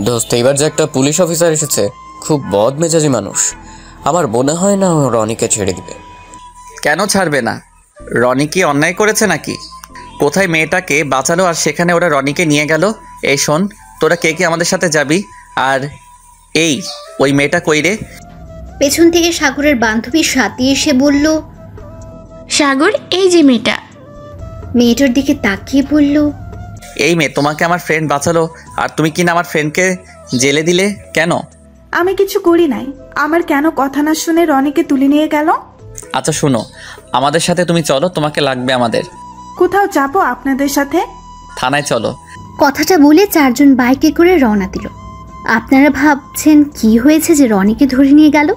দোস্ত, এবার যে একটা পুলিশ অফিসার এসেছে, খুব বদমেজাজি মানুষ। আমার মনে হয় না ও রনিকে ছেড়ে দিবে। কেন ছাড়বে না? রনি কি অন্যায় করেছে নাকি? কোথায় মেয়েটাকে বাঁচালো আর সেখানে ওরা রনিকে নিয়ে গেল। এই শোন, তোরা কে কে আমাদের সাথে যাবি? আর এই ওই মেয়েটা কই রে? পেছন থেকে সাগরের বান্ধবী স্বাতী এসে বলল, সাগর, এই যে মেয়েটা। মেয়েটার দিকে তাকিয়ে বলল, এই মেয়ে, তোমাকে আমার ফ্রেন্ড বাঁচালো আর তুমি কিনা আমার ফ্রেন্ডকে জেলে দিলে কেন? আমি কিছু করি নাই। আমার কেন কথা না শুনে রনিকে তুলে নিয়ে গেল? আচ্ছা শুনো, আমাদের সাথে তুমি চলো, তোমাকে লাগবে আমাদের। কোথাও যাবো আপনাদের সাথে? থানায় চলো। কথাটা বলে চারজন বাইকে করে রওনা দিল। আপনারা ভাবছেন কি হয়েছে যে রনিকে ধরে নিয়ে গেল?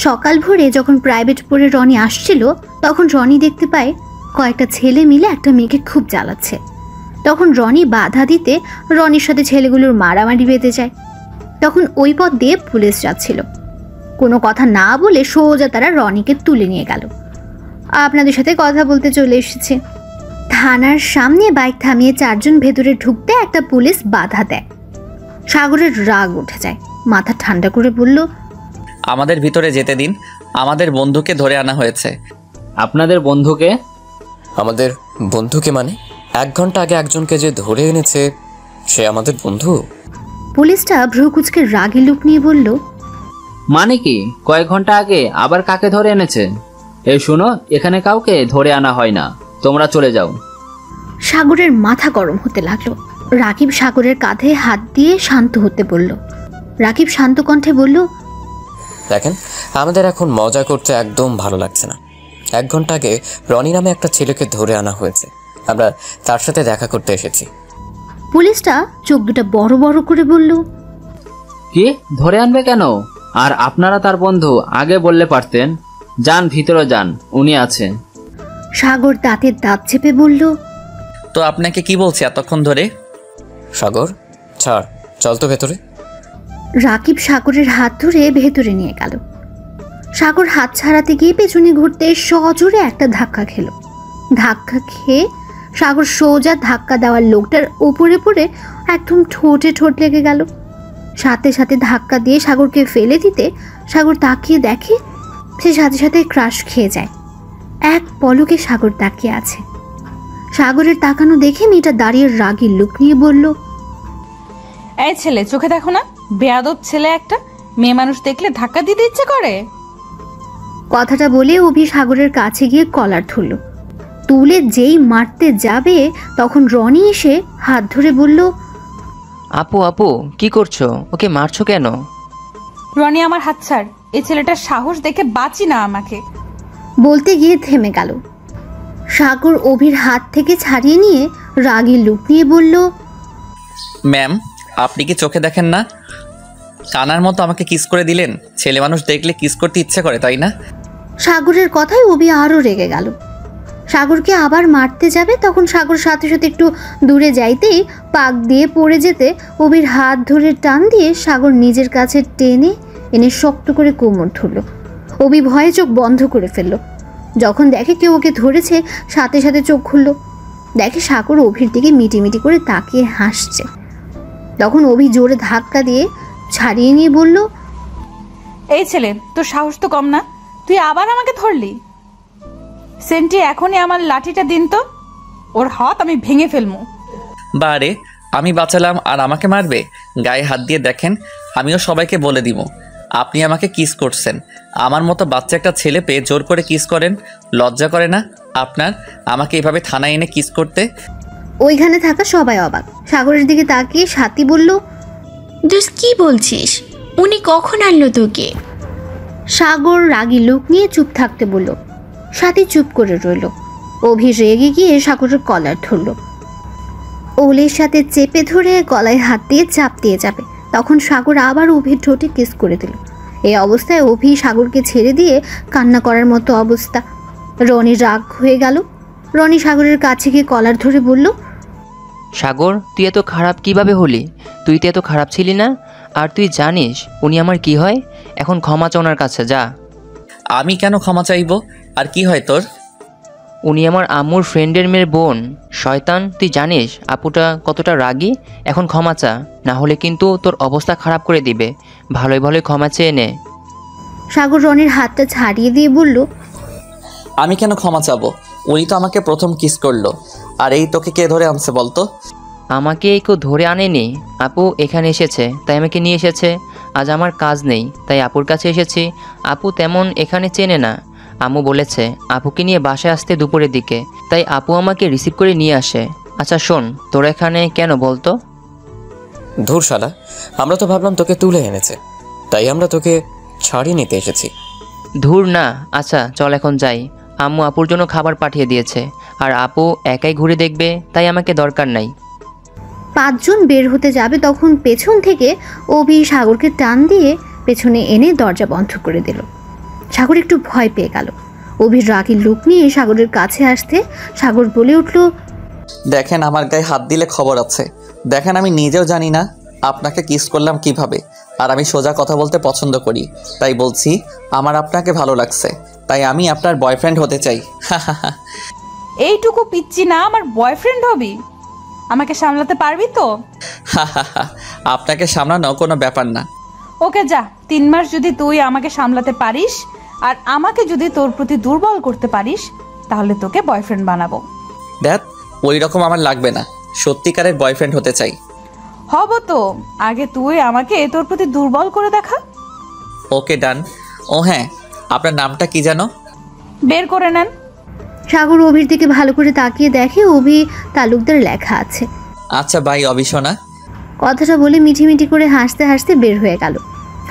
সকাল ভোরে যখন প্রাইভেট পড়ে রনি আসছিল, তখন রনি দেখতে পায় কয়েকটা ছেলে মিলে একটা মেয়েকে খুব জ্বালাচ্ছে। তখন রনি বাধা দিতে রনির সাথে ছেলেগুলোর মারামারি বেঁধে যায়। তখন ওই পথ দিয়ে পুলিশ যাচ্ছিল। কোনো কথা না বলে সোজা তারা রনিকে তুলে নিয়ে গেল। আপনাদের সাথে কথা বলতে চলে এসেছে। থানার সামনে বাইক থামিয়ে চারজন ভেতরে ঢুকতে একটা পুলিশ বাধা দেয়। সাগরের রাগ উঠে যায়। মাথা ঠান্ডা করে বলল, আমাদের ভিতরে যেতে দিন, আমাদের বন্ধুকে ধরে আনা হয়েছে। আপনাদের বন্ধুকে? আমাদের বন্ধুকে মানে? 1 ঘন্টা আগে একজনকে যে ধরে এনেছে সে আমাদের বন্ধু? পুলিশটা ভ্রুকুচকে রাগী লুক নিয়ে বলল, মানে কি? কয়েক ঘন্টা আগে আবার কাকে ধরে এনেছে? এই শুনো, এখানে কাউকে ধরে আনা হয় না, তোমরা চলে যাও। সাগরের মাথা গরম হতে লাগলো। রাকিব সাগরের কাঁধে হাত দিয়ে শান্ত হতে বলল। রাকিব শান্ত কণ্ঠে বলল, দেখেন, আমাদের এখন মজা করতে একদম ভালো লাগছে না। 1 ঘন্টা আগে রনি নামে একটা ছেলেকে ধরে আনা হয়েছে, আমরা তার সাথে দেখা করতে এসেছি। পুলিশটা চোখ দুটো বড় বড় করে বলল, কি ধরে আনবে কেন? আর আপনারা তার বন্ধু, আগে বললে পারতেন। যান ভিতরে যান, উনি আছে। সাগর দাঁতের দাঁত চেপে বলল, তো আপনাকে কি বলছি এতক্ষণ ধরে? সাগর ছাড়, চল তো ভেতরে। রাকিব সাগরের হাত ধরে ভেতরে নিয়ে গেল। সাগর হাত ছাড়াতে গিয়ে পেছনে ঘুরতে সজোরে একটা ধাক্কা খেল। ধাক্কা খেয়ে সাগর সোজা ধাক্কা দেওয়ার লোকটার উপরে পড়ে একদম ঠোঁটে ঠোঁট লেগে গেল। সাথে সাথে ধাক্কা দিয়ে সাগরকে ফেলে দিতে সাগর তাকিয়ে দেখে সে সাথে সাথে ক্রাশ খেয়ে যায়। এক পলকে সাগর তাকিয়ে আছে। সাগরের তাকানো দেখে মেয়েটা দাঁড়িয়ে রাগী লুক নিয়ে বলল, এই ছেলে, চোখে দেখো না? বেয়াদব ছেলে একটা। মেয়ে মানুষ দেখলে ধাক্কা দিতে ইচ্ছে করে। কথাটা বলে অভি সাগরের কাছে গিয়ে কলার ধরল। তুলে যেই মারতে যাবে তখন রনি এসে হাত ধরে বলল, আপু আপু, কি করছো? ওকে মারছো কেন? রনি, আমার হাত ছাড়। এই ছেলেটার সাহস দেখে বাঁচি না আমাকে। বলতে গিয়ে থেমে গেল। সাগর অভির হাত থেকে ছাড়িয়ে নিয়ে রাগী লুক নিয়ে বলল, ম্যাম, আপনি কি চোখে দেখেন না? কানার মতো আমাকে কিস করে দিলেন। ছেলে মানুষ দেখলে কিস করতে ইচ্ছে করে, তাই না? সাগরের কথায় অভি আরও রেগে গেল। সাগরকে আবার মারতে যাবে তখন সাগর সাথে সাথে একটু দূরে যাইতেই পাক দিয়ে পড়ে যেতে অভির হাত ধরে টান দিয়ে সাগর নিজের কাছে টেনে এনে শক্ত করে কোমর ধরল। অভি ভয়ে চোখ বন্ধ করে ফেলল। যখন দেখে কেউ ওকে ধরেছে সাথে সাথে চোখ খুলল। দেখে সাগর অভির দিকে মিটিমিটি করে তাকিয়ে হাসছে। তখন অভি জোরে ধাক্কা দিয়ে ছাড়িয়ে নিয়ে বলল, এই ছেলে, তোর সাহস তো কম না। তুই আবার আমাকে ধরলি। সেন্টি, এখনই আমার লাঠিটা দিন তো, ওর হাত আমি ভেঙে ফেলবো। বারে, আমি বাঁচালাম আর আমাকে মারবে? গায়ে হাত দিয়ে দেখেন, আমিও সবাইকে বলে দিব আপনি আমাকে কিস করছেন। আমার মতো বাচ্চা একটা ছেলে পেয়ে জোর করে কিস করেন, লজ্জা করে না আপনার আমাকে এভাবে থানায় এনে কিস করতে? ওইখানে থাকা সবাই অবাক। সাগরের দিকে তাকিয়ে স্বাতী বলল, দোস্ত, কি বলছিস? উনি কখন আনলো তোকে? সাগর রাগী লুক নিয়ে চুপ থাকতে বলল। স্বাতী চুপ করে রইল। অভি রেগে গিয়ে সাগরের কলার ধরল। ওলের সাথে চেপে ধরে গলায় হাত দিয়ে চাপ দিয়ে যাবে তখন সাগর আবার অভির ঠোঁটে কিস করে দিল। এই অবস্থায় অভি সাগরকে ছেড়ে দিয়ে কান্না করার মতো অবস্থা। রনি রাগ হয়ে গেল। রনি সাগরের কাছে গিয়ে কলার ধরে বলল, সাগর, তুই এত খারাপ কিভাবে হলি? তুই তো এত খারাপ ছিলি না। আর তুই জানিস উনি আমার কি হয়? এখন ক্ষমা চা ওনার কাছে যা। আমি কেন ক্ষমা চাইবো? আর কি হয় তোর? উনি আমার আম্মুর ফ্রেন্ডের মেয়ের বোন। শয়তান, তুই জানিস আপুটা কতটা রাগী? এখন ক্ষমা চা, না হলে কিন্তু তোর অবস্থা খারাপ করে দিবে। ভালোই ভালোই ক্ষমা চেয়ে নে। সাগর রনির হাতটা ছাড়িয়ে দিয়ে বলল, আমি কেন ক্ষমা চাবো? উনি তো আমাকে প্রথম কিস করলো। আর এই তোকে কে ধরে আনছে বলতো? আমাকে কেউ ধরে আনেনি, আপু এখানে এসেছে তাই আমাকে নিয়ে এসেছে। আজ আমার কাজ নেই তাই আপুর কাছে এসেছি। আপু তেমন এখানে চেনে না। আম্মু বলেছে আপুকে নিয়ে বাসায় আসতে দুপুরের দিকে, তাই আপু আমাকে রিসিভ করে নিয়ে আসে। আচ্ছা শোন, তোরা এখানে কেন বলতো? ধুর শালা, আমরা তো ভাবলাম তোকে তুলে এনেছে, তাই আমরা তোকে ছাড়িয়ে নিতে এসেছি। ধুর না। আচ্ছা চল এখন যাই। আম্মু আপুর জন্য খাবার পাঠিয়ে দিয়েছে, আর আপু একাই ঘুরে দেখবে, তাই আমাকে দরকার নাই। 5 জন বের হতে যাবে তখন পেছন থেকে অভি সাগরকে টান দিয়ে পেছনে এনে দরজা বন্ধ করে দিল। সাগর একটু ভয় পেয়ে গেল। অভির রাগী লুক নিয়ে সাগরের কাছে আসতে সাগর বলে উঠল, দেখেন আমার গায়ে হাত দিলে খবর আছে। দেখেন আমি নিজেও জানি না আপনাকে কিস করলাম কিভাবে। আর আমি সোজা কথা বলতে পছন্দ করি, তাই বলছি আমার আপনাকে ভালো লাগছে, তাই আমি আপনার বয়ফ্রেন্ড হতে চাই। এইটুকু পিচ্ছি না আমার বয়ফ্রেন্ড হবি? আমাকে সামলাতে পারবি তো? আপনাকে সামলানো কোনো ব্যাপার না। ওকে যা, 3 মাস যদি তুই আমাকে সামলাতে পারিস আর আমাকে যদি তোর প্রতি দুর্বল করতে পারিস, তাহলে তোকে বয়ফ্রেন্ড বানাবো। দেখ, ওই রকম আমার লাগবে না, সত্যিকারের বয়ফ্রেন্ড হতে চাই। হব তো, আগে তুই আমাকে তোর প্রতি দুর্বল করে দেখা। ওকে ডান। ও হ্যাঁ, আপনার নামটা কি জানো? বের করে নেন। সাগর অভির দিকে ভালো করে তাকিয়ে দেখে অভি তালুকদার লেখা আছে। আচ্ছা ভাই অবিশোনা। কথাটা বলে মিঠি করে হাসতে হাসতে বের হয়ে গেল।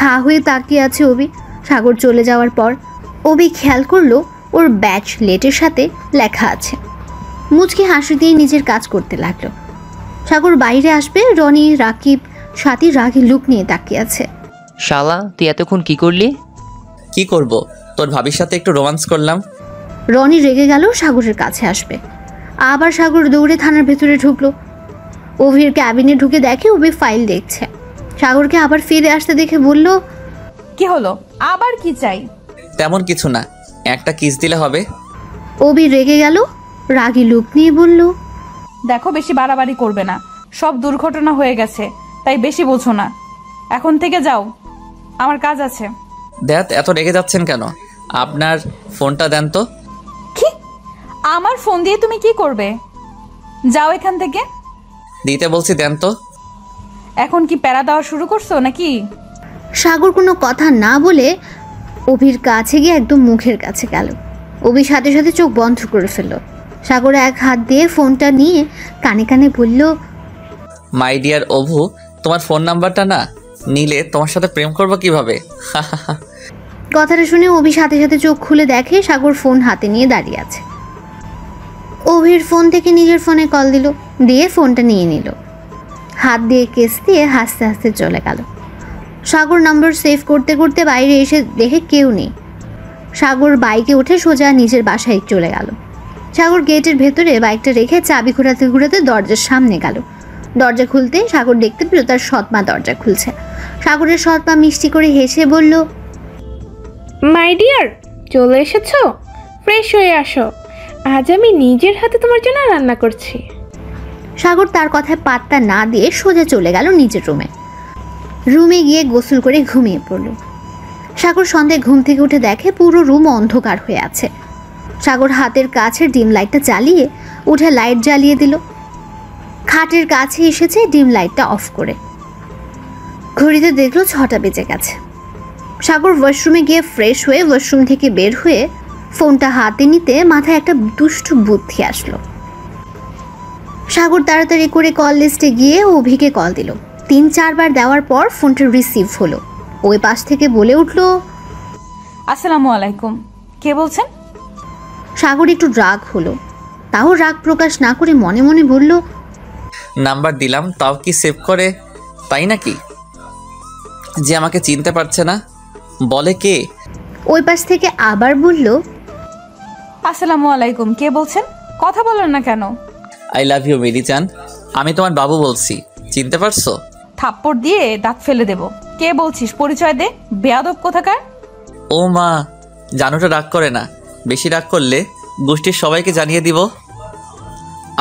হা হয়ে তাকিয়ে আছে অভি। সাগর চলে যাওয়ার পর অভি খেয়াল করলো ওর ব্যাচ লেটের সাথে লেখা আছে। মুচকি হাসি দিয়ে নিজের কাজ করতে লাগলো। সাগর বাইরে আসবে, রনি রাকিব সাথী রাগী লুক নিয়ে তাকিয়ে আছে। শালা, তুই এতক্ষণ কি করলি? কি করব, তোর ভাবির সাথে একটু রোমান্স করলাম। রনি রেগে গেল সাগরের কাছে আসবে। আবার সাগর দৌড়ে থানার ভেতরে ঢুকলো। অভির ক্যাবিনে ঢুকে দেখে অভি ফাইল দেখছে। সাগরকে আবার ফিরে আসতে দেখে বলল, কি হলো, আবার কি চাই? তেমন কিছু না, একটা কিস দিলে হবে। অভি রেগে গেল, রাগী লুক নিয়ে বলল, দেখো বেশি বাড়াবাড়ি করবে না, সব দুর্ঘটনা হয়ে গেছে, তাই বেশি বোঝো না। এখন থেকে যাও, আমার কাজ আছে। দেখ এত রেগে যাচ্ছেন কেন? আপনার ফোনটা দেন তো। কি? আমার ফোন দিয়ে তুমি কি করবে? যাও এখান থেকে। দিতে বলছি, দেন তো। এখন কি প্যারা দেওয়া শুরু করছো নাকি? সাগর কোনো কথা না বলে অভির কাছে গিয়ে একদম মুখের কাছে গেল। অভি সাথে সাথে চোখ বন্ধ করে ফেলল। সাগর এক হাত দিয়ে ফোনটা নিয়ে কানে কানে বলল, মাই ডিয়ার অভু, তোমার ফোন নাম্বারটা না নিলে তোমার সাথে প্রেম করবো কিভাবে? কথাটা শুনে অভি সাথে সাথে চোখ খুলে দেখে সাগর ফোন হাতে নিয়ে দাঁড়িয়ে আছে। অভির ফোন থেকে নিজের ফোনে কল দিল, দিয়ে ফোনটা নিয়ে নিল। হাত দিয়ে কেস দিয়ে হাসতে হাসতে চলে গেল। সাগর নাম্বার সেভ করতে করতে বাইরে এসে দেখে কেউ নেই। সাগর বাইকে উঠে সোজা নিজের বাসায় চলে গেল। সাগর গেটের ভেতরে বাইকটা রেখে চাবি ঘোরাতে ঘোরাতে দরজার সামনে গেল। দরজা খুলতে সাগর দেখতে পেল তার সৎমা দরজা খুলছে। সাগরের সৎমা মিষ্টি করে হেসে বলল, মাই ডিয়ার, চলে এসেছো? ফ্রেশ হয়ে আসো, আজ আমি নিজের হাতে তোমার জন্য রান্না করছি। সাগর তার কথায় পাত্তা না দিয়ে সোজা চলে গেল নিজের রুমে গিয়ে গোসল করে ঘুমিয়ে পড়ল। সাগর সন্ধ্যায় ঘুম থেকে উঠে দেখে পুরো রুম অন্ধকার হয়ে আছে। সাগর হাতের কাছে ডিম লাইটটা জ্বালিয়ে উঠে লাইট জ্বালিয়ে দিল। খাটের কাছে এসেছে ডিম লাইটটা অফ করে। ঘড়িতে দেখলো 6টা বেজে গেছে। সাগর ওয়াশরুমে গিয়ে ফ্রেশ হয়ে ওয়াশরুম থেকে বের হয়ে ফোনটা হাতে নিতে মাথায় একটা দুষ্টু বুদ্ধি আসলো। সাগর তাড়াতাড়ি করে কল লিস্টে গিয়ে অভিকে কল দিল। 3-4 বার দেওয়ার পর ফোনটা রিসিভ হলো। ওই পাশ থেকে বলে উঠল, আসসালামু আলাইকুম, কে বলছেন? সাগর একটু রাগ হলো, তাও রাগ প্রকাশ না করে মনে মনে বলল, নাম্বার দিলাম তাও কি সেভ করে? তাই নাকি যে আমাকে চিনতে পারছে না? বলে কে? ওই পাশ থেকে আবার বলল, আসসালামু আলাইকুম, কে বলছেন? কথা বলেন না কেন? আই লাভ ইউ মেরি জান, আমি তোমার বাবু বলছি, চিনতে পারছো? থাপ্পড় দিয়ে দাঁত ফেলে দেব। কে বলছিস? পরিচয় দে, বেয়াদব কোথাকার। ও মা, জানুটা রাগ করে না, বেশি রাগ করলে গোষ্ঠীর সবাইকে জানিয়ে দিব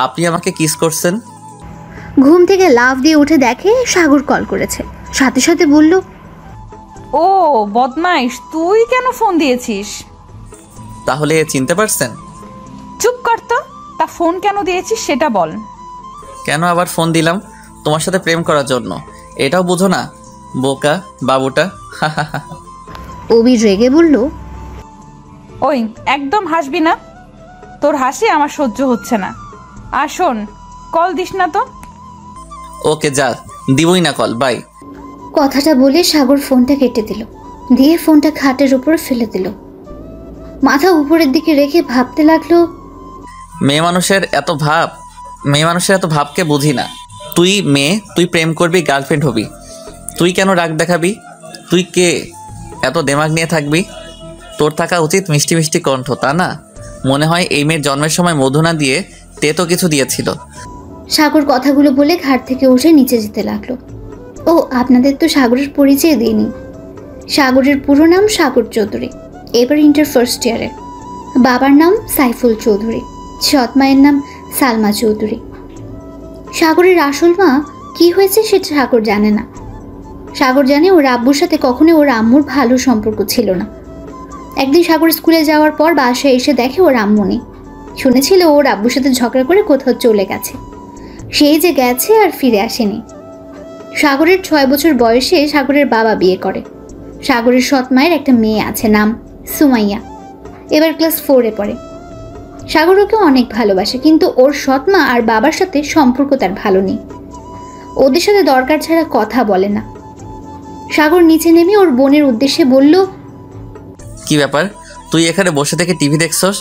আপনি আমাকে কিস করছেন। ঘুম থেকে লাফ দিয়ে উঠে দেখে সাগর কল করেছে, সাথে সাথে বলল, ও বদমাইশ, তুই কেন ফোন দিয়েছিস? তাহলে চিনতে পারছেন? চুপ কর তো, তা ফোন কেন দিয়েছিস সেটা বল। কেন আবার ফোন দিলাম? তোমার সাথে প্রেম করার জন্য। এটাও বুঝো না বোকা বাবুটা। অবি রেগে বলল, ওই একদম হাসবি না, তোর হাসি আমার সহ্য হচ্ছে না। আর শোন, কল দিস না তো। ওকে যা, দিবই না কল, বাই। কথাটা বলে সাগর ফোনটা কেটে দিল, দিয়ে ফোনটা খাটের উপর ফেলে দিল। মাথা উপরের দিকে রেখে ভাবতে লাগলো, মেয়ে মানুষের এত ভাবকে বুঝি না। তুই মেয়ে, তুই প্রেম করবি, গার্লফ্রেন্ড হবি, তুই কেন রাগ দেখাবি? তুই কে এত দেমাগ নিয়ে থাকবি? তোর থাকা উচিত মিষ্টি মিষ্টি কণ্ঠ, তা না? মনে হয় এই মেয়ের জন্মের সময় মধু না দিয়ে তেতো কিছু দিয়েছিল। সাগর কথাগুলো বলে ঘাট থেকে উঠে নিচে যেতে লাগলো। ও আপনাদের তো সাগরের পরিচয় দিইনি। সাগরের পুরো নাম সাগর চৌধুরী, এবার ইন্টার ফার্স্ট ইয়ারে। বাবার নাম সাইফুল চৌধুরী, সৎ মায়ের নাম সালমা চৌধুরী। সাগরের আসল মা কি হয়েছে সেটা সাগর জানে না। সাগর জানে ওর আব্বুর সাথে কখনো ওর আম্মুর ভালো সম্পর্ক ছিল না। একদিন সাগর স্কুলে যাওয়ার পর বাসায় এসে দেখে ওর আম্মু নেই। শুনেছিল ওর আব্বুর সাথে ঝগড়া করে কোথাও চলে গেছে। সেই যে গেছে আর ফিরে আসেনি। সাগরের 6 বছর বয়সে সাগরের বাবা বিয়ে করে। সাগরের সৎ মায়ের একটা মেয়ে আছে, নাম সুমাইয়া, এবার ক্লাস 4-এ পড়ে। সাগর ওকে অনেক ভালোবাসে, কিন্তু ওর সৎ মা আর বাবার সাথে সম্পর্ক তার ভালো নেই। ওদের সাথে দরকার ছাড়া কথা বলে না। সাগর নিচে নেমে ওর বোনের উদ্দেশ্যে বলল, কি ব্যাপার, তুই এখানে বসে থেকে টিভি দেখছস?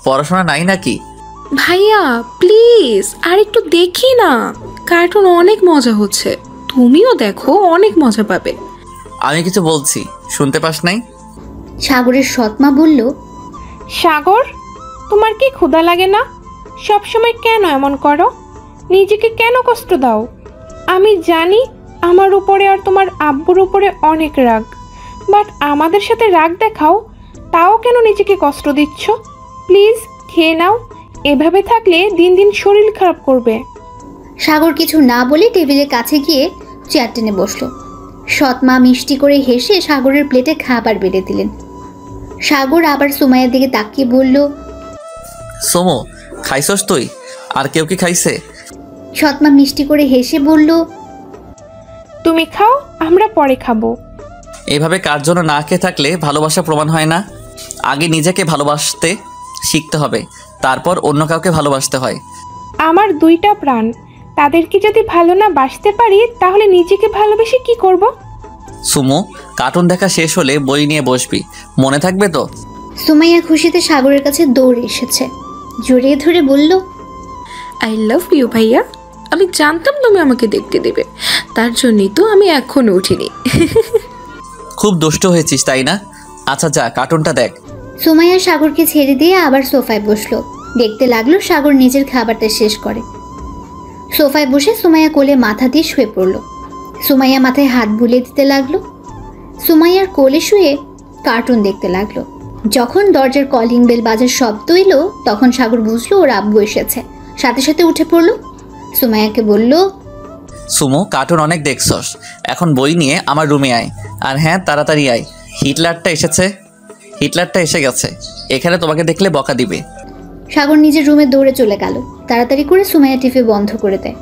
পড়াশোনা নাই নাকি? ভাইয়া প্লিজ আর একটু দেখি না, কার্টুন অনেক মজা হচ্ছে, তুমিও দেখো, অনেক মজা পাবে। আমি কিছু বলছি, শুনতে পাস নাই? সাগরের সৎ মা বলল, সাগর তোমার কি ক্ষুধা লাগে না? সবসময় কেন এমন করো? নিজেকে কেন কষ্ট দাও? আমি জানি আমার উপরে আর তোমার আব্বুর উপরে অনেক রাগ, বাট আমাদের সাথে রাগ দেখাও, তাও কেন নিজেকে কষ্ট দিচ্ছ? প্লিজ খেয়ে নাও, এভাবে থাকলে দিন দিন শরীর খারাপ করবে। সাগর কিছু না বলে টেবিলের কাছে গিয়ে চেয়ার টেনে বসলো। সৎ মা মিষ্টি করে হেসে সাগরের প্লেটে খাবার বেড়ে দিলেন। সাগর আবার সুমাইয়ার দিকে তাকিয়ে বলল, সোমো খাইছস তুই? আর কেউ কি খাইছে? সৎ মা মিষ্টি করে হেসে বলল, তুমি খাও, আমরা পরে খাবো। এভাবে কার জন্য না খেয়ে থাকলে ভালোবাসা প্রমাণ হয় না। আগে নিজেকে ভালোবাসতে শিখতে হবে, তারপর অন্য কাউকে ভালোবাসতে হয়। আমার 2টা প্রাণ, তাদেরকে যদি ভালো না বাসতে পারি তাহলে নিজেকে ভালোবেসে কি করব? সুমো, কার্টুন দেখা শেষ হলে বই নিয়ে বসবি, মনে থাকবে তো? সুমাইয়া খুশিতে সাগরের কাছে দৌড়ে এসেছে, জড়িয়ে ধরে বলল, আই লাভ ইউ ভাইয়া, আমি জানতাম তুমি আমাকে দেখতে দেবে, তার জন্যই তো আমি এখনো উঠিনি। খুব দুষ্ট হয়েছিস তাই না? আচ্ছা যা, কার্টুনটা দেখ। সুমাইয়া সাগরকে ছেড়ে দিয়ে আবার সোফায় বসলো। দেখতে লাগলো সাগর নিজের খাবারটা শেষ করে। সোফায় বসে সুমাইয়া কোলে মাথা দিয়ে শুয়ে পড়ল। সুমাইয়া মাথায় হাত বুলিয়ে দিতে লাগলো। সুমাইয়ার কোলে শুয়ে কার্টুন দেখতে লাগলো। যখন দরজার কলিং বেল বাজার শব্দ এলো তখন সাগর বুঝলো ওর আব্বু এসেছে। সাথে সাথে উঠে পড়লো। সুমাইয়াকে বলল, সুমো, কার্টুন অনেক দেখছস, এখন বই নিয়ে আমার রুমে আয়। আর হ্যাঁ, তাড়াতাড়ি আয়, হিটলারটা এসে গেছে, এখানে তোমাকে দেখলে বকা দিবে। সাগর নিজের রুমে দৌড়ে চলে গেল। তাড়াতাড়ি করে সুমাইয়া টিভি বন্ধ করে দেয়।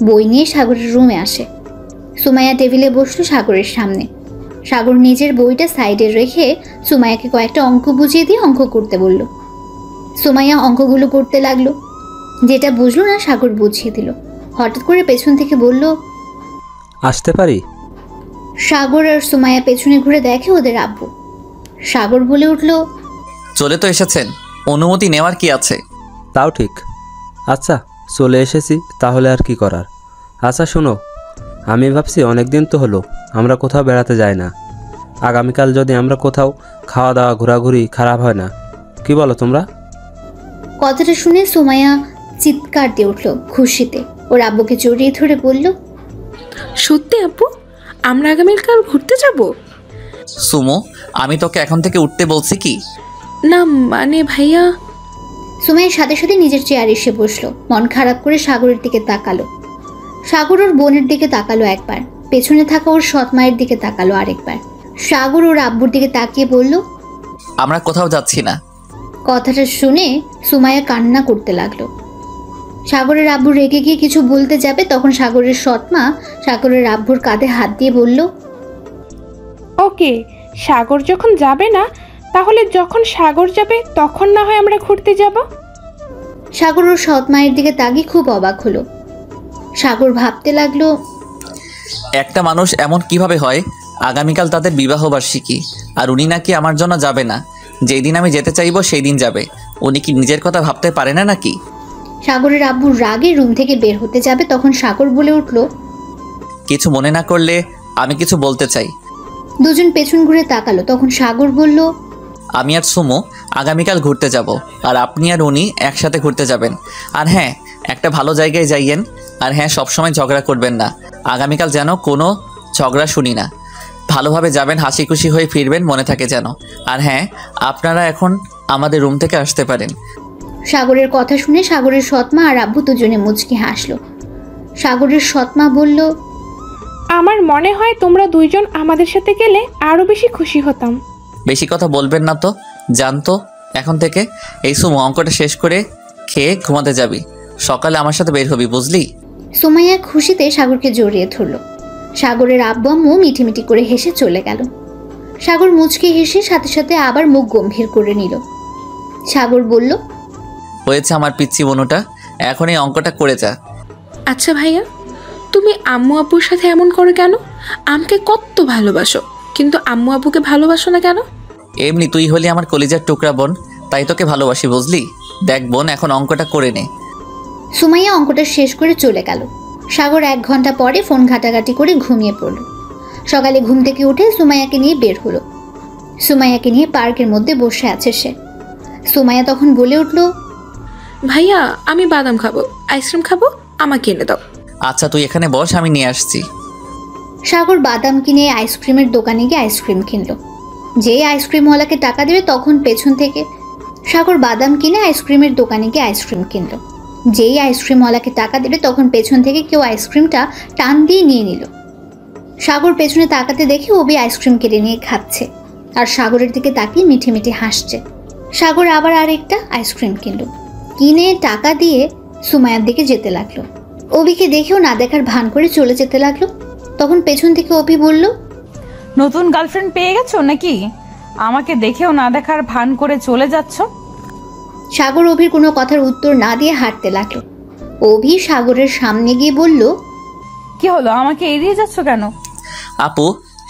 বই নিয়ে সাগরের রুমে আসে। সুমাইয়া টেবিলে বসলো সাগরের সামনে। সাগর নিজের বইটা সাইডে রেখে সুমাইয়াকে কয়েকটা অঙ্ক বুঝিয়ে দিয়ে অঙ্ক করতে বলল। সুমাইয়া অঙ্কগুলো করতে লাগলো। যেটা বুঝলো না সাগর বুঝিয়ে দিল। হঠাৎ করে পেছন থেকে বলল, আসতে পারি? সাগর আর সুমাইয়া পেছনে ঘুরে দেখে ওদের আব্বু। সাগর বলে উঠল, চলে তো এসেছেন, অনুমতি নেওয়ার কি আছে? তাও ঠিক। আচ্ছা চলে এসেছি, তাহলে আর কি করার। আচ্ছা শোনো, আমি ভাবছি অনেক দিন তো হলো আমরা কোথাও বেড়াতে যাই না। আগামীকাল যদি আমরা কোথাও খাওয়া দাওয়া ঘোরাঘুরি খারাপ হয় না, কি বলো তোমরা? কথাটা শুনে সুমাইয়া চিৎকার দিয়ে উঠল খুশিতে। ওর আব্বুকে জড়িয়ে ধরে বলল, সত্যি আপু, আমরা আগামীকাল ঘুরতে যাব? সুমো, আমি তোকে এখন থেকে উঠতে বলছি কি? না মানে ভাইয়া। সুমাইয়ার সাথে সাথে নিজের চেয়ারে এসে বসলো। মন খারাপ করে সাগরের দিকে তাকালো। সাগর ওর বোনের দিকে তাকালো একবার, পেছনে থাকা ওর সৎ মায়ের দিকে তাকালো আরেকবার। সাগর ওর আব্বুর দিকে তাকিয়ে বলল, আমরা কোথাও যাচ্ছি না। কথাটা শুনে সুমাইয়া কান্না করতে লাগলো। সাগরের আব্বু রেগে গিয়ে কিছু বলতে যাবে, তখন সাগরের সৎ মা সাগরের আব্বুর কাঁধে হাত দিয়ে বলল, ওকে, সাগর যখন যাবে না তাহলে যখন সাগর যাবে তখন না হয় আমরা ঘুরতে যাব। সাগর ওর সৎ মায়ের দিকে তাকিয়ে খুব অবাক হলো। সাগর ভাবতে লাগলো, একটা মানুষ এমন কিভাবে হয়? আগামীকাল তাদের বিবাহ বার্ষিকী, আর উনি নাকি আমার জন্য যাবে না। যেই দিন আমি যেতে চাইবো সেই দিন যাবে। উনি কি নিজের কথা ভাবতে পারে না নাকি? সাগরের আব্বু রাগে রুম থেকে বের হতে যাবে, তখন সাগর বলে উঠল, কিছু মনে না করলে আমি কিছু বলতে চাই। দুজন পেছন ঘুরে তাকালো। তখন সাগর বলল, আমি আর সুমু আগামীকাল ঘুরতে যাব, আর আপনি আর উনি একসাথে ঘুরতে যাবেন। আর হ্যাঁ, একটা ভালো জায়গায় যাইয়েন। আর হ্যাঁ, সবসময় ঝগড়া করবেন না। আগামীকাল যেন কোনো ঝগড়া শুনি না। ভালোভাবে যাবেন, হাসি খুশি হয়ে ফিরবেন, মনে থাকে যেন। আর হ্যাঁ, আপনারা এখন আমাদের রুম থেকে আসতে পারেন। সাগরের কথা শুনে সাগরের সৎমা আর আব্বু দুজনে মুচকি হাসলো। সাগরের সৎমা বলল, আমার মনে হয় তোমরা দুইজন আমাদের সাথে গেলে আরো বেশি খুশি হতাম। বেশি কথা বলবেন না তো, জানতো এখন থেকে। এই সুমু, অঙ্কটা শেষ করে খেয়ে ঘুমাতে যাবি, সকালে আমার সাথে বের হবি, বুঝলি? সুমাইয়া খুশিতে সাগরকে জড়িয়ে ধরল। সাগরের আব্বু আম্মু মিটিমিটি করে হেসে চলে গেল। সাগর মুচকি হেসে সাথে সাথে আবার মুখ গম্ভীর করে নিল। সাগর বলল, হয়েছে আমার পিচ্ছি বনুটা, এখন এই অঙ্কটা করে যা। আচ্ছা ভাইয়া, তুমি আম্মু আব্বুর সাথে এমন করো কেন? আমাকে কত ভালোবাসো, কিন্তু আম্মু আব্বুকে ভালোবাসো না কেন? এমনি তুই হলি আমার কলিজার টুকরা বোন, তাই তোকে ভালোবাসি, বুঝলি? দেখ বোন, এখন অঙ্কটা করে নে। সুমাইয়া অঙ্কটা শেষ করে চলে গেল। সাগর 1 ঘন্টা পরে ফোন ঘাটাঘাটি করে ঘুমিয়ে পড়ল। সকালে ঘুম থেকে উঠে সুমাইয়াকে নিয়ে বের হলো। সুমাইয়াকে নিয়ে পার্কের মধ্যে বসে আছে সে। সুমাইয়া তখন বলে উঠল, ভাইয়া, আমি বাদাম খাবো, আইসক্রিম খাবো, আমাকে এনে দাও। আচ্ছা তুই এখানে বস, আমি নিয়ে আসছি। সাগর বাদাম কিনে আইসক্রিমের দোকানে গিয়ে আইসক্রিম কিনলো। যেই আইসক্রিমওয়ালাকে টাকা দেবে তখন পেছন থেকে সাগর বাদাম কিনে আইসক্রিমের দোকানে গিয়ে আইসক্রিম কিনলো। যেই আইসক্রিমওয়ালাকে টাকা দেবে তখন পেছন থেকে কেউ আইসক্রিমটা টান দিয়ে নিয়ে নিল। সাগর পেছনে তাকাতে দেখে অবি আইসক্রিম কেটে নিয়ে খাচ্ছে আর সাগরের দিকে তাকিয়ে মিঠে মিঠে হাসছে। সাগর আবার আরেকটা আইসক্রিম কিনলো, কিনে টাকা দিয়ে সুমাইয়ার দিকে যেতে লাগলো। অবিকে দেখেও না দেখার ভান করে চলে যেতে লাগলো। তখন পেছন থেকে অপি বলল, নতুন গার্লফ্রেন্ড পেয়ে গেছো নাকি? আমাকে দেখেও না দেখার ভান করে চলে যাচ্ছ। সাগর অভির কোনো কথার উত্তর না দিয়ে হাঁটতে লাগলো। অভি সাগরের সামনে গিয়ে বলল, কি হলো, আমাকে এড়িয়ে যাচ্ছ কেন? আপু,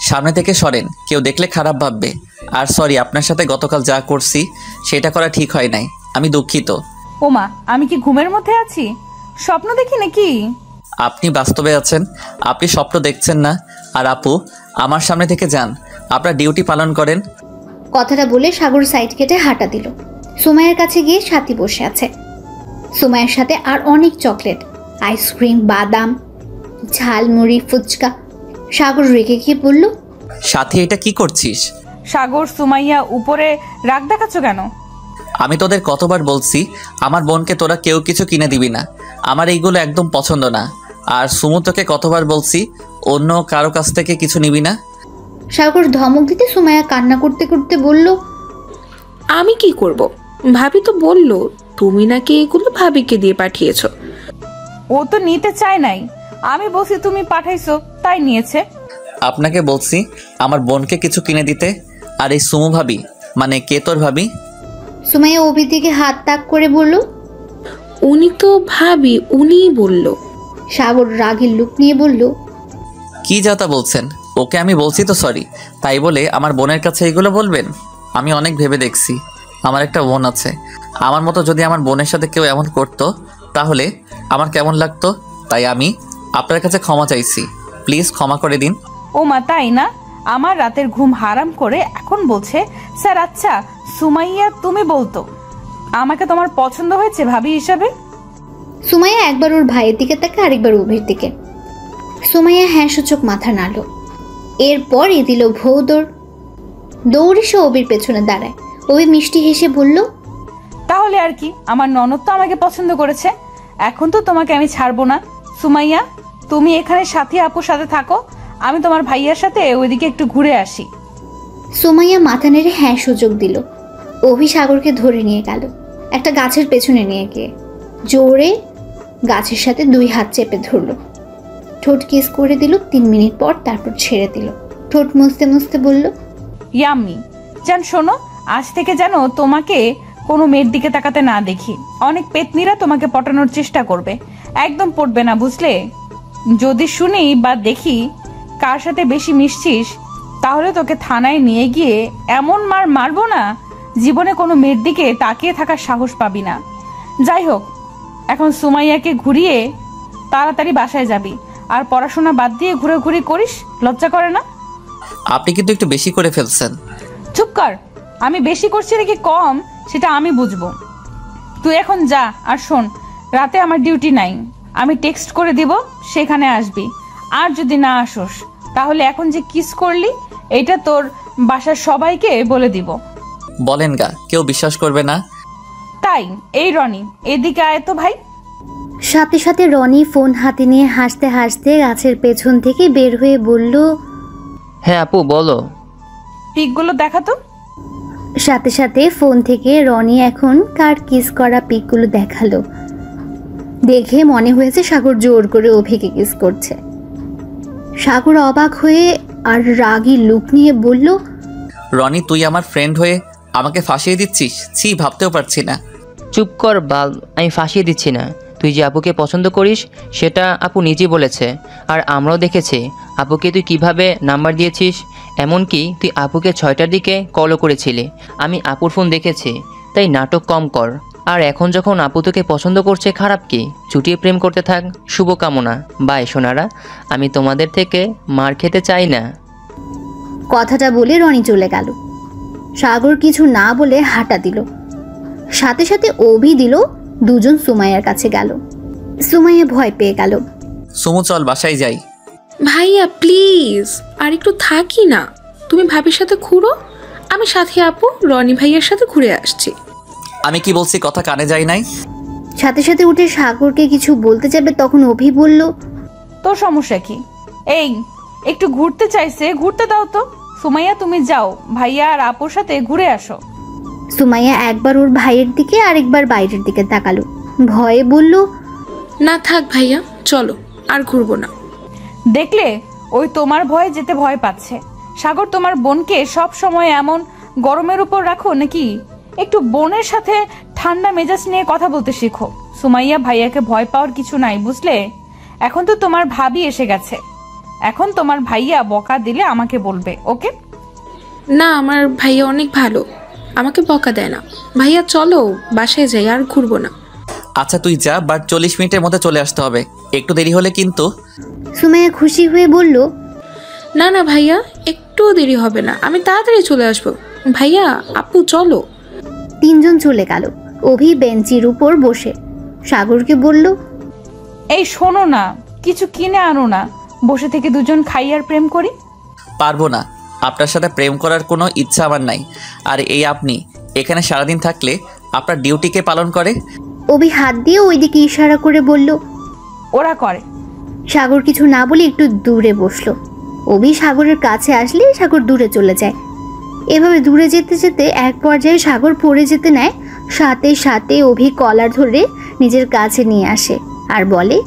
সামনে থেকে সরেন, কেউ দেখলে খারাপ ভাববে। আর সরি, আপনার সাথে গতকাল যা করছি সেটা করা ঠিক হয় নাই, আমি দুঃখিত। ওমা, আমি কি ঘুমের মধ্যে আছি? স্বপ্ন দেখি নাকি? আপনি বাস্তবে আছেন, আপনি স্বপ্ন দেখছেন না। আর আপু, আমার সামনে থেকে যান, আপনার ডিউটি পালন করেন। কথাটা বলে সাগর সাইড কেটে হাঁটা দিল। সুমাইয়ের কাছে গিয়ে সাথী বসে আছে। সুমাইয়ের সাথে আর অনেক চকলেট, আইসক্রিম, বাদাম, ঝালমুড়ি, ফুচকা। সাগর রেগে গিয়ে বলল, সাথী, এটা কি করছিস? সাগর, সুমাইয়া উপরে রাগ দেখাচ্ছ কেন? আমি তোদের কতবার বলছি আমার বোনকে তোরা কেউ কিছু কিনে দিবি না, আমার এইগুলো একদম পছন্দ না। আর সুমু, তোকে কতবার বলছি অন্য কারো কাছ থেকে কিছু নিবি না। সাগর ধমক দিতে সুমাইয়া কান্না করতে করতে বলল, আমি কি করব? ভাবি তো বলল তুমি নাকি এগুলো ভাবিকে দিয়ে পাঠিয়েছো। ও তো নিতে চায় নাই, আমি বলছি তুমি পাঠাইছো তাই নিয়েছে। আপনাকে বলছি আমার বোনকে কিছু কিনে দিতে। আর এই সুমু ভাবি মানে কে তোর ভাবি? সুমাইয়া অভির দিকে হাত তাক করে বলল, উনি তো ভাবি, উনিই বলল। সাগর রাগের লুক নিয়ে বলল, কি যাতা বলছেন? ওকে আমি বলছি তো সরি, তাই বলে আমার বোনের কাছে এগুলো বলবেন? আমি অনেক ভেবে দেখছি, আমার একটা বোন আছে। আমার মতো যদি আমার বোনের সাথে কেউ এমন করতো তাহলে আমার কেমন লাগতো। তাই আমি আপনার কাছে ক্ষমা চাইছি, প্লিজ ক্ষমা করে দিন। ও মা, তাই না? আমার রাতের ঘুম হারাম করে এখন বলছে স্যার। আচ্ছা সুমাইয়া, তুমি বলতো আমাকে তোমার পছন্দ হয়েছে ভাবি হিসাবে? সুমাইয়া একবার ওর ভাইয়ের দিকে তাকে আরেকবার অভির দিকে। সুমাইয়া হ্যাঁ সূচক মাথা নাড়ল। এরপরই দিল ভৌ দৌড়। দৌড়ে সে অবির পেছনে দাঁড়ায়। অবি মিষ্টি হেসে বলল, তাহলে আর কি, আমার ননদ তো আমাকে পছন্দ করেছে, এখন তো তোমাকে আমি ছাড়বো না। সুমাইয়া, তুমি এখানে সাথী আপুর সাথে থাকো, আমি তোমার ভাইয়ার সাথে ওইদিকে একটু ঘুরে আসি। সুমাইয়া মাথা নেড়ে হ্যাঁ সুযোগ দিল। অভি সাগরকে ধরে নিয়ে গেল একটা গাছের পেছনে নিয়ে গিয়ে জোরে গাছের সাথে 2 হাত চেপে ধরল। ঠোঁট কিস করে দিল 3 মিনিট পর, তারপর ছেড়ে দিল। ঠোঁট মুছতে মুছতে বলল, ইয়াম্মি জান শোনো, আজ থেকে যেন তোমাকে কোনো মেয়ের দিকে তাকাতে না দেখি। অনেক পেতনিরা তোমাকে পটানোর চেষ্টা করবে, একদম পড়বে না বুঝলে। যদি শুনি বা দেখি কার সাথে বেশি মিশছিস, তাহলে তোকে থানায় নিয়ে গিয়ে এমন মারবো না, জীবনে কোনো মেয়ের দিকে তাকিয়ে থাকার সাহস পাবি না। যাই হোক, এখন সুমাইয়াকে ঘুরিয়ে তাড়াতাড়ি বাসায় যাবি, আর পড়াশোনা বাদ দিয়ে ঘুরে করিস, লজ্জা করে না? আপনি কিন্তু একটু বেশি করে ফেলছেন। চুপ কর, আমি বেশি করছি নাকি কম সেটা আমি বুঝবো। তুই এখন যা, আর শোন, রাতে আমার ডিউটি নাই, আমি টেক্সট করে দিব, সেখানে আসবি। আর যদি না আসোস, তাহলে এখন যে কিস করলি এটা তোর বাসার সবাইকে বলে দিব। বলেন গা, কেউ বিশ্বাস করবে না। তাই এই রনি, এদিকে আয় তো ভাই। সাথে সাথে রনি ফোন হাতে নিয়ে হাসতে হাসতে গাছের পেছন থেকে বের হয়ে বলল, হ্যাঁ আপু বলো। পিকগুলো দেখাতো। সাথে সাথে ফোন থেকে রনি এখন কার কিস করা পিকগুলো দেখালো। দেখে মনে হয়েছে সাগর জোর করে অভিকে কিস করছে। সাগর অবাক হয়ে আর রাগী লুক নিয়ে বলল, রনি, তুই আমার ফ্রেন্ড হয়ে আমাকে ফাঁসিয়ে দিচ্ছিস? ছি, ভাবতেও পারছি না। চুপ কর বাল, আমি ফাঁসিয়ে দিচ্ছি না। তুই যে আপুকে পছন্দ করিস সেটা আপু নিজেই বলেছে, আর আমরাও দেখেছি আপুকে তুই কিভাবে নাম্বার দিয়েছিস। এমনকি তুই আপুকে 6টার দিকে কলও করেছিলি, আমি আপুর ফোন দেখেছি। তাই নাটক কম কর। আর এখন যখন আপু তোকে পছন্দ করছে, খারাপ কি? চুটিয়ে প্রেম করতে থাক। শুভকামনা। বাই সোনারা, আমি তোমাদের থেকে মার খেতে চাই না। কথাটা বলে রনি চলে গেল। সাগর কিছু না বলে হাঁটা দিল। সাথে সাথে অভি দিল। দুজন সুমাইয়ার কাছে গেল। সুমাইয়া ভয় পেয়ে গেল। সুমু চল বাসায় যাই। ভাইয়া প্লিজ আর একটু থাকি না, তুমি ভাবির সাথে ঘুরো, আমি সাথী আপু রনি ভাইয়ের সাথে ঘুরে আসছি। আমি কি বলছি কথা কানে যায় নাই? সাথে সাথে উঠে সাগরকে কিছু বলতে যাবে, তখন অভি বলল, তোর সমস্যা কি? এই একটু ঘুরতে চাইছে, ঘুরতে দাও তো। সুমাইয়া তুমি যাও, ভাইয়া আর আপুর সাথে ঘুরে আসো। সুমাইয়া একবার ওর ভাইয়ের দিকে আরেকবার বাইরের দিকে তাকালো। ভয়ে বলল, না থাক ভাইয়া, চলো আর ঘুরবো না। দেখলে, ওই তোমার ভয়ে যেতে ভয় পাচ্ছে। সাগর, তোমার বোনকে সব সময় এমন গরমের উপর রাখো নাকি? একটু বোনের সাথে ঠান্ডা মেজাজ নিয়ে কথা বলতে শেখো। সুমাইয়া, ভাইয়াকে ভয় পাওয়ার কিছু নাই বুঝলে। এখন তো তোমার ভাবি এসে গেছে, এখন তোমার ভাইয়া বকা দিলে আমাকে বলবে, ওকে? না, আমার ভাইয়া অনেক ভালো, আমাকে বকা দেয় না। ভাইয়া চলো বাসায় যাই, আর ঘুরবো না। আচ্ছা তুই যা, বাট 40 মিনিটের মধ্যে চলে আসতে হবে, একটু দেরি হলে কিন্তু। সুমাইয়া খুশি হয়ে বলল, না না ভাইয়া, একটুও দেরি হবে না, আমি তাড়াতাড়ি চলে আসবো। ভাইয়া আপু চলো। 3 জন চলে গেল। অভি বেঞ্চির উপর বসে সাগরকে বলল, এই শোনো না, কিছু কিনে আনো না, বসে থেকে দুজন খাই আর প্রেম করি। পারবো না, আপনার সাথে প্রেম করার কোনো ইচ্ছা আমার নাই। আর এই আপনি এখানে সারাদিন থাকলে আপনার ডিউটিকে পালন করে। অভি হাত দিয়ে ওইদিকে ইশারা করে বলল, ওরা করে। সাগর কিছু না বলে একটু দূরে বসলো। অভি সাগরের কাছে আসলে সাগর দূরে চলে যায়। এভাবে দূরে যেতে যেতে এক পর্যায়ে সাগর পড়ে যেতে নেয়। সাথে সাথে অভি কলার ধরে নিজের কাছে নিয়ে আসে আর বলে,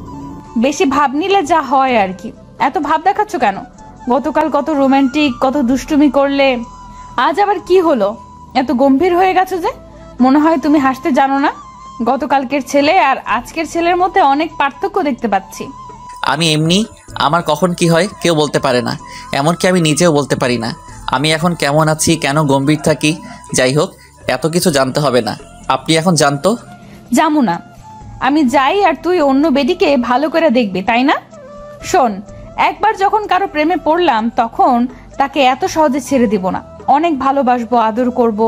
বেশি ভাব নিলে যা হয় আর কি। এত ভাব দেখাচ্ছ কেন? গতকাল কত রোমান্টিক, কত দুষ্টুমি করলে, আজ আবার কি হলো? এত গম্ভীর হয়ে গেছো যে? মনে হয় তুমি হাসতে জানো না। গতকালকের ছেলে আর আজকের ছেলের মধ্যে অনেক পার্থক্য দেখতে পাচ্ছি। আমি এমনি, আমার কখন কি হয় কেউ বলতে পারে না, এমনকি আমি নিজেও বলতে পারি না আমি এখন কেমন আছি, কেন গম্ভীর থাকি। যাই হোক, এত কিছু জানতে হবে না, আপনি এখন জানতো। জামু না, আমি যাই আর তুই অন্য বেডিকে ভালো করে দেখবি, তাই না? শোন, একবার যখন কারো প্রেমে পড়লাম তখন তাকে এত সহজে ছেড়ে দিব না। অনেক ভালোবাসবো, আদর করব,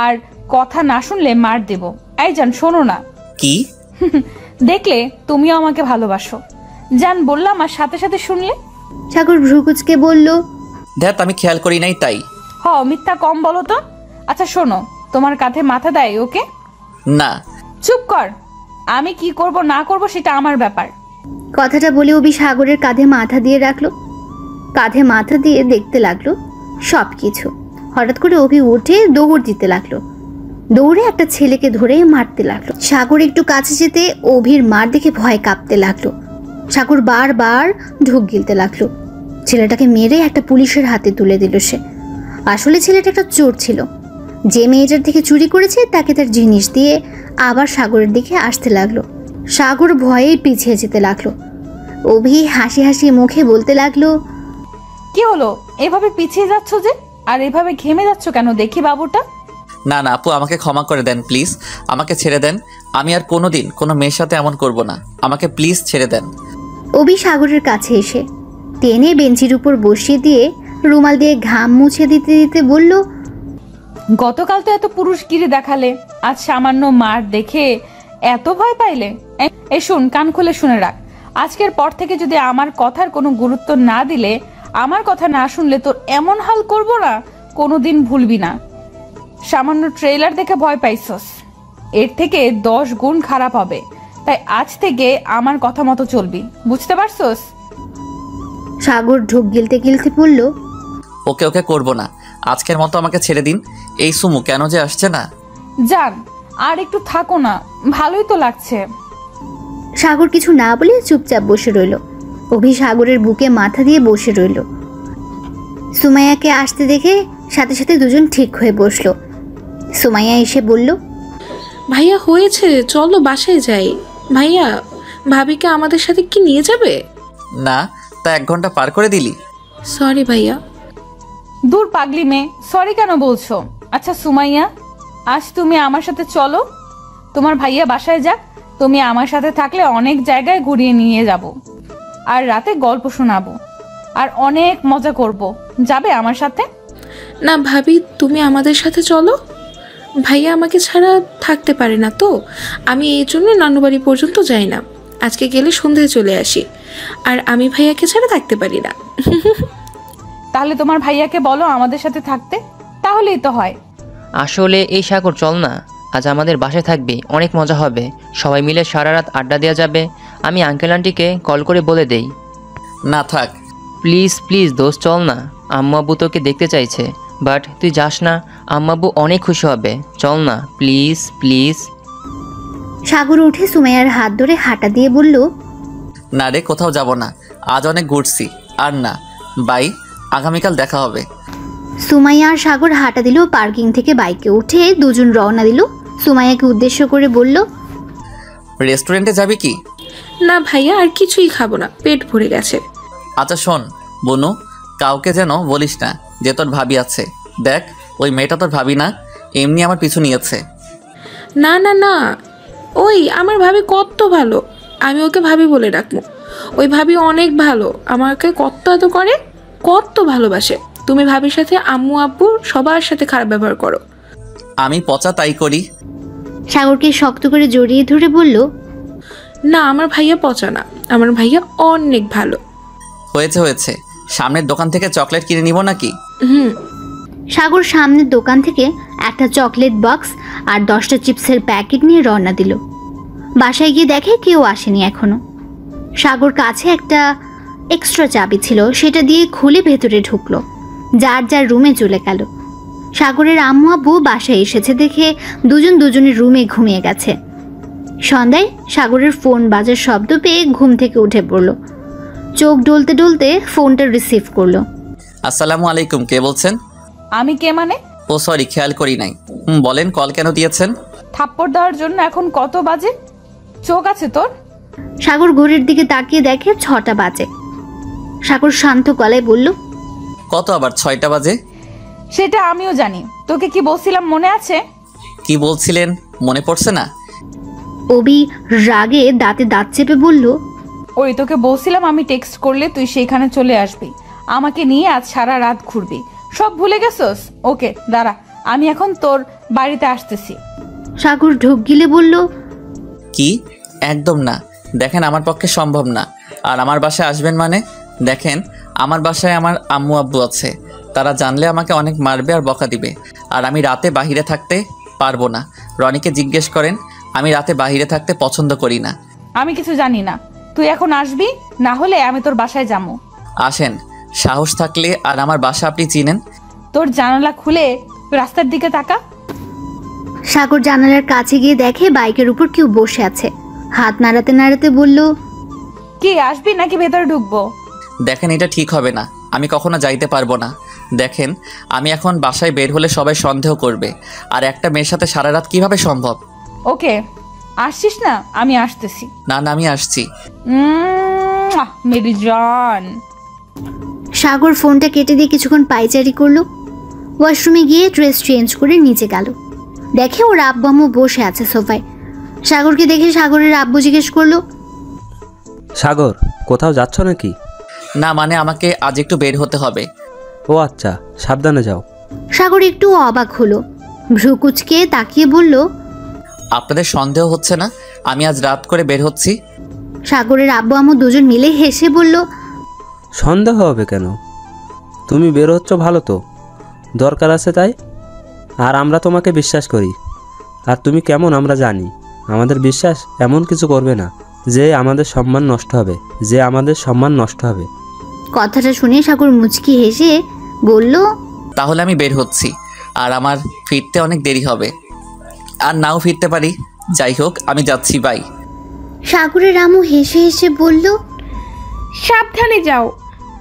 আর কথা না শুনলে মার দেব। এই জান শোনো না। কি? দেখলে তুমিও আমাকে ভালোবাসো। জান বললাম আর সাথে সাথে শুনলে। সাগর ভ্রুকুচকে বলল, দেখ আমি খেয়াল করি নাই তাই। মিথ্যা কম বলো তো। আচ্ছা শোনো, তোমার কাঁধে মাথা দেয় ওকে? না। চুপ কর, আমি কি করব না করব সেটা আমার ব্যাপার। কথাটা বলে অভি সাগরের কাঁধে মাথা দিয়ে রাখলো। কাঁধে মাথা দিয়ে দেখতে লাগলো সব কিছু। হঠাৎ করে অভি উঠে দৌড় দিতে লাগলো। দৌড়ে একটা ছেলেকে ধরে মারতে লাগলো। সাগর একটু কাছে যেতে অভির মার দেখে ভয় কাঁপতে লাগলো। সাগর বারবার ঢুক গিলতে লাগলো। ছেলেটাকে মেরে একটা পুলিশের হাতে তুলে দিল সে। আসলে ছেলেটা একটা চোর ছিল। যে মেয়েটার থেকে চুরি করেছে তাকে তার জিনিস দিয়ে আবার সাগরের দিকে আসতে লাগলো। সাগর ভয়ে পিছিয়ে যেতে লাগলো। অভি হাসি হাসি মুখে বলতে লাগলো, কি হলো, এভাবে পিছিয়ে যাচ্ছ যে, আর এভাবে ঘেমে যাচ্ছ কেন দেখি বাবুটা? না না আপু, আমাকে ক্ষমা করে দেন প্লিজ, আমাকে ছেড়ে দেন। আমি আর কোনোদিন কোনো মেয়ের সাথে এমন করব না, আমাকে প্লিজ ছেড়ে দেন। অভি সাগরের কাছে এসে টেনে বেঞ্চির উপর বসিয়ে দিয়ে রুমাল দিয়ে ঘাম মুছে দিতে দিতে বলল, গতকাল তো এত পুরুষগিরি দেখালে, আজ সামান্য মার দেখে এত ভয় পাইলে? এই শুন, কান খুলে শুনে রাখ, আজকের পর থেকে যদি আমার কথার কোনো গুরুত্ব না দিলে, আমার কথা না শুনলে তোর এমন হাল করব না, কোনোদিন ভুলবি না। সামান্য ট্রেলার দেখে ভয় পাইছস, এর থেকে 10 গুণ খারাপ হবে। তাই আজ থেকে আমার কথা মতো চলবি, বুঝতে পারছস? সাগর ঢোক গিলতে গিলতে বলল, ওকে ওকে করব না, আজকের মতো আমাকে ছেড়ে দিন। এই সুমু কেন যে আসছে না? যান, আর একটু থাকো না, ভালোই তো লাগছে। সাগর কিছু না বলে চুপচাপ বসে রইল। অভি সাগরের বুকে মাথা দিয়ে বসে রইল। সুমাইয়াকে আসতে দেখে সাথে সাথে দুজন ঠিক হয়ে বসলো। সুমাইয়া এসে বলল, ভাইয়া হয়েছে, চলো বাসায় যাই। ভাইয়া, ভাবিকে আমাদের সাথে কি নিয়ে যাবে? না, তা 1 ঘন্টা পার করে দিলি। সরি ভাইয়া। দূর পাগলি মেয়ে, সরি কেন বলছো? আচ্ছা সুমাইয়া, আজ তুমি আমার সাথে চলো, তোমার ভাইয়া বাসায় যাক। তুমি আমার সাথে থাকলে অনেক জায়গায় ঘুরিয়ে নিয়ে যাব, আর রাতে গল্প শোনাবো, আর অনেক মজা করব। যাবে আমার সাথে? না ভাবি, তুমি আমাদের সাথে চলো। ভাইয়া আমাকে ছাড়া থাকতে পারে না তো, আমি এই জন্য নানুবাড়ি পর্যন্ত যাই না। আজকে গেলে সন্ধ্যায় চলে আসি, আর আমি ভাইয়াকে ছাড়া থাকতে পারি না। তাহলে তোমার ভাইয়াকে বলো আমাদের সাথে থাকতে, তাহলেই তো হয়। আসলে এই সাগর, চল না, আজ আমাদের বাসায় থাকবি, অনেক মজা হবে, সবাই মিলে সারা রাত আড্ডা দেওয়া যাবে। আমি আঙ্কেল আন্টিকে কল করে বলে দেই। না থাক। প্লিজ প্লিজ দোস্ত, চল না, আম্মু আব্বু তোকে দেখতে চাইছে, বাট তুই যাস না, আম্মু আব্বু অনেক খুশি হবে, চল না প্লিজ প্লিজ। সাগর উঠে সুমাইয়ার হাত ধরে হাঁটা দিয়ে বলল, না রে, কোথাও যাব না, আজ অনেক ঘুরছি, আর না, বাই, আগামীকাল দেখা হবে। সুমাইয়া আর সাগর হাঁটা দিল। পার্কিং থেকে বাইকে উঠে দুজন রওনা দিল। সুমাইয়াকে উদ্দেশ্য করে বলল, রেস্টুরেন্টে যাবি কি? না ভাইয়া, আর কিছুই খাবো না, পেট ভরে গেছে। আচ্ছা শোন বনু, কাউকে যেন বলিস না যে তোর ভাবি আছে। দেখ, ওই মেয়েটা তোর ভাবি না, এমনি আমার পিছু নিয়েছে। না না না, ওই আমার ভাবি কত ভালো, আমি ওকে ভাবি বলে রাখবো। ওই ভাবি অনেক ভালো, আমাকে কত এত করে, কত ভালোবাসে। তুমি ভাবির সাথে আম্মু আব্বু সবার সাথে খারাপ ব্যবহার করো। আমি পচা তাই করি। সাগরকে শক্ত করে জড়িয়ে ধরে বলল, না, আমার ভাইয়া পচা না, আমার ভাইয়া অনেক ভালো। হয়েছে হয়েছে, সামনের দোকান থেকে চকলেট কিনে নিব নাকি? সাগর সামনের দোকান থেকে একটা চকলেট বক্স আর 10টা চিপসের প্যাকেট নিয়ে রওনা দিল। বাসায় গিয়ে দেখে কেউ আসেনি এখনো। সাগর কাছে একটা এক্সট্রা চাবি ছিল, সেটা দিয়ে খুলে ভেতরে ঢুকলো। যার যার রুমে চলে গেল। সাগরের আম্মু আব্বু বাসায় এসেছে দেখে দুজনের রুমে ঘুমিয়ে গেছে। সন্ধ্যায় সাগরের ফোন বাজার শব্দ পেয়ে ঘুম থেকে উঠে পড়ল। চোখ ডলতে ডলতে ফোনটা রিসিভ করলো। আসসালামু আলাইকুম, কে বলছেন? আমি কে মানে? ও সরি, খেয়াল করি নাই। বলেন, কল কেন দিয়েছেন? থাপ্পড় দেওয়ার জন্য। এখন কত বাজে? চোখ আছে তোর? সাগর ঘড়ির দিকে তাকিয়ে দেখে 6টা বাজে। সাগর শান্ত গলায় বলল, কত আবার 6টা বাজে? সেটা আমিও জানি, তোকে কি বলছিলাম মনে আছে? কি বলছিলেন মনে পড়ছে না? অবি রাগে দাঁতে দাঁত চেপে বলল, ওই তোকে বলছিলাম আমি টেক্সট করলে তুই সেখানে চলে আসবি, আমাকে নিয়ে আজ সারা রাত ঘুরবি, সব ভুলে গেছস? ওকে দাঁড়া, আমি এখন তোর বাড়িতে আসতেছি। সাগর ঢোক গিলে বলল, কি? একদম না, দেখেন আমার পক্ষে সম্ভব না। আর আমার বাসায় আসবেন মানে? দেখেন, আমার বাসায় আমার আম্মু আব্বু আছে, তারা জানলে আমাকে অনেক মারবে আর বকা দিবে, আর আমি রাতে বাহিরে থাকতে পারবো না। রনিকে জিজ্ঞেস করেন, আমি রাতে বাইরে থাকতে পছন্দ করি না। আমি কিছু জানি না, তুই এখন আসবি, না হলে আমি তোর বাসায় যাবো। আসেন, সাহস থাকলে। আর আমার বাসা আপনি চিনেন। তোর জানালা খুলে রাস্তার দিকে তাকা। সাগর জানালার কাছে গিয়ে দেখে বাইকের উপর কেউ বসে আছে। হাত নাড়াতে নাড়াতে বলল, কি আসবি নাকি ভেতরে ঢুকবো? দেখেন, এটা ঠিক হবে না। আমি কখনো যাইতে পারবো না। দেখেন, আমি এখন বাসায় বের হলে সবাই সন্দেহ করবে। আর একটা মেয়ের সাথে সারা রাত কিভাবে সম্ভব? ওকে, আসছিস না? আমি আসতেছি। না না, আমি আসছি। মেরি জান। সাগর ফোনটা কেটে দিয়ে কিছুক্ষণ পায়চারি করলো। ওয়াশরুমে গিয়ে ড্রেস চেঞ্জ করে নিচে গেল। দেখে ওর আব্বু আম্মু বসে আছে সোফায়। সাগরকে দেখে সাগরের আব্বু জিজ্ঞেস করলো, সাগর, কোথাও যাচ্ছ নাকি? না, মানে আমাকে আজ একটু বের হতে হবে। ও আচ্ছা, সাবধানে যাও। সাগর একটু অবাক হলো, ভ্রু কুচকে তাকিয়ে বলল, আপনাদের সন্দেহ হচ্ছে না আমি আজ রাত করে বের হচ্ছি? সাগরের আব্বু আম্মু দুজন মিলে হেসে বলল, সন্দেহ হবে কেন? তুমি বের হচ্ছ ভালো তো, দরকার আছে তাই। আর আমরা তোমাকে বিশ্বাস করি। আর তুমি কেমন আমরা জানি। আমাদের বিশ্বাস এমন কিছু করবে না যে আমাদের সম্মান নষ্ট হবে। কথাটা শুনে সাগর মুচকি হেসে বলল, তাহলে আমি বের হচ্ছি। আর আমার ফিরতে অনেক দেরি হবে, আর নাও ফিরতে পারি। যাই হোক, আমি যাচ্ছি, বাই। সাগরের আম্মু হেসে হেসে বলল, সাবধানে যাও।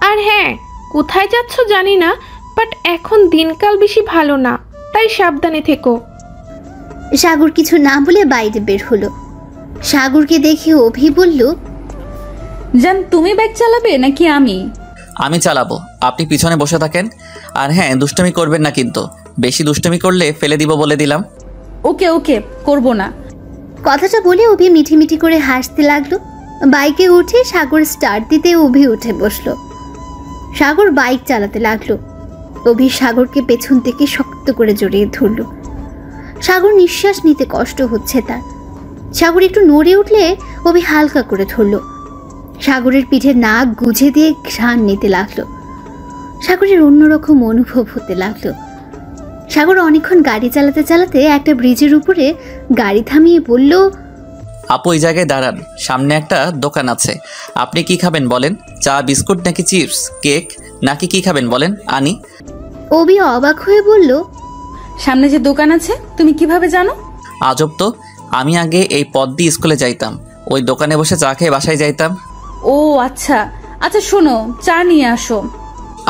আর হ্যাঁ, কোথায় যাচ্ছ জানি না, বাট এখন দিনকাল বেশি ভালো না, তাই সাবধানে থেকো। সাগর কিছু না বলে বাইরে বের হলো। সাগরকে দেখে অভি বলল, জান, তুমি বাইক চালাবে নাকি আমি? আমি চালাবো, আপনি পিছনে বসে থাকেন। আর হ্যাঁ, দুষ্টুমি করবেন না কিন্তু। বেশি দুষ্টুমি করলে ফেলে দিব বলে দিলাম। ওকে ওকে, করবো না। কথাটা বলে অভি মিঠি মিঠি করে হাসতে লাগলো। বাইকে উঠে সাগর স্টার্ট দিতে অভি উঠে বসলো। সাগর বাইক চালাতে লাগলো। অভি সাগরকে পেছন থেকে শক্ত করে জড়িয়ে ধরল। সাগর নিঃশ্বাস নিতে কষ্ট হচ্ছে তার। সাগর একটু নড়ে উঠলে অভি হালকা করে ধরল। সাগরের পিঠে নাক গুজে দিয়ে ঘ্রাণ নিতে লাগলো। সাগরের অন্যরকম অনুভব হতে লাগলো। সাগর অনেকক্ষণ গাড়ি চালাতে চালাতে একটা ব্রিজের উপরে গাড়ি থামিয়ে বলল, আপু, ওই জায়গায় দাঁড়ান, সামনে একটা দোকান আছে। আপনি কি খাবেন বলেন? চা, বিস্কুট নাকি চিপস, কেক, নাকি কি খাবেন বলেন, আনি? অভি অবাক হয়ে বলল, সামনে যে দোকান আছে তুমি কিভাবে জানো? আজব তো, আমি আগে এই পথ দিয়ে স্কুলে যাইতাম, ওই দোকানে বসে চা খেয়ে বাসায় যাইতাম। ও আচ্ছা আচ্ছা, শোনো, চা নিয়ে আসো।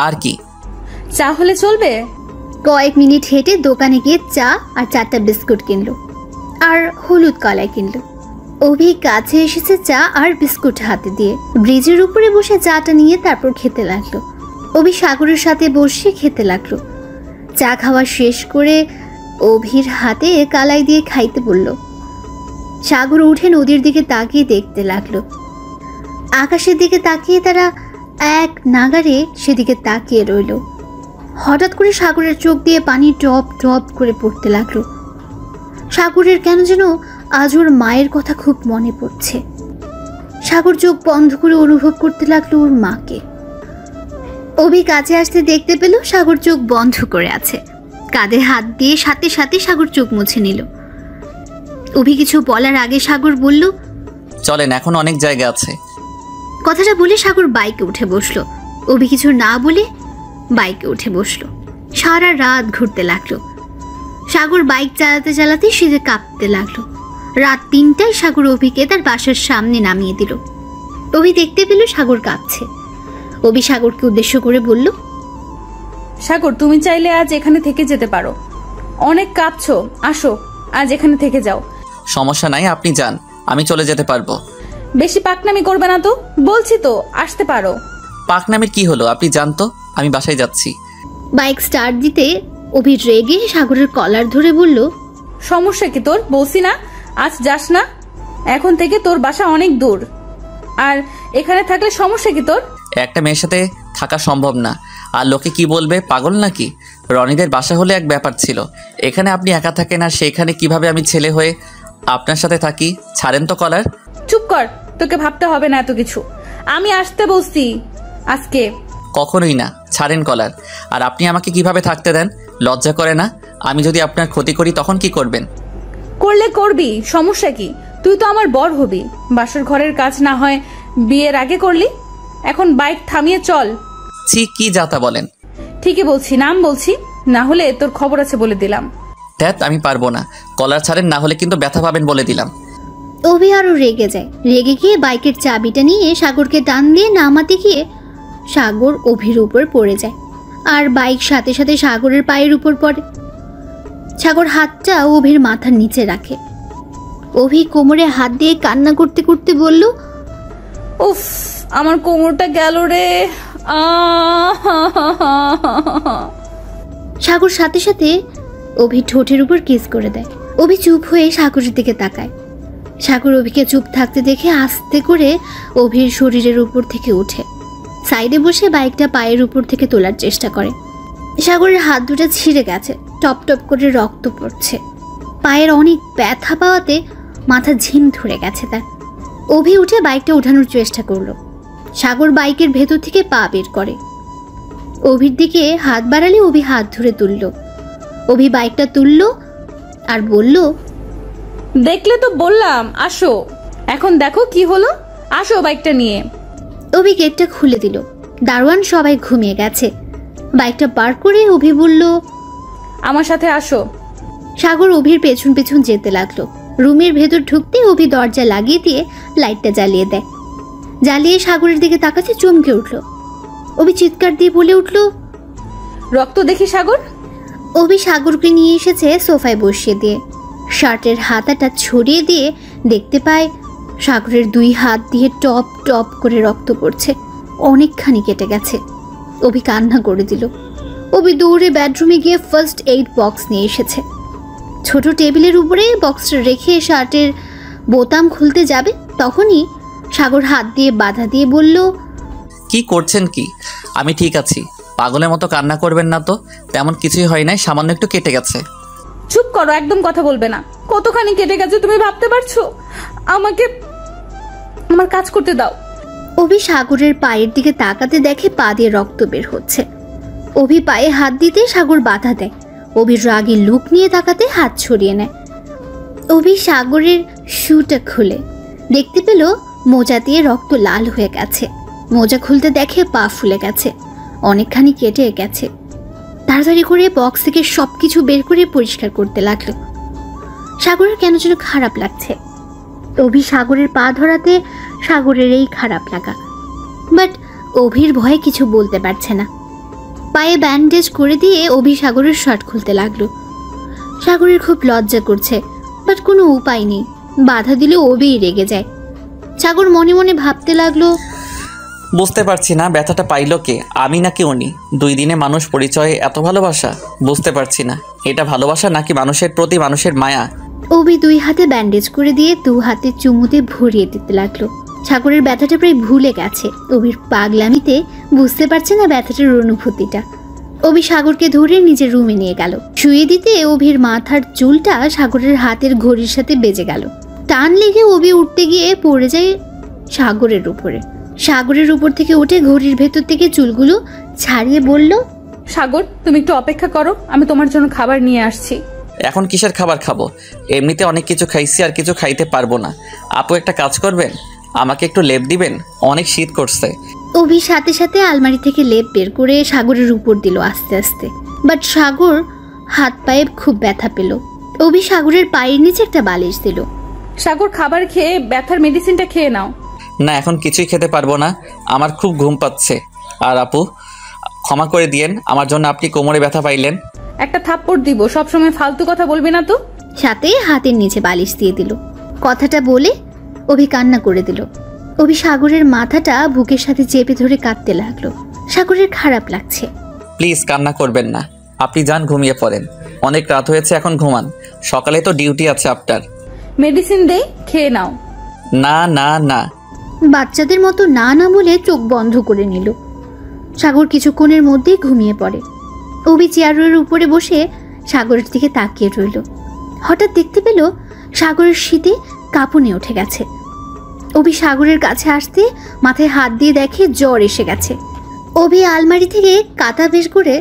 আর কি? চা হলে চলবে? কয়েক মিনিট হেঁটে দোকানে গিয়ে চা আর 4টা বিস্কুট কিনলো আর হলুদ কলাই কিনলো। অভি কাছে এসেছে চা আর বিস্কুট হাতে দিয়ে ব্রিজের উপরে বসে চাটা নিয়ে তারপর খেতে লাগলো। অভি সাগরের সাথে বসে খেতে লাগলো। চা খাওয়া শেষ করে অভির হাতে কালাই দিয়ে খাইতে বলল। সাগর উঠে নদীর দিকে তাকিয়ে দেখতে লাগলো। আকাশের দিকে তাকিয়ে তারা এক নাগারে সেদিকে তাকিয়ে রইল। হঠাৎ করে সাগরের চোখ দিয়ে পানি টপ টপ করে পড়তে লাগলো। সাগরের কেন যেন আজ ওর মায়ের কথা খুব মনে পড়ছে। সাগর চোখ বন্ধ করে অনুভব করতে লাগলো ওর মাকে। অভি কাছে আসতে দেখতে পেল সাগর চোখ বন্ধ করে আছে। কাঁধে হাত দিয়ে সাথে সাথে সাগর চোখ মুছে নিল। অভি কিছু বলার আগে সাগর বলল, চলেন, এখন অনেক জায়গা আছে। কথাটা বলে সাগর বাইকে উঠে বসলো। অভি কিছু না বলে বাইকে উঠে বসলো। সারা রাত ঘুরতে লাগলো। সাগর বাইক চালাতে চালাতে শীতে কাঁপতে লাগলো। রাত 3টায় সাগর অভিকে তার বাসার সামনে নামিয়ে দিল। অভি দেখতে পেল সাগর কাঁপছে। অভি সাগরকে উদ্দেশ্য করে বলল, সাগর, তুমি চাইলে আজ এখানে থেকে যেতে পারো। অনেক কাঁপছো, আসো আজ এখানে থেকে যাও। সমস্যা নাই, আপনি যান, আমি চলে যেতে পারবো। বেশি পাকনামি করবে না তো, বলছি তো আসতে পারো। পাকনামির কি হলো, আপনি যান তো, আমি বাসায় যাচ্ছি। বাইক স্টার্ট দিতে অভি রেগে সাগরের কলার ধরে বলল, সমস্যা কি তোর? বলছি না আজ যাস না। এখন থেকে তোর বাসা অনেক দূর, আর এখানে থাকলে সমস্যা কি তোর? একটা মেয়ের সাথে থাকা সম্ভব না। আর লোকে কি বলবে, পাগল নাকি? রনিদের বাসা হলে এক ব্যাপার ছিল, এখানে আপনি একা থাকেন, আর সেখানে কিভাবে আমি ছেলে হয়ে আপনার সাথে থাকি? ছাড়েন তো কলার। চুপ কর, তোকে ভাবতে হবে না এত কিছু। আমি আসতে বলছি আজকে। কখনোই না, ছাড়েন কলার। আর আপনি আমাকে কিভাবে থাকতে দেন? লজ্জা করে না? আমি যদি আপনার ক্ষতি করি তখন কি করবেন? করলে করবি, সমস্যা কি? তুই তো আমার বর হবি। বাসর ঘরের কাজ না হয় বিয়ের আগে করলি। এখন বাইক থামিয়ে চল। ছি, কি যাতা বলেন। ঠিকই বলছি, নাম বলছি, না হলে তোর খবর আছে বলে দিলাম। ধ্যাত, আমি পারবো না। কলার ছাড়েন, না হলে কিন্তু ব্যথা পাবেন বলে দিলাম। অভি আরও রেগে যায়। রেগে গিয়ে বাইকের চাবিটা নিয়ে সাগরকে টান দিয়ে নামাতে গিয়ে সাগর অভির উপর পড়ে যায়, আর বাইক সাথে সাথে সাগরের পায়ের উপর পড়ে। সাগর হাতটা অভির মাথার নিচে রাখে। অভি কোমরে হাত দিয়ে কান্না করতে করতে বলল, উফ, আমার কোমরটা গেল রে। সাগর সাথে সাথে অভি ঠোঁটের উপর কিস করে দেয়। অভি চুপ হয়ে সাগরের দিকে তাকায়। সাগর অভিকে চুপ থাকতে দেখে আস্তে করে অভির শরীরের উপর থেকে ওঠে, সাইডে বসে বাইকটা পায়ের উপর থেকে তোলার চেষ্টা করে। সাগরের হাত দুটো ছিঁড়ে গেছে, টপ টপ করে রক্ত পড়ছে। পায়ের অনেক ব্যথা পাওয়াতে মাথা ঝিম ধরে গেছে তার। অভি উঠে বাইকটা ওঠানোর চেষ্টা করলো। সাগর বাইকের ভেতর থেকে পা বের করে। অভির দিকে হাত বাড়ালে অভি হাত ধরে তুলল। অভি বাইকটা তুলল আর বলল, দেখলে তো বললাম আসো। এখন দেখো কি হলো, আসো বাইকটা নিয়ে। অভি গেটটা খুলে দিল। দারোয়ান সবাই ঘুমিয়ে গেছে। বাইকটা পার করে অভি বলল, আমার সাথে আসো। সাগর অভির পেছন পেছন যেতে লাগলো। রুমের ভেতর ঢুকতে অভি দরজা লাগিয়ে দিয়ে লাইটটা জ্বালিয়ে দেয়। জ্বালিয়ে সাগরের দিকে তাকাতে চমকে উঠল। অভি চিৎকার দিয়ে বলে উঠল, রক্ত দেখি সাগর। অভি সাগরকে নিয়ে এসেছে সোফায় বসিয়ে দিয়ে। শার্টের হাতাটা ছড়িয়ে দিয়ে দেখতে পায় সাগরের দুই হাত দিয়ে টপ টপ করে রক্ত পড়ছে, অনেকখানি কেটে গেছে। অভি কান্না করে দিল। অভি দৌড়ে বেডরুমে গিয়ে ফার্স্ট এইড বক্স নিয়ে এসেছে। ছোট টেবিলের উপরে বক্সটা রেখে শার্টের বোতাম খুলতে যাবে, তখনই সাগর হাত দিয়ে বাধা দিয়ে বলল, কি করছেন কি? আমি ঠিক আছি, পাগলের মতো কান্না করবেন না তো। তেমন কিছুই হয় নাই, সামান্য একটু কেটে গেছে। চুপ করো, একদম কথা বলবে না। কতখানি কেটে গেছে তুমি ভাবতে পারছো? আমাকে আমার কাজ করতে দাও। অভি সাগরের পায়ের দিকে তাকাতে দেখে পা দিয়ে রক্ত বের হচ্ছে। অভি পায়ে হাত দিতে সাগর বাধা দেয়। অভির রাগী লুক নিয়ে তাকাতে হাত ছড়িয়ে নেয়। অভি সাগরের শুটা খুলে দেখতে পেল মোজা দিয়ে রক্ত লাল হয়ে গেছে। মোজা খুলতে দেখে পা ফুলে গেছে, অনেকখানি কেটে গেছে। তাড়াতাড়ি করে বক্স থেকে সবকিছু বের করে পরিষ্কার করতে লাগলো। সাগরের কেন যেন খারাপ লাগছে। অভি সাগরের পা ধরাতে সাগরের এই খারাপ লাগা, বাট অভির ভয়ে কিছু বলতে পারছে না। পায়ে ব্যান্ডেজ করে দিয়ে অভি সাগরের শার্ট খুলতে লাগলো। সাগরের খুব লজ্জা করছে, বাট কোনো উপায় নেই। বাধা দিলে অভিই রেগে যায়। সাগর মনে মনে ভাবতে লাগলো, বুঝতে পারছি না ব্যথাটা পাইল কে, আমি নাকি উনি? 2 দিনে মানুষ পরিচয়ে এত ভালোবাসা? বুঝতে পারছি না, এটা ভালোবাসা নাকি মানুষের প্রতি মানুষের মায়া? অভি 2 হাতে ব্যান্ডেজ করে দিয়ে 2 হাতে চুমুতে ভরিয়ে দিতে লাগলো। সাগরের ব্যথাটা প্রায় ভুলে গেছে। অভির পাগলামিতে বুঝতে পারছে না ব্যথাটার অনুভূতিটা। অভি সাগরকে ধরে নিজের রুমে নিয়ে গেল। শুয়ে দিতে অভির মাথার চুলটা সাগরের হাতের ঘড়ির সাথে বেজে গেল। টান লেগে অভি উঠতে গিয়ে পড়ে যায় সাগরের উপরে। সাগরের উপর থেকে উঠে ঘড়ির ভেতর থেকে চুলগুলো ছাড়িয়ে বলল, সাগর তুমি একটু অপেক্ষা করো, আমি তোমার জন্য খাবার নিয়ে আসছি। এখন কিসের খাবার খাবো? এমনিতে অনেক কিছু খাইছি, আর কিছু খাইতে পারবো না। আপু একটা কাজ করবেন, আমাকে একটু লেপ দিবেন, অনেক শীত করছে। অভি সাথে সাথে আলমারি থেকে লেপ বের করে সাগরের উপর দিল আস্তে আস্তে। বাট সাগর হাত পায়ে খুব ব্যথা পেল। অভি সাগরের পায়ের নিচে একটা বালিশ দিল। সাগর খাবার খেয়ে ব্যথার মেডিসিনটা খেয়ে নাও। না, এখন কিছুই খেতে পারবো না, আমার খুব ঘুম পাচ্ছে। আর আপু ক্ষমা করে দিয়েন, আমার জন্য আপনি কোমরে ব্যথা পাইলেন। একটা থাপ্পড় দিব, সবসময় ফালতু কথা বলবি না তো। সাথে হাতের নিচে বালিশ দিয়ে দিল। কথাটা বলে অভি কান্না করে দিল। অভি সাগরের মাথাটা বুকের সাথে চেপে ধরে কাঁদতে লাগলো। সাগরের খারাপ লাগছে। প্লিজ কান্না করবেন না, আপনি যান ঘুমিয়ে পড়েন, অনেক রাত হয়েছে, এখন ঘুমান, সকালে তো ডিউটি আছে আপনার। মেডিসিন দে, খেয়ে নাও। না না না। বাচ্চাদের মতো না না বলে চোখ বন্ধ করে নিল। সাগর কিছুক্ষণের মধ্যেই ঘুমিয়ে পড়ে। অভি চেয়ারের উপরে বসে সাগরের দিকে তাকিয়ে রইল। হঠাৎ দেখতে পেল সাগরের শীতে কাঁপুনি উঠে গেছে। অভি সাগরের কাছে আসতে মাথায় হাত দিয়ে দেখে জ্বর এসে গেছে। অভি আলমারি থেকে কাঁথা বের করে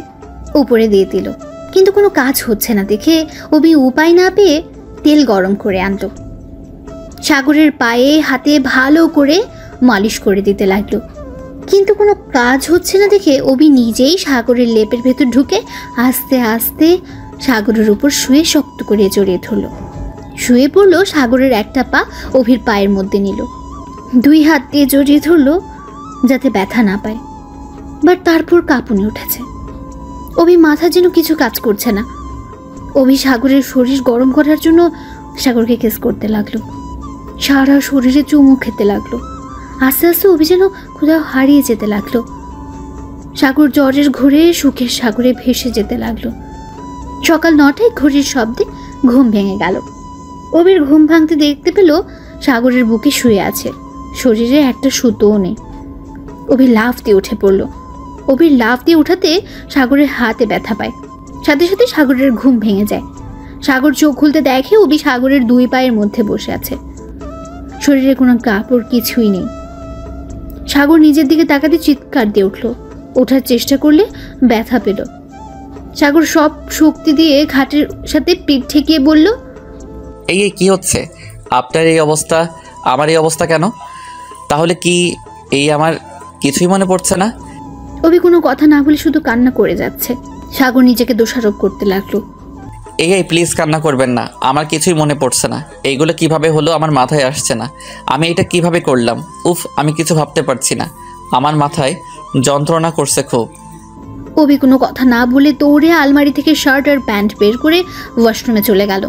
উপরে দিয়ে দিল, কিন্তু কোনো কাজ হচ্ছে না দেখে অভি উপায় না পেয়ে তেল গরম করে আনলো। সাগরের পায়ে হাতে ভালো করে মালিশ করে দিতে লাগলো, কিন্তু কোনো কাজ হচ্ছে না দেখে অভি নিজেই সাগরের লেপের ভেতর ঢুকে আস্তে আস্তে সাগরের উপর শুয়ে শক্ত করে জড়িয়ে ধরলো। শুয়ে পড়লো, সাগরের একটা পা অভির পায়ের মধ্যে নিল, 2 হাত দিয়ে জড়িয়ে ধরলো যাতে ব্যথা না পায়। বাট তারপর কাঁপুনি উঠেছে। অভি মাথা যেন কিছু কাজ করছে না। অভি সাগরের শরীর গরম করার জন্য সাগরকে কেস করতে লাগলো, সারা শরীরে চুমু খেতে লাগলো। আস্তে আস্তে অভি যেন কোথাও হারিয়ে যেতে লাগলো। সাগর জ্বরের ঘোরে সুখের সাগরে ভেসে যেতে লাগলো। সকাল 9টায় ঘড়ির শব্দে ঘুম ভেঙে গেল। অভির ঘুম ভাঙতে দেখতে পেল সাগরের বুকে শুয়ে আছে, শরীরে একটা সুতোও নেই। অভি লাফ দিয়ে উঠে পড়ল। অভির লাফ দিয়ে উঠাতে সাগরের হাতে ব্যথা পায়, সাথে সাথে সাগরের ঘুম ভেঙে যায়। সাগর চোখ খুলতে দেখে অভি সাগরের 2 পায়ের মধ্যে বসে আছে, শরীরে কোনো কাপড় কিছুই নেই। সাগর নিজের দিকে তাকাতে চিৎকার দিয়ে উঠল। ওঠার চেষ্টা করলে ব্যথা পেল। সাগর সব শক্তি দিয়ে খাটের সাথে পিঠ ঠেকিয়ে বলল, এই কি হচ্ছে? আপনার এই অবস্থা, আমার এই অবস্থা কেন? তাহলে কি এই আমার কিছুই মনে পড়ছে না? অভি কোনো কথা না বলে শুধু কান্না করে যাচ্ছে। সাগর নিজেকে দোষারোপ করতে লাগলো। এই প্লিজ কান্না করবেন না, আমার কিছুই মনে পড়ছে না। এইগুলো কিভাবে হলো আমার মাথায় আসছে না। আমি এটা কিভাবে করলাম? উফ, আমি কিছু ভাবতে পারছি না, আমার মাথায় যন্ত্রণা করছে খুব। অভি কোনো কথা না বলে দৌড়ে আলমারি থেকে শার্ট আর প্যান্ট বের করে ওয়াশরুমে চলে গেল।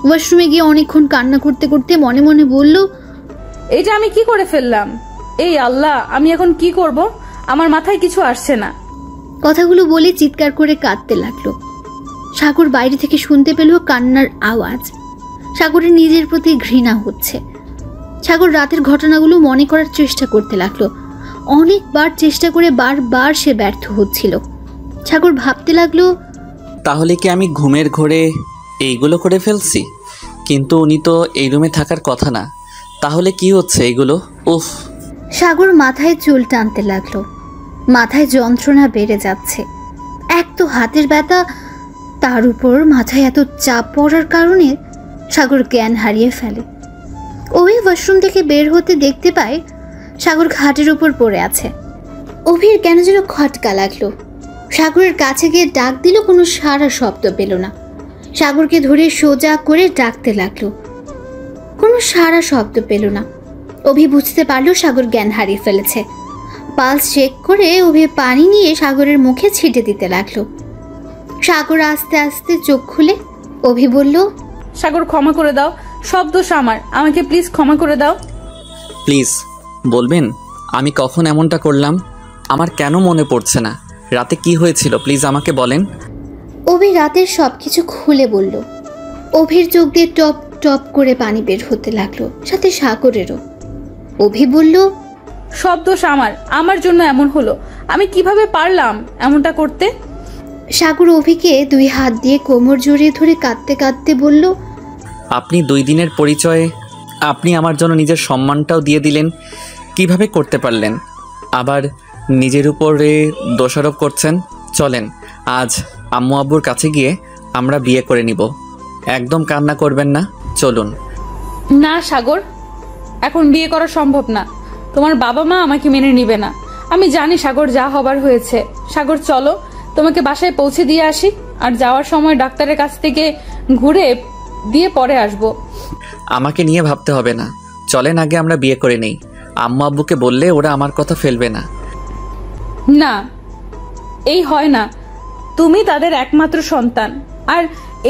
ওয়াশরুমে গিয়ে অনেকক্ষণ কান্না করতে করতে মনে মনে বলল, এটা আমি কি করে ফেললাম? এই আল্লাহ, আমি এখন কি করব? আমার মাথায় কিছু আসছে না। কথাগুলো বলে চিৎকার করে কাঁদতে লাগলো। সাগর বাইরে থেকে শুনতে পেল কান্নার আওয়াজ। সাগরের নিজের প্রতি ঘৃণা হচ্ছে। সাগর রাতের ঘটনাগুলো মনে করার চেষ্টা করতে লাগলো। অনেকবার চেষ্টা করে বারবার সে ব্যর্থ হচ্ছিল। সাগর ভাবতে লাগলো, তাহলে কি আমি ঘুমের ঘোরে এইগুলো করে ফেলছি? কিন্তু উনি তো এই রুমে থাকার কথা না, তাহলে কি হচ্ছে এইগুলো? উফ। সাগর মাথায় চুল টানতে লাগলো। মাথায় যন্ত্রণা বেড়ে যাচ্ছে। এক তো হাতের ব্যথা, তার উপর মাথায় এত চাপ পড়ার কারণে সাগর জ্ঞান হারিয়ে ফেলে। ওই ওয়াশরুম থেকে বের হতে দেখতে পায় সাগর খাটের উপর পড়ে আছে। অভির কেন যেন খটকা লাগলো। সাগরের কাছে গিয়ে ডাক দিল, কোনো সারা শব্দ পেল না। সাগরকে ধরে সোজা করে ডাকতে লাগলো, কোনো সারা শব্দ পেল না। অভি বুঝতে পারলো সাগর জ্ঞান হারিয়ে ফেলেছে। পালস চেক করে অভি পানি নিয়ে সাগরের মুখে ছিটে দিতে লাগলো। সাগর আস্তে আস্তে চোখ খুলে অভি বলল, সাগর ক্ষমা করে দাও, সব দোষ আমার, আমাকে প্লিজ ক্ষমা করে দাও। প্লিজ বলবেন আমি কখন এমনটা করলাম? আমার কেন মনে পড়ছে না? রাতে কি হয়েছিল প্লিজ আমাকে বলেন। অভি রাতের সবকিছু খুলে বলল। অভির চোখ দিয়ে টপ টপ করে পানি বের হতে লাগলো, সাথে সাগরেরও। অভি বলল, সব দোষ আমার, আমার জন্য এমন হলো, আমি কিভাবে পারলাম এমনটা করতে? সাগর অভিকে 2 হাত দিয়ে কোমর জড়িয়ে ধরে কাঁদতে কাঁদতে বলল, আপনি 2 দিনের পরিচয়ে আপনি আমার জন্য নিজের সম্মানটাও দিয়ে দিলেন, কিভাবে করতে পারলেন? আবার নিজের উপরে দোষারোপ করছেন। চলেন আজ আম্মু আব্বুর কাছে গিয়ে আমরা বিয়ে করে নিব। একদম কান্না করবেন না, চলুন। না সাগর, এখন বিয়ে করা সম্ভব না। তোমার বাবা মা আমাকে মেনে নিবে না। আমি জানি সাগর, যা হবার হয়েছে। সাগর চলো, তোমাকে বাসায় পৌঁছে দিয়ে আসি, আর যাওয়ার সময় ডাক্তারের কাছ থেকে ঘুরে দিয়ে পরে আসবো। আমাকে নিয়ে ভাবতে হবে না, চলেন আগে আমরা বিয়ে করে নেই। আম্মু আব্বুকে বললে ওরা আমার কথা ফেলবে না। না, এই হয় না। তুমি তাদের একমাত্র সন্তান, আর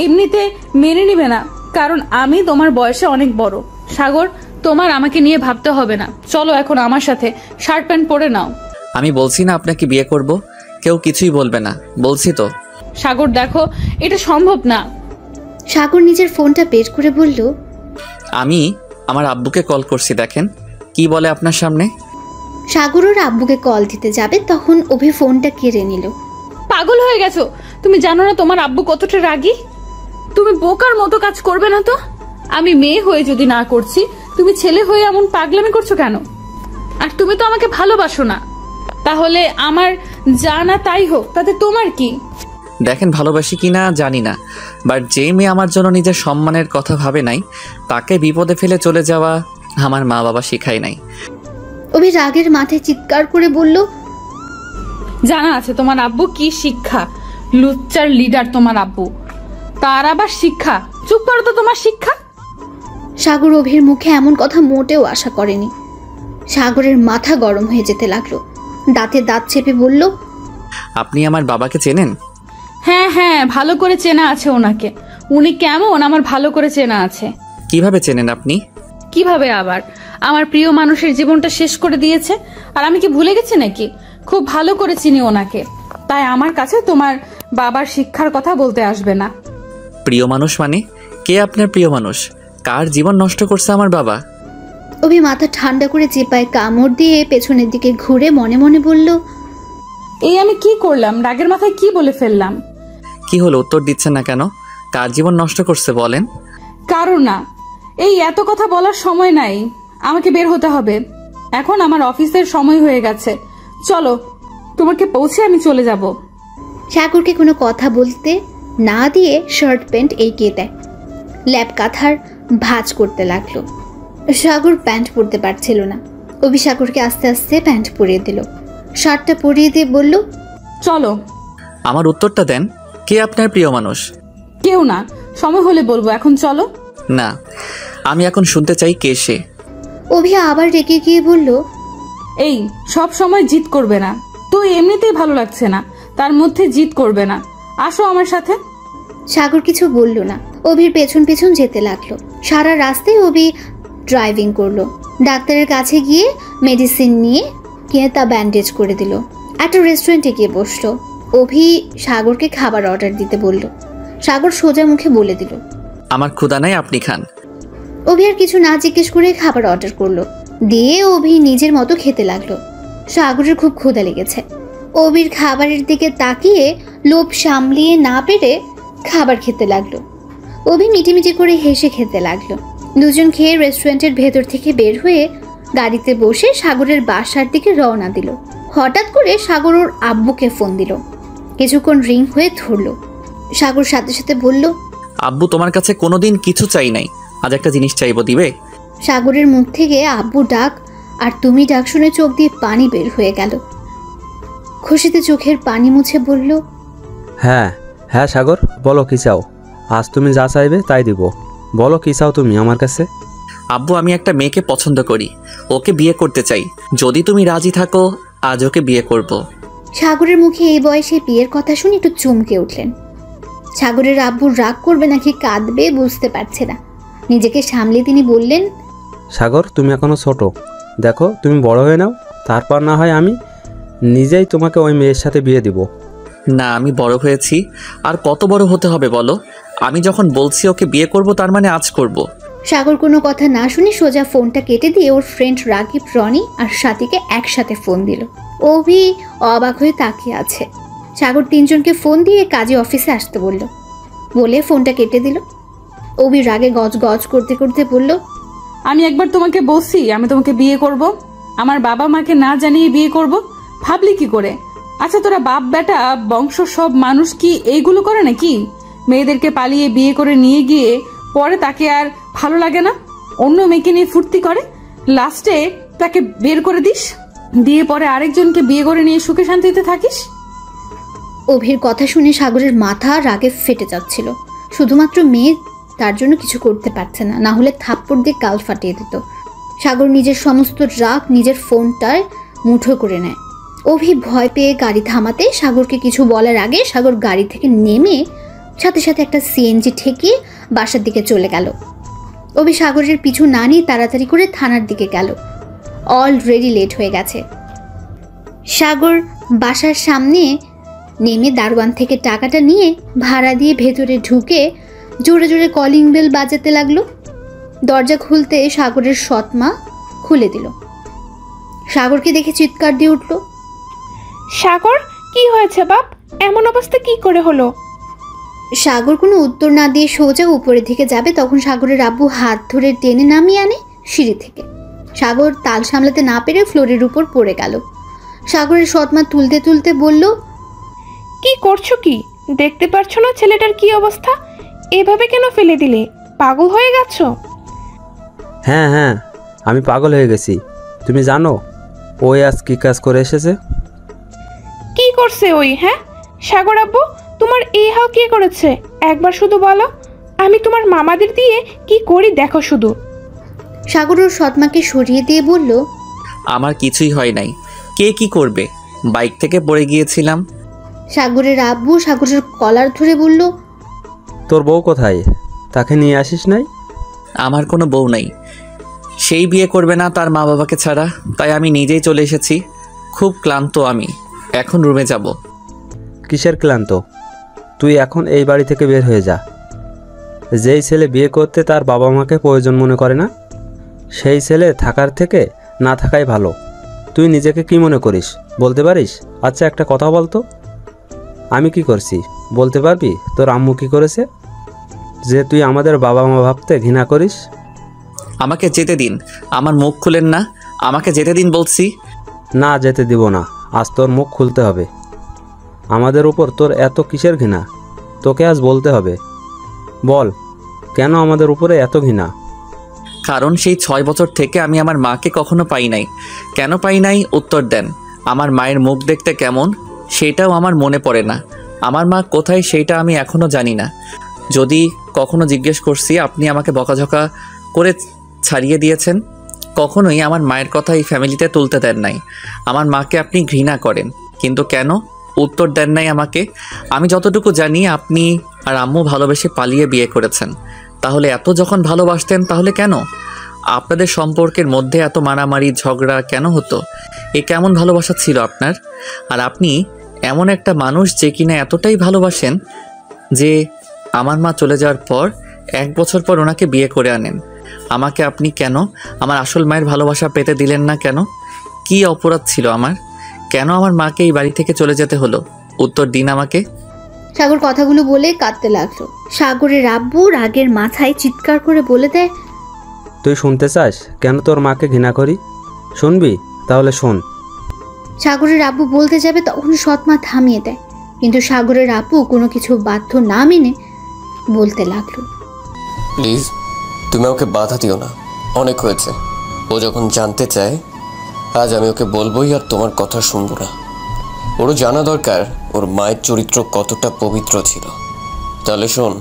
এমনিতে মেনে নিবে না, কারণ আমি তোমার বয়সে অনেক বড়। সাগর, তোমার আমাকে নিয়ে ভাবতে হবে না। চলো এখন আমার সাথে, শার্ট প্যান্ট পরে নাও। আমি বলছি না আপনাকে বিয়ে করব, কেউ কিছুই বলবে না, বলছি তো। সাগর দেখো, এটা সম্ভব না। সাগর নিজের ফোনটা বের করে বলল, আমি আমার আব্বুকে কল করছি, দেখেন কি বলে আপনার সামনে। সাগর ওর আব্বুকে কল দিতে যাবে, তখন অভি ফোনটা কেড়ে নিল। পাগল হয়ে গেছো? তুমি জানো না তোমার আব্বু কতটা রাগী? তুমি বোকার মতো কাজ করবে না তো? আমি মেয়ে হয়ে যদি না করছি, তুমি ছেলে হয়ে এমন পাগলামি করছো কেন? আর তুমি তো আমাকে ভালোবাসো না, তাহলে আমার যা না তাই হোক, তাতে তোমার কি? দেখেন ভালোবাসি কি না জানি না, বাট যেই মেয়ে আমার জন্য নিজের সম্মানের কথা ভাবে নাই তাকে বিপদে ফেলে চলে যাওয়া আমার মা বাবা শেখায় নাই। অভি রাগের মাথায় চিৎকার করে বলল, জানা আছে তোমার আব্বু কি শিক্ষা, লুচ্চার লিডার তোমার আব্বু, তার আবার শিক্ষা। চুপ করো তো, তোমার শিক্ষা। সাগর অভির মুখে এমন কথা মোটেও আশা করেনি। সাগরের মাথা গরম হয়ে যেতে লাগলো। দাঁতে দাঁত চেপে বলল, আপনি আমার বাবাকে চেনেন? হ্যাঁ হ্যাঁ, ভালো করে চেনা আছে ওনাকে। উনি কেমন আমার ভালো করে চেনা আছে। কিভাবে চেনেন আপনি? কিভাবে আবার, আমার প্রিয় মানুষের জীবনটা শেষ করে দিয়েছে, আর আমি কি ভুলে গেছি নাকি? খুব ভালো করে চিনি ওনাকে, তাই আমার কাছে তোমার বাবার শিক্ষার কথা বলতে আসবে না। প্রিয় মানুষ মানে? কে আপনার প্রিয় মানুষ? কার জীবন নষ্ট করছে আমার বাবা? অভি মাথা ঠান্ডা করে চিপায় কামড় দিয়ে পেছনের দিকে ঘুরে মনে মনে বলল, এই আমি কি করলাম? রাগের মাথায় কি বলে ফেললাম? কি হলো, উত্তর দিচ্ছেন না কেন? কার জীবন নষ্ট করছে বলেন? কারণ না, এই এত কথা বলার সময় নাই, আমাকে বের হতে হবে। এখন আমার অফিসের সময় হয়ে গেছে, চলো তোমাকে পৌঁছে আমি চলে যাব। সাগরকে কোনো কথা বলতে না দিয়ে শার্ট প্যান্ট এগিয়ে দেয়, ল্যাপ কাঁথার ভাঁজ করতে লাগলো। সাগর প্যান্ট পরতে পারছিল না। অভি সাগরকে আস্তে আস্তে প্যান্ট পরিয়ে দিল, শার্টটা পরিয়ে দিয়ে বলল, চলো। আমার উত্তরটা দেন, কে আপনার প্রিয় মানুষ? কেউ না, সময় হলে বলবো, এখন চলো। না, আমি এখন শুনতে চাই কে সে। অভি আবার রেগে গিয়ে বলল, এই সব সময় জিদ করবে না তো, এমনিতেই ভালো লাগছে না, তার মধ্যে জিদ করবে না, আসো আমার সাথে। সাগর কিছু বলল না, অভির পেছন পেছন যেতে লাগলো। সারা রাস্তায় অভি ড্রাইভিং করলো। ডাক্তারের কাছে গিয়ে মেডিসিন নিয়ে কিনে তা ব্যান্ডেজ করে দিল। একটা রেস্টুরেন্টে গিয়ে বসলো। অভি সাগরকে খাবার অর্ডার দিতে বলল। সাগর সোজা মুখে বলে দিল, আমার ক্ষুধা নাই, আপনি খান। অভি আর কিছু না জিজ্ঞেস করে খাবার অর্ডার করলো। দিয়ে অভি নিজের মতো খেতে লাগলো। সাগরের খুব ক্ষুধা লেগেছে। অভির খাবারের দিকে তাকিয়ে লোভ সামলিয়ে না পেরে খাবার খেতে লাগলো। অভি মিটিমিটি করে হেসে খেতে লাগলো। দুজন খেয়ে রেস্টুরেন্টের ভেতর থেকে বের হয়ে গাড়িতে বসে সাগরের বাসার দিকে রওনা দিল। হঠাৎ করে সাগর ওর আব্বুকে ফোন দিল। কিছুক্ষণ রিং হয়ে ধরলো। সাগর সাথে সাথে বলল, আব্বু তোমার কাছে কোনোদিন কিছু চাই নাই, আজ একটা জিনিস চাইবো, দিবে? সাগরের মুখ থেকে আব্বু ডাক আর তুমি ডাক শুনে চোখ দিয়ে পানি বের হয়ে গেল। খুশিতে চোখের পানি মুছে বলল, হ্যাঁ হ্যাঁ সাগর, বলো কি চাও? আজ তুমি যা চাইবে তাই দিব। বলো কি চাও তুমি আমার কাছে? আব্বু, আমি একটা মেয়েকে পছন্দ করি, ওকে বিয়ে করতে চাই, যদি তুমি রাজি থাকো আজ ওকে বিয়ে করব। সাগরের মুখে এই বয়সে বিয়ের কথা শুনে একটু চমকে উঠলেন। সাগরের আব্বুর রাগ করবে নাকি কাঁদবে বুঝতে পারছে না। নিজেকে সামলে তিনি বললেন, সাগর তুমি এখনো ছোট, দেখো তুমি বড় হয়ে নাও, তারপর না হয় আমি নিজেই তোমাকে ওই মেয়ের সাথে বিয়ে দিব। না, আমি বড় হয়েছি, আর কত বড় হতে হবে বলো? আমি যখন বলছি ওকে বিয়ে করব, তার মানে আজ করব। সাগর কোনো কথা না শুনে সোজা ফোনটা কেটে দিয়ে ওর ফ্রেন্ড রাকিব, রনি আর সাথীকে একসাথে ফোন দিল। অভি অবাক হয়ে তাকিয়ে আছে। সাগর তিনজনকে ফোন দিয়ে কাজে অফিসে আসতে বলে ফোনটা কেটে দিল। অভি রাগে গজ গজ করতে করতে বলল, আমি একবার তোমাকে বলছি আমি তোমাকে বিয়ে করব, আমার বাবা মাকে না জানিয়ে বিয়ে করব, ভাবলি কি করে? আচ্ছা তোরা বাপ বেটা বংশ সব মানুষ কি এইগুলো করে নাকি? মেয়েদেরকে পালিয়ে বিয়ে করে নিয়ে গিয়ে পরে তাকে আর ভালো লাগে না, অন্য মেয়েকে নিয়ে ফুর্তি করে, লাস্টে তাকে বের করে দিস, দিয়ে পরে আরেকজনকে বিয়ে করে নিয়ে সুখে শান্তিতে থাকিস। অভির কথা শুনে সাগরের মাথা রাগে ফেটে যাচ্ছিল। শুধুমাত্র মেয়ে, তার জন্য কিছু করতে পারছে না, না হলে থাপ্পড় দিয়ে গাল ফাটিয়ে দিত। সাগর নিজের সমস্ত রাগ নিজের ফোনটায় মুঠো করে নেয়। অভি ভয় পেয়ে গাড়ি থামাতে সাগরকে কিছু বলার আগে সাগর গাড়ি থেকে নেমে সাথে সাথে একটা সিএনজি ঠেকিয়ে বাসার দিকে চলে গেল। অভি সাগরের পিছু না নিয়ে তাড়াতাড়ি করে থানার দিকে গেল। অলরেডি লেট হয়ে গেছে। সাগর বাসার সামনে নেমে দারোয়ান থেকে টাকাটা নিয়ে ভাড়া দিয়ে ভেতরে ঢুকে জোরে জোরে কলিং বেল বাজাতে লাগলো। দরজা খুলতে সাগরের সৎমা খুলে দিল। সাগরকে দেখে চিৎকার দিয়ে উঠল, সাগর কি হয়েছে বাপ? এমন অবস্থা কি করে হলো? সাগর কোনো উত্তর না দিয়ে সোজা উপরের দিকে যাবে, তখন সাগরের আব্বু হাত ধরে টেনে নামিয়ে আনে সিঁড়ি থেকে। সাগর তাল সামলাতে না পেরে ফ্লোরের উপর পড়ে গেল। সাগরের সৎমা তুলতে তুলতে বলল, কি করছো কি? দেখতে পারছো না ছেলেটার কি অবস্থা? এভাবে কেন ফেলে দিলে? পাগল হয়ে গেছো? হ্যাঁ হ্যাঁ, আমি পাগল হয়ে গেছি। তুমি জানো ওই আজ কী কাজ করে এসেছে? কি করছে ওই? হ্যাঁ সাগর আব্বু, তোমার এই হাল কে করেছে? একবার শুধু বলো, আমি তোমার মামাদের দিয়ে কি করি দেখো শুধু। সাগর ওর সৎমাকে সরিয়ে দিয়ে বলল, আমার কিছুই হয় নাই। কে কি করবে? বাইক থেকে পড়ে গিয়েছিলাম। সাগরের আব্বু সাগরের কলার ধরে বলল, তোর বউ কোথায়? তাকে নিয়ে আসিস নাই? আমার কোনো বউ নাই। সেই বিয়ে করবে না তার মা বাবাকে ছাড়া, তাই আমি নিজেই চলে এসেছি। খুব ক্লান্ত আমি, এখন রুমে যাব। কিসের ক্লান্ত? তুই এখন এই বাড়ি থেকে বের হয়ে যা। যেই ছেলে বিয়ে করতে তার বাবা মাকে প্রয়োজন মনে করে না, সেই ছেলে থাকার থেকে না থাকাই ভালো। তুই নিজেকে কি মনে করিস বলতে পারিস? আচ্ছা একটা কথা বলতো, আমি কি করছি বলতে পারবি? তোর আম্মু কি করেছে যে তুই আমাদের বাবা মা ভাবতে ঘৃণা করিস? আমাকে যেতে দিন। আমার মুখ খুলেন না, আমাকে যেতে দিন বলছি। না, যেতে দিব না। আজ তোর মুখ খুলতে হবে। আমাদের উপর তোর এত কিসের ঘৃণা? তোকে আজ বলতে হবে। বল, কেন আমাদের উপরে এত ঘৃণা? কারণ সেই 6 বছর থেকে আমি আমার মাকে কখনো পাই নাই। কেন পাই নাই উত্তর দেন। আমার মায়ের মুখ দেখতে কেমন সেটাও আমার মনে পড়ে না। আমার মা কোথায় সেইটা আমি এখনও জানি না। যদি কখনো জিজ্ঞেস করছি, আপনি আমাকে বকাঝকা করে ছাড়িয়ে দিয়েছেন। কখনোই আমার মায়ের কথা এই ফ্যামিলিতে তুলতে দেন নাই। আমার মাকে আপনি ঘৃণা করেন, কিন্তু কেন উত্তর দেন নাই আমাকে। আমি যতটুকু জানি আপনি আর আম্মু ভালোবেসে পালিয়ে বিয়ে করেছেন। তাহলে এত যখন ভালোবাসতেন তাহলে কেন আপনাদের সম্পর্কের মধ্যে এত মারামারি ঝগড়া কেন হতো? এ কেমন ভালোবাসা ছিল আপনার? আর আপনি এমন একটা মানুষ যে কিনা এতটাই ভালোবাসেন যে আমার মা চলে যাওয়ার পর 1 বছর পর ওনাকে বিয়ে করে আনেন। আমাকে আপনি কেন আমার আসল মায়ের ভালোবাসা পেতে দিলেন না? কেন? কি অপরাধ ছিল আমার? কেন আমার মাকে এই বাড়ি থেকে চলে যেতে হলো? উত্তর দিন আমাকে। সাগর কথাগুলো বলে কাঁদতে লাগলো। সাগরের আব্বু রাগের মাথায় চিৎকার করে বলে দেয়, তুই শুনতে চাস কেন তোর মাকে ঘৃণা করি? শুনবি? তাহলে শোন। সাগরের আব্বু বলতে যাবে তখন সৎমা থামিয়ে দেয়, কিন্তু সাগরের আব্বু কোনো কিছু বাধ্য না মেনে বলতে লাগলো, প্লিজ তুমি ওকে বাধা দিও না, অনেক হয়েছে। ও যখন জানতে চায় আজ আমি ওকে বলবোই, আর তোমার কথা শুনবো না। ওরও জানা দরকার ওর মায়ের চরিত্র কতটা পবিত্র ছিল। তাহলে শোন,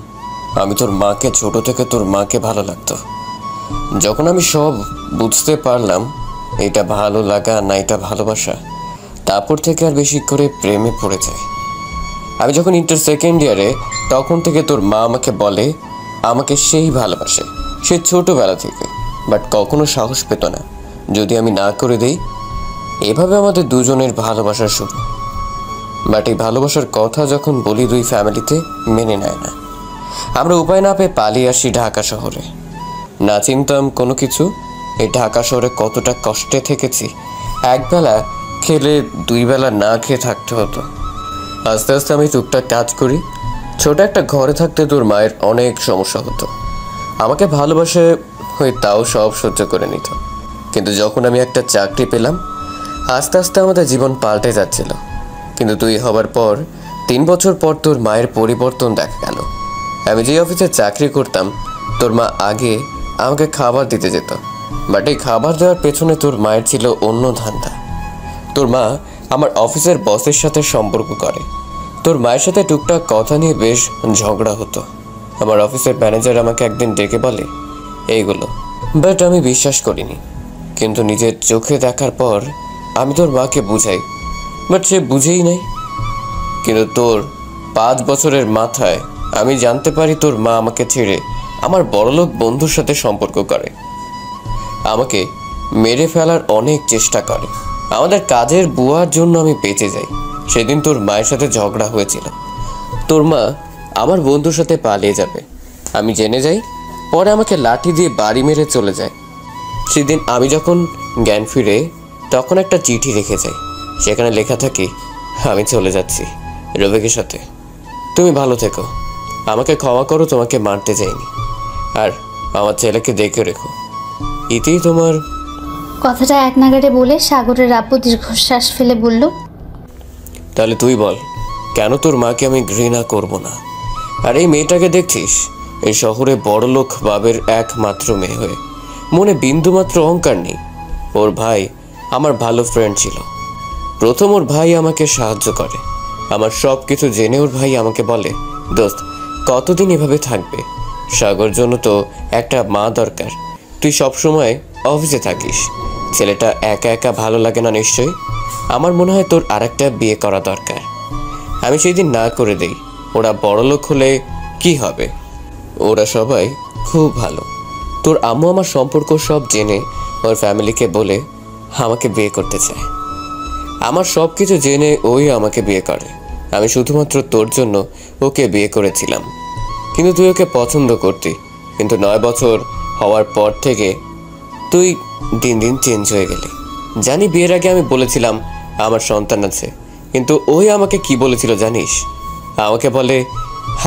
আমি তোর মাকে ছোট থেকে তোর মাকে ভালো লাগতো। যখন আমি সব বুঝতে পারলাম এটা ভালো লাগা না এটা ভালোবাসা, তারপর থেকে আর বেশি করে প্রেমে পড়ে যায়। আমি যখন ইন্টার সেকেন্ড ইয়ারে তখন থেকে তোর মা আমাকে বলে আমাকে সেই ভালোবাসে, সে ছোটোবেলা থেকে, বাট কখনো সাহস পেত না যদি আমি না করে দিই। এভাবে আমাদের দুজনের ভালোবাসার শুরু। বাট এই ভালোবাসার কথা যখন বলি দুই ফ্যামিলিতে মেনে নেয় না। আমরা উপায় না পেয়ে পালিয়ে আসি ঢাকা শহরে। না চিনতাম কোনো কিছু। এই ঢাকা শহরে কতটা কষ্টে থেকেছি। একবেলা খেলে 2 বেলা না খেয়ে থাকতে হতো। আস্তে আস্তে আমি টুকটাক কাজ করি। ছোট একটা ঘরে থাকতে তোর মায়ের অনেক সমস্যা হতো। আমাকে ভালোবাসে হয়ে তাও সব সহ্য করে নিত। কিন্তু যখন আমি একটা চাকরি পেলাম, আস্তে আস্তে আমাদের জীবন পাল্টে যাচ্ছিল। কিন্তু তুই হবার পর 3 বছর পর তোর মায়ের পরিবর্তন দেখা গেল। আমি যে অফিসে চাকরি করতাম তোর মা আগে আমাকে খাবার দিতে যেত, বাট এই খাবার দেওয়ার পেছনে তোর মায়ের ছিল অন্য ধান্দা। তোর মা আমার অফিসের বসের সাথে সম্পর্ক করে। তোর মায়ের সাথে টুকটাক কথা নিয়ে বেশ ঝগড়া হতো। আমার অফিসের ম্যানেজার আমাকে একদিন ডেকে বলে এইগুলো, বাট আমি বিশ্বাস করিনি। কিন্তু নিজের চোখে দেখার পর আমি তোর মাকে বুঝাই, বাট সে বুঝেই নাই। কিন্তু তোর 5 বছরের মাথায় আমি জানতে পারি তোর মা আমাকে ছেড়ে আমার বড়লোক বন্ধুর সাথে সম্পর্ক করে। আমাকে মেরে ফেলার অনেক চেষ্টা করে। আমাদের কাজের বুয়ার জন্য আমি বেঁচে যাই। সেদিন তোর মায়ের সাথে ঝগড়া হয়েছিল। তোর মা আমার বন্ধুর সাথে পালিয়ে যাবে আমি জেনে যাই। পরে আমাকে লাঠি দিয়ে বাড়ি মেরে চলে যায়। সেদিন আমি যখন জ্ঞান ফিরে তখন একটা চিঠি রেখে যাই। সেখানে লেখা থাকে আমি চলে যাচ্ছি রবিকের সাথে, তুমি ভালো থেকো, আমাকে ক্ষমা করো, তোমাকে মারতে যাইনি, আর আমার ছেলেকে দেখে রেখো। ইতিই তোমার। কথাটা এক নাগাড়ে বলে সাগরের আব্বু দীর্ঘশ্বাস ফেলে বলল, তাহলে তুই বল কেন তোর মাকে আমি ঘৃণা করব না? আর এই মেয়েটাকে দেখছিস, এই শহরে বড়লোক বাবের একমাত্র মেয়ে হয়ে মনে বিন্দুমাত্র অহংকার নেই। ওর ভাই আমার ভালো ফ্রেন্ড ছিল। প্রথম ওর ভাই আমাকে সাহায্য করে, আমার সব কিছু জেনে ওর ভাই আমাকে বলে, দোস্ত কতদিন এভাবে থাকবে? সাগর জন্য তো একটা মা দরকার। তুই সবসময় অফিসে থাকিস, ছেলেটা একা একা ভালো লাগে না নিশ্চয়ই। আমার মনে হয় তোর আরেকটা বিয়ে করা দরকার। আমি সেই দিন না করে দেই। ওরা বড়লোক হলে কি হবে? ওরা সবাই খুব ভালো। তোর আম্মু আমার সম্পর্ক সব জেনে ওর ফ্যামিলিকে বলে আমাকে বিয়ে করতে চায়। আমার সব কিছু জেনে ওই আমাকে বিয়ে করে। আমি শুধুমাত্র তোর জন্য ওকে বিয়ে করেছিলাম, কিন্তু তুই ওকে পছন্দ করতি। কিন্তু 9 বছর হওয়ার পর থেকে তুই দিন দিন চেঞ্জ হয়ে গেলি। জানি বিয়ের আগে আমি বলেছিলাম আমার সন্তান আছে, কিন্তু ওই আমাকে কি বলেছিল জানিস? আমাকে বলে,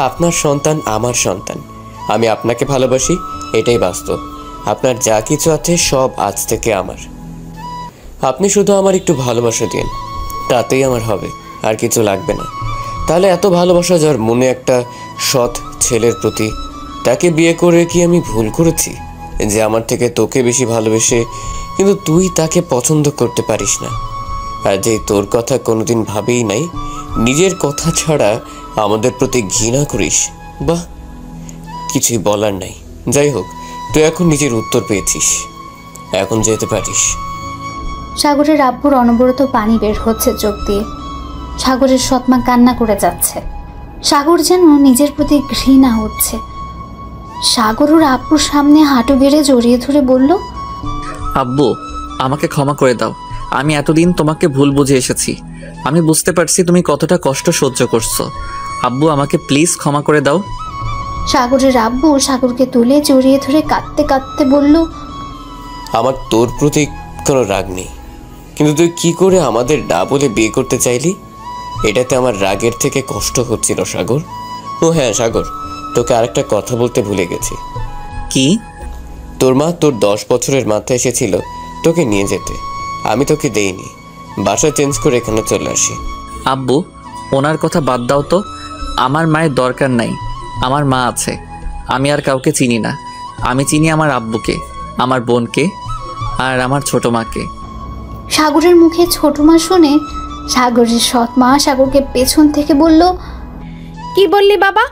আপনার সন্তান আমার সন্তান, আমি আপনাকে ভালোবাসি, এটাই বাস্তব। আপনার যা কিছু আছে সব আজ থেকে আমার। আপনি শুধু আমার একটু ভালোবাসা দিন, তাতেই আমার হবে, আর কিছু লাগবে না। তাহলে এত ভালোবাসা যার মনে একটা সৎ ছেলের প্রতি, তাকে বিয়ে করে কি আমি ভুল করেছি যে আমার থেকে তোকে বেশি ভালোবেসে কিন্তু তুই তাকে পছন্দ করতে পারিস না? আর যে তোর কথা কোনোদিন ভাবেই নাই, নিজের কথা ছাড়া আমাদের প্রতি ঘৃণা করিস, বাহ, কিছুই বলার নাই। যাই হোক, তুই এখন নিজের উত্তর পেয়েছিস, এখন যেতে পারিস। সাগরের আব্বুর অনবরত পানি বের হচ্ছে চোখ দিয়ে। সাগরের সৎমা কান্না করে যাচ্ছে। সাগর যেন নিজের প্রতি ঘৃণা হচ্ছে। সাগর ওর আব্বুর সামনে হাঁটু গেড়ে জড়িয়ে ধরে বলল, আব্বু আমাকে ক্ষমা করে দাও। আমি এতদিন তোমাকে ভুল বুঝে এসেছি। আমি বুঝতে পারছি তুমি কতটা কষ্ট সহ্য করছো। আব্বু আমাকে প্লিজ ক্ষমা করে দাও। সাগরের আব্বু সাগরকে তুলে জড়িয়ে ধরে কাঁদতে কাঁদতে বলল, আমার তোর প্রতি কোনো রাগ নেই, কিন্তু তুই কি করে আমাদের না বলে বিয়ে করতে চাইলি? এটাতে আমার রাগের থেকে কষ্ট হচ্ছিল সাগর। ও হ্যাঁ সাগর, তোকে আরেকটা কথা বলতে ভুলে গেছি। কি? তোর মা তোর 10 বছরের মাথায় এসেছিল তোকে নিয়ে যেতে, আমি তোকে দেইনি। বাসা চেঞ্জ করে এখানে চলে আসি। আব্বু ওনার কথা বাদ দাও তো। আমার মায়ের দরকার নাই, আমার মা আছে। আমি আর কাউকে চিনি না। আমি চিনি আমার আব্বুকে, আমার বোনকে আর আমার ছোট মাকে। সাগরের মুখে ছোট মা শুনে সাগরের সৎ মা সাগরকে পেছন থেকে বলল, কি বললি বাবা?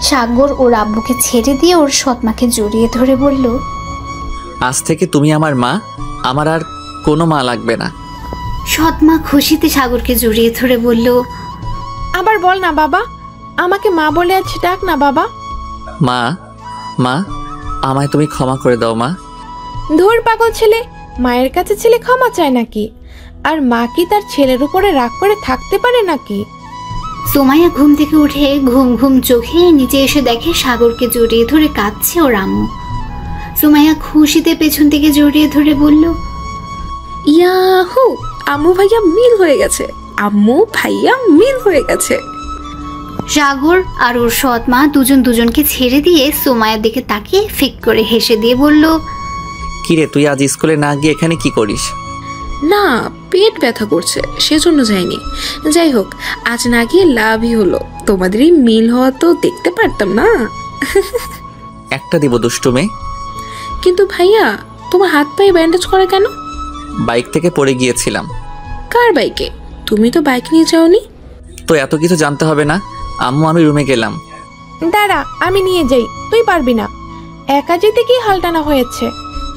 সাগর ওর আব্বুকে ছেড়ে দিয়ে ওর সৎ মাকে জড়িয়ে ধরে বলল, আজ থেকে তুমি আমার মা, আমার আর কোনো মা লাগবে না। সৎ মা খুশিতে সাগরকে জড়িয়ে ধরে বলল, আবার বল না বাবা, আমাকে মা বলে আজ ডাক না বাবা। মা, মা আমায় তুমি ক্ষমা করে দাও মা। ধুর পাগল ছেলে, মায়ের কাছে ছেলে ক্ষমা চায় নাকি? আর মা কি তার ছেলের উপরে রাগ করে থাকতে পারে নাকি? সোমাইয়া ঘুম থেকে উঠে ঘুম ঘুম চোখে নিচে এসে দেখে সাগরকে জড়িয়ে ধরে কাঁদছে ওর আম্মু। সোমাইয়া খুশিতে পেছন থেকে জড়িয়ে ধরে বলল, ইয়াহু, আম্মু ভাইয়া মিল হয়ে গেছে, আম্মু ভাইয়া মিল হয়ে গেছে। সাগর আর ওর সৎ মা দুজন দুজনকে ছেড়ে দিয়ে সোমাইয়ার দিকে তাকিয়ে ফিক করে হেসে দিয়ে বলল, কিরে তুই আজ স্কুলে না গিয়ে এখানে কি করিস? না, পেট ব্যথা করছে সেজন্য যাইনি। যাই হোক, আজ না গিয়ে লাভই হলো, তোমাদের এই মিল হওয়া তো দেখতে পারতাম না। একটা দিব দুষ্টু মেয়ে। কিন্তু ভাইয়া, তোমার হাত পায়ে ব্যান্ডেজ করা কেন? বাইক থেকে পড়ে গিয়েছিলাম। কার বাইকে? তুমি তো বাইক নিয়ে যাওনি। তো এত কিছু জানতে হবে না আম্মু, আমি রুমে গেলাম। দাঁড়া, আমি নিয়ে যাই, তুই পারবি না। একা যেতে কি হালটানা হয়েছে?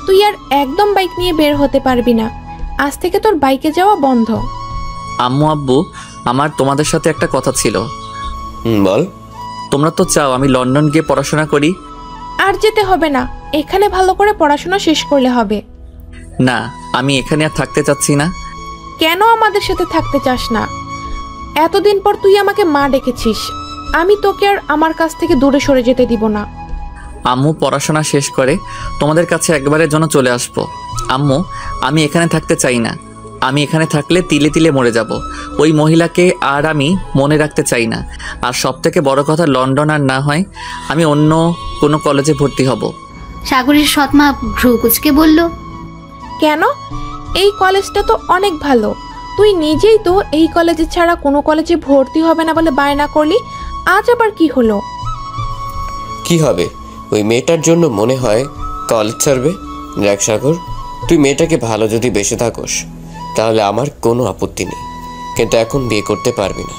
তুই আর একদম বাইক নিয়ে বের হতে পারবি না। আজ থেকে তোর বাইকে যাওয়া বন্ধ। আম্মু আব্বু, আমার তোমাদের সাথে একটা কথা ছিল। বল। তোমরা তো চাও আমি লন্ডন গিয়ে পড়াশোনা করি। আর যেতে হবে না, এখানে ভালো করে পড়াশোনা শেষ করলে হবে। না, আমি এখানে আর থাকতে চাচ্ছি না। কেন আমাদের সাথে থাকতে চাস না? এতদিন পর তুই আমাকে মা ডেকেছিস, আমি তোকে আর আমার কাছ থেকে দূরে সরে যেতে দিব না। আম্মু পড়াশোনা শেষ করে তোমাদের কাছে একবারের জন্য চলে আসবো। আম্মু, আমি এখানে থাকতে চাই না। আমি এখানে থাকলে তিলে তিলে মরে যাব। ওই মহিলাকে আর আমি মনে রাখতে চাই না। আর সব থেকে বড় কথা, লন্ডন আর না হয় আমি অন্য কোনো কলেজে ভর্তি হব। সাগরের সৎ মা ভ্রু কুচকে বলল, কেন? এই কলেজটা তো অনেক ভালো, তুই নিজেই তো এই কলেজে ছাড়া কোনো কলেজে ভর্তি হবে না বলে বায়না করলি, আজ আবার কি হলো? কি হবে, ওই মেয়েটার জন্য মনে হয় কলেজ ছাড়বে। দেখ সাগর, তুই মেয়েটাকে ভালো যদি বেসে থাকোস তাহলে আমার কোনো আপত্তি নেই, কিন্তু এখন বিয়ে করতে পারবি না।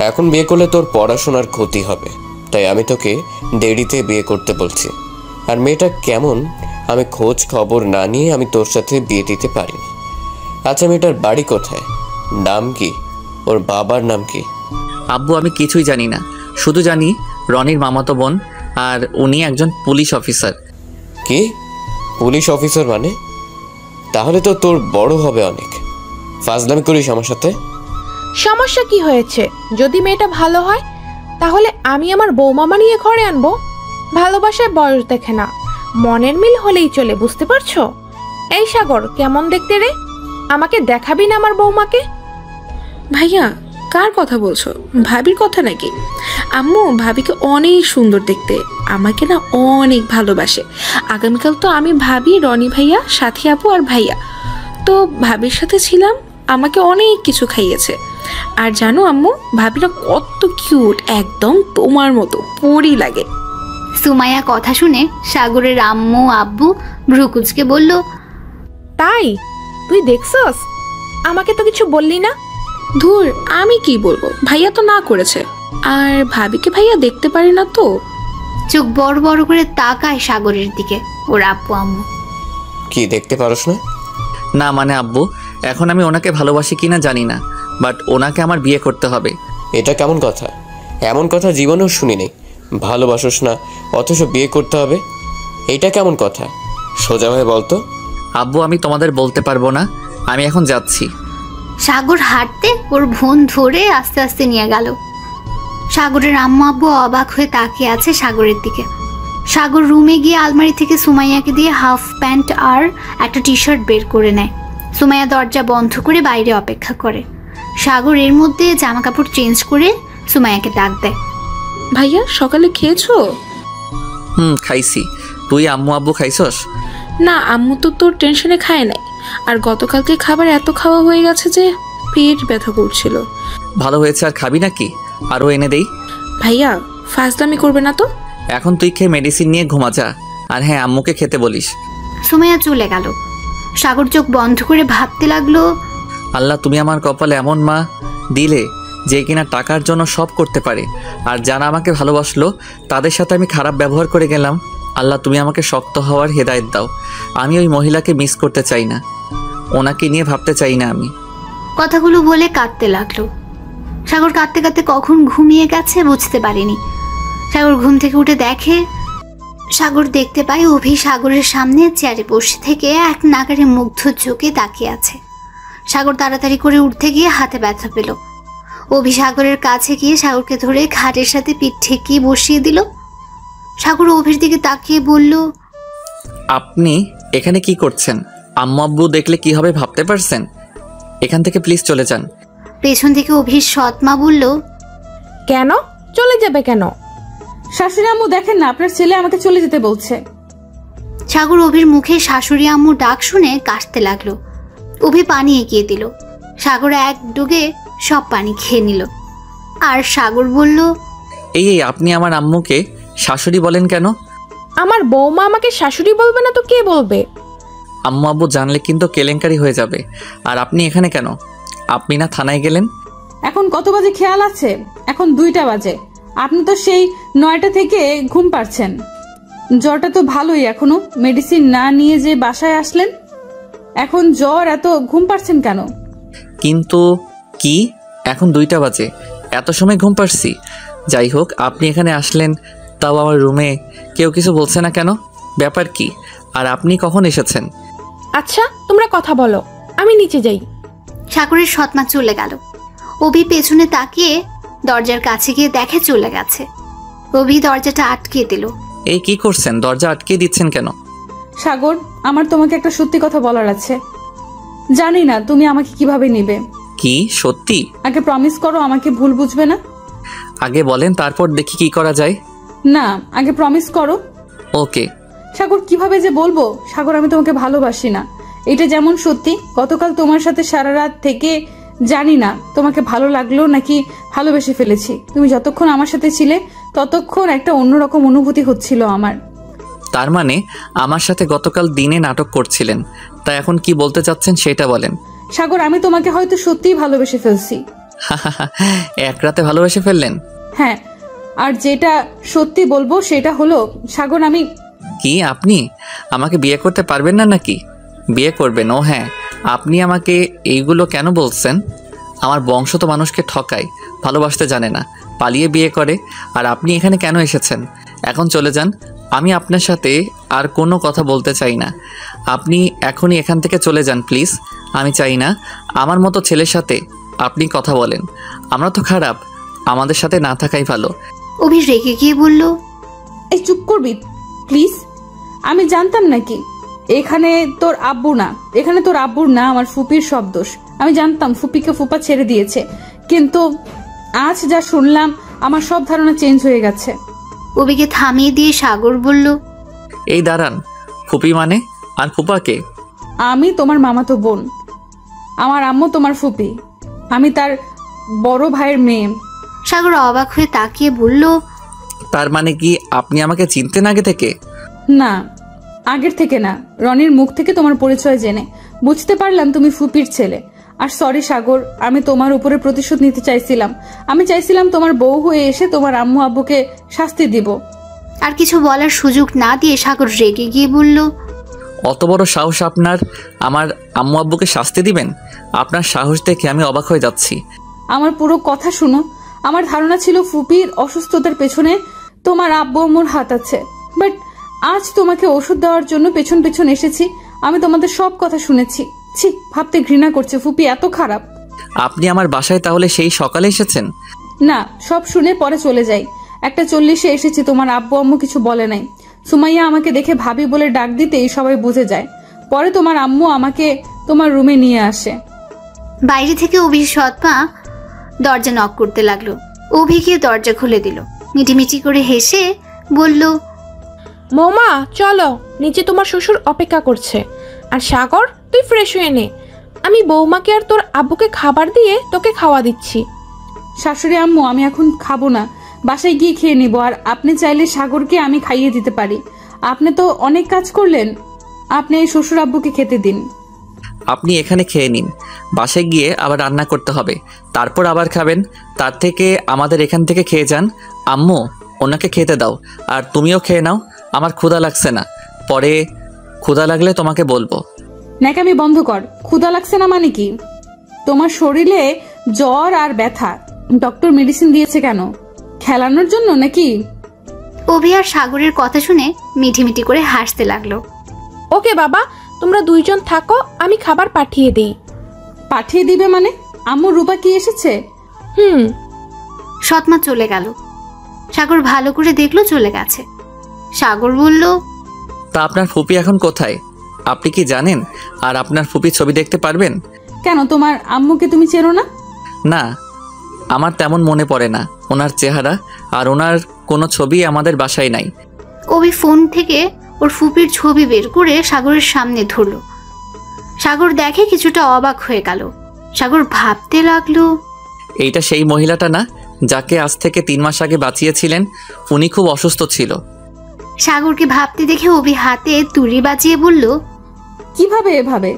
এখন বিয়ে করলে তোর পড়াশোনার ক্ষতি হবে, তাই আমি তোকে দেরিতে বিয়ে করতে বলছি। আর মেয়েটা কেমন আমি খোঁজ খবর না নিয়ে আমি তোর সাথে বিয়ে দিতে পারি না। আচ্ছা, মেয়েটার বাড়ি কোথায়, নাম কি, ওর বাবার নাম কি? আব্বু আমি কিছুই জানি না, শুধু জানি রনির মামাতো বোন, আর উনি একজন পুলিশ অফিসার। কি পুলিশ অফিসার মানে? তাহলে তো তোর বড় হবে অনেক। ফাজলামি করিস আমার সাথে? সমস্যা কি হয়েছে? যদি মেয়েটা ভালো হয় তাহলে আমি আমার বৌমা বানিয়ে ঘরে আনবো। ভালোবাসায় বয়স দেখে না, মনের মিল হলেই চলে, বুঝতে পারছো? এই সাগর, কেমন দেখতে রে? আমাকে দেখাবি না আমার বৌমাকে? ভাইয়া কার কথা বলছো? ভাবির কথা নাকি? আম্মু ভাবিকে অনেক সুন্দর দেখতে, আমাকে না অনেক ভালোবাসে। আগামীকাল তো আমি ভাবি, রনি ভাইয়া, সাথী আপু আর ভাইয়া তো ভাবির সাথে ছিলাম, আমাকে অনেক কিছু খাইয়েছে। আর জানো আম্মু, ভাবিরা কত কিউট, একদম তোমার মতো পরি লাগে। সুমাইয়া কথা শুনে সাগরের আম্মু আব্বু ভ্রুকুচকে বলল, তাই তুই দেখছস? আমাকে তো কিছু বললি না। ধুর, আমি কি বলবো, ভাইয়া তো না করেছে। আর ভাবিকে ভাইয়া দেখতে পারে না তো। চোখ বড় বড় করে তাকায় সাগরের দিকে ওর আব্বু আম্মু। কি দেখতে পারোস না? না মানে আব্বু, এখন আমি ওনাকে ভালোবাসি কিনা জানি না, বাট ওনাকে আমার বিয়ে করতে হবে। এটা কেমন কথা? এমন কথা জীবনেও শুনিনি। ভালোবাসোস না অথচ বিয়ে করতে হবে, এইটা কেমন কথা? সোজাভাবে বলতো। আব্বু আমি তোমাদের বলতে পারবো না, আমি এখন যাচ্ছি। সাগর হাঁটতে ওর বোন ধরে আস্তে আস্তে নিয়ে গেল। সাগরের আম্মু আব্বু অবাক হয়ে তাকিয়ে আছে সাগরের দিকে। সাগর রুমে গিয়ে আলমারি থেকে সুমাইয়াকে দিয়ে হাফ প্যান্ট আর একটা টি শার্ট বের করে নেয়। সুমাইয়া দরজা বন্ধ করে বাইরে অপেক্ষা করে। সাগর এর মধ্যে জামা কাপড় চেঞ্জ করে সুমাইয়াকে ডাক দেয়। ভাইয়া সকালে খেয়েছো? খাইছি। তুই আম্মু আব্বু খাইছস? না, আম্মু তো তোর টেনশনে খায় নাই। আর গতকালকে খাবার এত খাওয়া হয়ে গেছে যে পেট ব্যথা করছিল। ভালো হয়েছে, আর খাবি নাকি? আরও এনে দেই? ভাইয়া ফাজলামি করবে না তো। এখন তুই খেয়ে মেডিসিন নিয়ে ঘুমা যা। আর হ্যাঁ, আম্মুকে খেতে বলিস। সুমাইয়া চলে গেল। সাগর চোখ বন্ধ করে ভাবতে লাগলো, আল্লাহ তুমি আমার কপালে এমন মা দিলে যে কিনা টাকার জন্য সব করতে পারে, আর যারা আমাকে ভালোবাসলো তাদের সাথে আমি খারাপ ব্যবহার করে গেলাম। আল্লাহ তুমি আমাকে শক্ত হওয়ার হেদায়েত দাও। আমি ওই মহিলাকে মিস করতে চাই না, ওনাকে নিয়ে ভাবতে চাই না আমি। কথাগুলো বলে কাঁদতে লাগলো। সাগর কাঁদতে কাঁদতে কখন ঘুমিয়ে গেছে বুঝতে পারেনি। সাগর ঘুম থেকে উঠে দেখে, সাগর দেখতে পায় অভি সাগরের সামনে চেয়ারে বসে থেকে এক নাগারে মুগ্ধ চোখে তাকিয়ে আছে। সাগর তাড়াতাড়ি করে উঠতে গিয়ে হাতে ব্যথা পেল। অভি সাগরের কাছে গিয়ে সাগরকে ধরে খাটের সাথে পিঠ ঠেকিয়ে বসিয়ে দিল। সাগর অভির দিকে তাকিয়ে বলল, আপনি এখানে কি করছেন? আম্মু আব্বু দেখলে কি হবে ভাবতে পারছেন? এখান থেকে প্লিজ চলে যান। পেছন থেকে অভির সৎ মা বলল, কেন চলে যাবে কেন? শাশুড়ি আম্মু দেখেন না, আপনার ছেলে আমাকে চলে যেতে বলছে। সাগর অভির মুখে শাশুড়ি আম্মু ডাক শুনে কাশতে লাগলো। অভি পানি এগিয়ে দিল। সাগর এক ডুগে সব পানি খেয়ে নিল। আর সাগর বলল, এই আপনি আমার আম্মুকে শাশুড়ি বলেন কেন? আমার বৌমা আমাকে শাশুড়ি বলবে না তো কে বলবে? আম্মু আব্বু জানলে কিন্তু কেলেঙ্কারি হয়ে যাবে। আর আপনি এখানে কেন? আপনি না থানায় গেলেন? এখন কত বাজে খেয়াল আছে? এখন 2টা বাজে। আপনি তো সেই 9টা থেকে ঘুম পাচ্ছেন। জ্বরটা তো ভালোই, এখনো মেডিসিন না নিয়ে যে বাসায় আসলেন। এখন জ্বর, এত ঘুম পাচ্ছেন কেন? কিন্তু কি এখন 2টা বাজে, এত সময় ঘুম পাচ্ছি? যাই হোক, আপনি এখানে আসলেন, তাও আমার রুমে কেউ কিছু বলছে না কেন? ব্যাপার কি? আর আপনি কখন এসেছেন? আচ্ছা তোমরা কথা বলো, আমি নিচে যাই। সাগরের সৎমা চলে গেল। অভি পেছনে তাকিয়ে দরজার কাছে গিয়ে দেখে চলে গেছে। অভি দরজাটা আটকে দিল। এই কি করছেন? দরজা আটকে দিচ্ছেন কেন? সাগর, আমার তোমাকে একটা সত্যি কথা বলার আছে। জানি না তুমি আমাকে কিভাবে নিবে। কি সত্যি? আগে প্রমিস করো আমাকে ভুল বুঝবে না। আগে বলেন, তারপর দেখি কি করা যায়। না, আগে প্রমিস করো। ওকে। সাগর, কিভাবে যে বলবো, সাগর আমি তোমাকে ভালোবাসি না। এটা যেমন সত্যি, গতকাল তোমার সাথে সারা রাত থেকে জানি না তোমাকে ভালো লাগলো নাকি ভালোবেসে ফেলেছি। তুমি যতক্ষণ আমার সাথে ছিলে ততক্ষণ একটা অন্যরকম অনুভূতি হচ্ছিল আমার। তার মানে আমার সাথে গতকাল দিনে নাটক করছিলেন, তা এখন কি বলতে চাচ্ছেন সেটা বলেন। সাগর, আমি তোমাকে হয়তো সত্যিই ভালোবেসে ফেলছি। এক রাতে ভালোবেসে ফেললেন? হ্যাঁ, আর যেটা সত্যি বলবো সেটা হলো সাগর, আমি কি আপনি আমাকে বিয়ে করতে পারবেন না নাকি? বিয়ে করবেন? ও হ্যাঁ, আপনি আমাকে এইগুলো কেন বলছেন? আমার বংশ তো মানুষকে ঠকায়, ভালোবাসতে জানে না, পালিয়ে বিয়ে করে। আর আপনি এখানে কেন এসেছেন? এখন চলে যান, আমি আপনার সাথে আর কোনো কথা বলতে চাই না। আপনি এখনই এখান থেকে চলে যান প্লিজ। আমি চাই না আমার মতো ছেলের সাথে আপনি কথা বলেন। আমরা তো খারাপ, আমাদের সাথে না থাকাই ভালো। অভি রেগে গিয়ে বলল, এই চুপ করবি প্লিজ? আমি জানতাম নাকি এখানে তোর আব্বু না, এখানে তোর আব্বুর না, আমার ফুপির সব দোষ। আমি জানতাম ফুপিকে ফুপা ছেড়ে দিয়েছে, কিন্তু আজ যা শুনলাম আমার সব ধারণা চেঞ্জ হয়ে গেছে। অভিকে থামিয়ে দিয়ে সাগর বলল, এই দাঁড়ান, ফুপি মানে? আর ফুপাকে? আমি তোমার মামাতো বোন, আমার আম্মু তোমার ফুপি, আমি তার বড় ভাইয়ের মেয়ে। সাগর অবাক হয়ে তাকিয়ে বলল, তার মানে কি আপনি আমাকে চিনতেন আগে থেকে? না, আগের থেকে না, রনির মুখ থেকে তোমার পরিচয় জেনে বুঝতে পারলাম তুমি ফুপির ছেলে। আর সরি সাগর, আমি তোমার উপরে প্রতিশোধ নিতে চাইছিলাম। আমি চাইছিলাম তোমার বউ হয়ে এসে তোমার আম্মু আব্বুকে শাস্তি দিব। আর কিছু বলার সুযোগ না দিয়ে সাগর রেগে গিয়ে বলল, অত বড় সাহস আপনার আমার আম্মু আব্বুকে শাস্তি দিবেন? আপনার সাহস দেখে আমি অবাক হয়ে যাচ্ছি। আমার পুরো কথা শুনো। আমার ধারণা ছিল ফুপির অসুস্থতার পেছনে তোমার আব্বু আম্মুর হাত আছে, বাট আজ তোমাকে ওষুধ দেওয়ার জন্য পেছন পেছন এসেছি। আমি তোমাদের সব কথা শুনেছি। ছি, ভাবতে ঘৃণা করছে, ফুপি এত খারাপ। আপনি আমার বাসায় তাহলে সেই সকালে এসেছেন? না, সব শুনে পরে চলে যাই। 1:40 এসেছি, তোমার আব্বু আম্মু কিছু বলে নাই। সুমাইয়া আমাকে দেখে ভাবি বলে ডাক দিতেই সবাই বুঝে যায়। পরে তোমার আম্মু আমাকে তোমার রুমে নিয়ে আসে। বাইরে থেকে অভির সৎ পা দরজা নক করতে লাগলো। অভি গিয়ে দরজা খুলে দিল। মিটিমিটি করে হেসে বলল, মৌমা চলো, নিচে তোমার শ্বশুর অপেক্ষা করছে। আর সাগর, তুই ফ্রেশ হয়ে নে, আমি বৌমাকে আর তোর আব্বুকে খাবার দিয়ে তোকে খাওয়া দিচ্ছি। শাশুড়ি আম্মু, আমি এখন খাবো না, বাসায় গিয়ে খেয়ে নিব। আর আপনি চাইলে সাগরকে আমি খাইয়ে দিতে পারি। আপনি তো অনেক কাজ করলেন, আপনি এই শ্বশুর আব্বুকে খেতে দিন। আপনি এখানে খেয়ে নিন, বাসায় গিয়ে আবার রান্না করতে হবে, তারপর আবার খাবেন। তার থেকে আমাদের এখান থেকে খেয়ে যান। আম্মু, ওনাকে খেতে দাও, আর তুমিও খেয়ে নাও। আমার ক্ষুধা লাগছে না, পরে ক্ষুধা লাগলে তোমাকে বলবো। ন্যাকামি বন্ধ কর। ক্ষুধা লাগছে না মানে কি? তোমার শরীরে জ্বর আর ব্যথা, ডক্টর মেডিসিন দিয়েছে কেন? খেলানোর জন্য নাকি? অভি আর সাগরের কথা শুনে মিটিমিটি করে হাসতে লাগলো। ওকে বাবা, তোমরা দুইজন থাকো, আমি খাবার পাঠিয়ে দেই। পাঠিয়ে দিবে মানে? আম্মু রূপা কি এসেছে? সৎমা চলে গেল। সাগর ভালো করে দেখলো চলে গেছে। সাগর বলল, তা আপনার ফুপি এখন কোথায় আপনি কি জানেন? আর আপনার ফুপি ছবি দেখতে পারবেন? কেন, তোমার আম্মুকে তুমি চেনো না? না, আমার তেমন মনে পড়ে না ওনার চেহারা, আর ওনার কোনো ছবি আমাদের বাসায় নাই। অভি ফোন থেকে ওর ফুপির ছবি বের করে সাগরের সামনে ধরলো। সাগর দেখে কিছুটা অবাক হয়ে গেল। সাগর ভাবতে লাগলো, এইটা সেই মহিলাটা না যাকে আজ থেকে 3 মাস আগে বাঁচিয়েছিলেন? উনি খুব অসুস্থ ছিল। সাগরকে ভাবতে দেখে অভি হাতে তুড়ি বাজিয়ে বলল, কিভাবে এভাবে?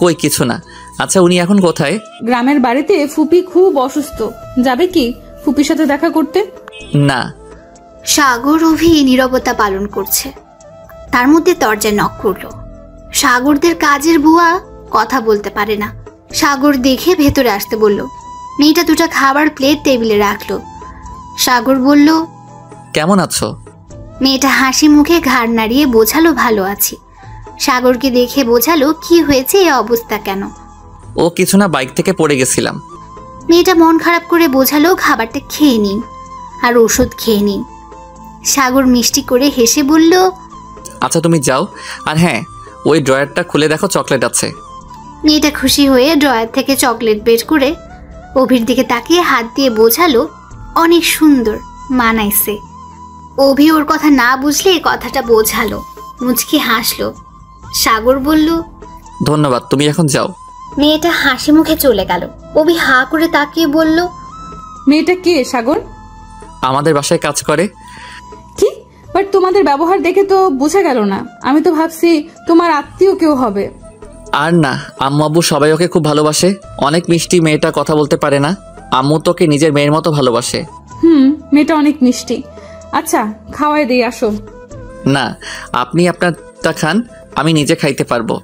কই কিছু না। আচ্ছা, উনি এখন কোথায়? গ্রামের বাড়িতে, ফুপি খুব অসুস্থ। যাবে কি ফুপির সাথে দেখা করতে? না। সাগর অভি নীরবতা পালন করছে। তার মধ্যে দরজা নক করলো। সাগরদের কাজের বুয়া কথা বলতে পারে না। সাগর দেখে ভেতরে আসতে বলল। মেয়েটা দুটা খাবার প্লেট টেবিলে রাখলো। সাগর বলল, কেমন আছো? মেয়েটা হাসি মুখে ঘাড় নাড়িয়ে বোঝালো, ভালো আছি। সাগরকে দেখে বোঝালো কি হয়েছে, এ অবস্থা কেন? ও কিছু না, বাইক থেকে পড়ে গেছিলাম। মেয়েটা মন খারাপ করে বোঝালো, খাবারটা খেয়ে নিন আর ওষুধ খেয়ে নিন। সাগর মিষ্টি করে হেসে বলল, আচ্ছা তুমি যাও, আর হ্যাঁ, ওই ড্রয়ারটা খুলে দেখো, চকলেট আছে। মেয়েটা খুশি হয়ে ড্রয়ার থেকে চকলেট বের করে অভির দিকে তাকিয়ে হাত দিয়ে বোঝালো, অনেক সুন্দর মানাইছে। অভি ওর কথা না বুঝলে এই কথাটা বোঝালো, মুচকি হাসলো। সাগর বলল, ধন্যবাদ, তুমি এখন যাও। মেয়েটা হাসি মুখে চলে গেল। অভি হা করে তাকিয়ে বলল, মেয়েটা কে সাগর? আমাদের বাসায় কাজ করে। কি? বাট তোমাদের ব্যবহার দেখে তো বোঝা গেল না। আমি তো ভাবছি তোমার আত্মীয় কেউ হবে। আর না, আম্মু আব্বু সবাই ওকে খুব ভালোবাসে। অনেক মিষ্টি মেয়েটা, কথা বলতে পারে না। আম্মু তোকে নিজের মেয়ের মতো ভালোবাসে। মেয়েটা অনেক মিষ্টি। আচ্ছা, খাওয়াই দিয়ে আসো। না, আপনি আপনারটা খান, আমি নিজে খাইতে পারবো।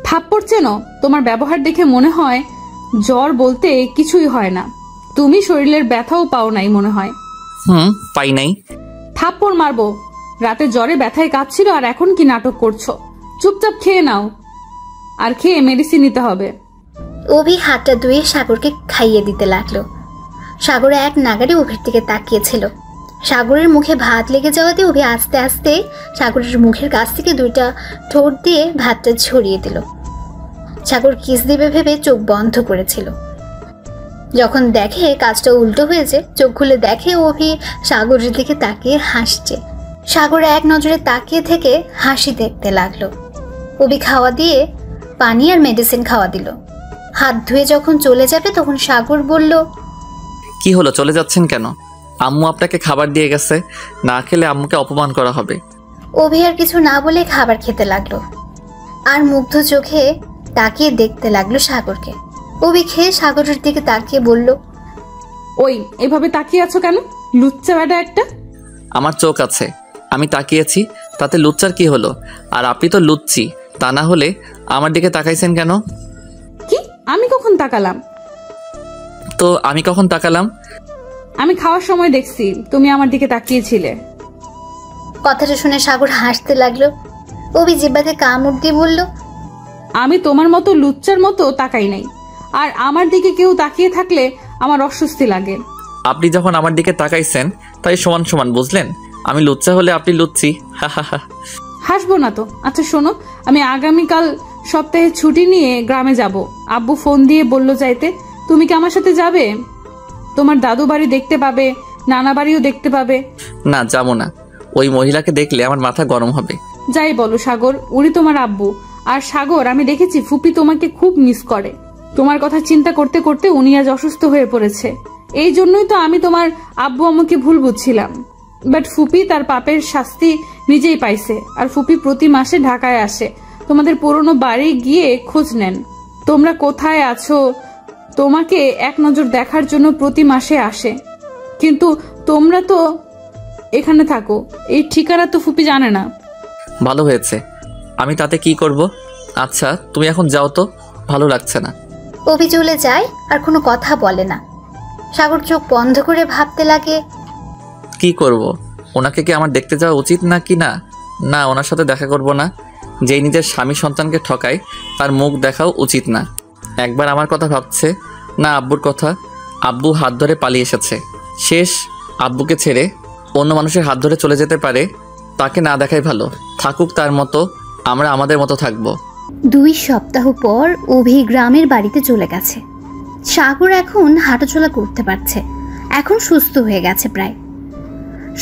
থাপ্পড় চেনো? তোমার ব্যবহার দেখে মনে হয় জ্বর বলতে কিছুই হয় না। তুমি শরীরের ব্যথাও পাও নাই মনে হয়। পাই নাই। থাপ্পড় মারবো। রাতে জ্বরে ব্যথায় কাঁপছিল আর এখন কি নাটক করছো? চুপচাপ খেয়ে নাও, আর খেয়ে মেডিসিন নিতে হবে। অভি হাতটা ধুয়ে সাগরকে খাইয়ে দিতে লাগলো। সাগর এক নাগারে অভির দিকে তাকিয়েছিল। সাগরের মুখে ভাত লেগে যাওয়াতে অভি আস্তে আস্তে সাগরের মুখের কাছ থেকে 2টা ঠোঁট দিয়ে ভাতটা ছড়িয়ে দিল। সাগর কিস দিবে ভেবে চোখ বন্ধ করেছিল। যখন দেখে কাজটা উল্টো হয়েছে, চোখ খুলে দেখে অভি সাগরের দিকে তাকিয়ে হাসছে। সাগর এক নজরে তাকিয়ে থেকে হাসি দেখতে লাগলো। অভি খাওয়া দিয়ে পানি আর মেডিসিন খাওয়া দিল। হাত ধুয়ে যখন চলে যাবে তখন সাগর বলল, কি হলো, চলে যাচ্ছেন কেন? আম্মু আপনাকে খাবার দিয়ে গেছে, না খেলে আম্মুকে অপমান করা হবে। অভি আর কিছু না বলে খাবার খেতে লাগলো আর মুগ্ধ চোখে তাকিয়ে দেখতে লাগলো সাগরকে। অভি খেয়ে সাগরের দিকে তাকিয়ে বলল, ওই এভাবে তাকিয়ে আছো কেন? লুচ্চা বেটা একটা। আমার চোখ আছে, আমি তাকিয়েছি, তাতে লুচ্চার কি হলো? আর আপনি তো লুচ্চি, তা না হলে আমার দিকে তাকাইছেন কেন? কি? আমি কখন তাকালাম? তো আমি কখন তাকালাম? আমি খাওয়ার সময় দেখছি তুমি আমার দিকে তাকিয়েছিলে। কথাটা শুনে সাগর হাসতে লাগলো। অভি জিহ্বাতে কামড় দিয়ে বলল, আমি তোমার মতো লুচ্চার মতো তাকাই নাই, আর আমার দিকে কেউ তাকিয়ে থাকলে আমার অস্বস্তি লাগে। আপনি যখন আমার দিকে তাকাইছেন তাই সমান সমান বুঝলেন। আমি লুচ্চা হলে আপনি লুচ্চি। হাসবো না তো। আচ্ছা শোনো, আমি আগামীকাল সপ্তাহে ছুটি নিয়ে গ্রামে যাব। আব্বু ফোন দিয়ে বলল যাইতে। তুমি কি আমার সাথে যাবে? তোমার দাদু বাড়ি দেখতে পাবে, নানা বাড়িও দেখতে পাবে। না, যাবো না। ওই মহিলাকে দেখলে আমার মাথা গরম হবে। যাই বলো সাগর, উনি তোমার আব্বু। আর সাগর, আমি দেখেছি ফুপি তোমাকে খুব মিস করে। তোমার কথা চিন্তা করতে করতে উনি আজ অসুস্থ হয়ে পড়েছে। এই জন্যই তো আমি তোমার আব্বু আম্মুকে ভুল বুঝছিলাম। বাট ফুপি তার পাপের শাস্তি নিজেই পাইছে। আর ফুপি প্রতি মাসে ঢাকায় আসে, তোমাদের পুরনো বাড়ি গিয়ে খোঁজ নেন তোমরা কোথায় আছো। তোমাকে এক নজর দেখার জন্য প্রতি মাসে আসে। কিন্তু তোমরা তো এখানে থাকো, এই ঠিকানা তো ফুপি জানে না। ভালো হয়েছে, আমি তাতে কি করব? আচ্ছা তুমি এখন যাও তো, ভালো লাগছে না। অভি চলে যায় আর কোনো কথা বলে না। সাগর চোখ বন্ধ করে ভাবতে লাগে, কি করব? ওনাকে কি আমার দেখতে যাওয়া উচিত না কি? না না, ওনার সাথে দেখা করব না। যেই নিজের স্বামী সন্তানকে ঠকায় তার মুখ দেখাও উচিত না। একবার আমার কথা ভাবছে না, আব্বুর কথা। আব্বু হাত ধরে পালিয়ে এসেছে, শেষ। আব্বুকে ছেড়ে অন্য মানুষের হাত ধরে চলে যেতে পারে, তাকে না দেখাই ভালো। থাকুক তার মতো, আমরা আমাদের মতো থাকবো। 2 সপ্তাহ পর অভি গ্রামের বাড়িতে চলে গেছে। সাগর এখন হাঁটাচলা করতে পারছে, এখন সুস্থ হয়ে গেছে প্রায়।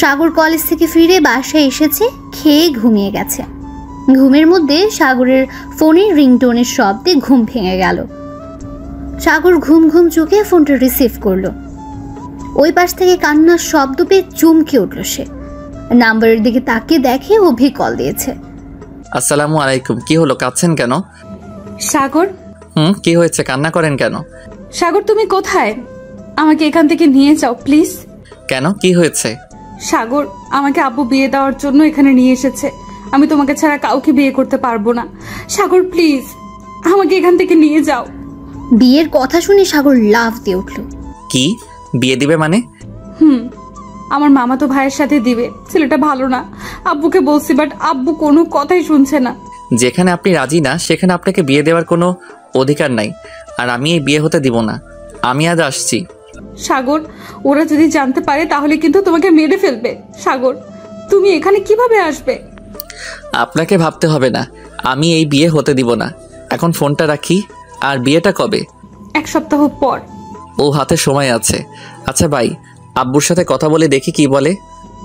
সাগর কলেজ থেকে ফিরে বাসায় এসেছে, খেয়ে ঘুমিয়ে গেছে। ঘুমের মধ্যে সাগরের ফোনের রিংটোনের শব্দে ঘুম ভেঙে গেল। সাগর ঘুম ঘুম চোখে ফোনটা রিসিভ করলো। ওই পাশ থেকে কান্নার শব্দ পেয়ে চমকে উঠল সে। নাম্বারের দিকে তাকিয়ে দেখে অভি কল দিয়েছে। আসসালামু আলাইকুম। কি হলো, কাঁদছেন কেন? সাগর। কি হয়েছে, কান্না করেন কেন? সাগর তুমি কোথায়? আমাকে এখান থেকে নিয়ে যাও প্লিজ। কেন, কি হয়েছে? সাগর, আমাকে আব্বু বিয়ে দেওয়ার জন্য এখানে নিয়ে এসেছে। আমি তোমাকে ছাড়া কাউকে বিয়ে করতে পারবো না। সাগর প্লিজ, আমাকে এখান থেকে নিয়ে যাও। বিয়ের কথা শুনে সাগর লাফ দিয়ে উঠল। কি বিয়ে দিবে মানে? আমার মামা তো ভাইয়ের সাথে দিবে। ছেলেটা ভালো না, আব্বুকে বলছি, বাট আব্বু কোনো কথাই শুনছে না। যেখানে আপনি রাজি না সেখানে আপনাকে বিয়ে দেওয়ার কোনো অধিকার নাই। আর আমি এই বিয়ে হতে দিব না। আমি আজ আসছি। সাগর, ওরা যদি জানতে পারে তাহলে কিন্তু তোমাকে মেরে ফেলবে। সাগর, তুমি এখানে কিভাবে আসবে? আপনাকে ভাবতে হবে না, আমি এই বিয়ে হতে দিব না। এখন ফোনটা রাখি। আর বিয়েটা কবে? 1 সপ্তাহ পর। ও, হাতে সময় আছে। আচ্ছা ভাই, আব্বুর সাথে কথা বলে দেখি কি বলে।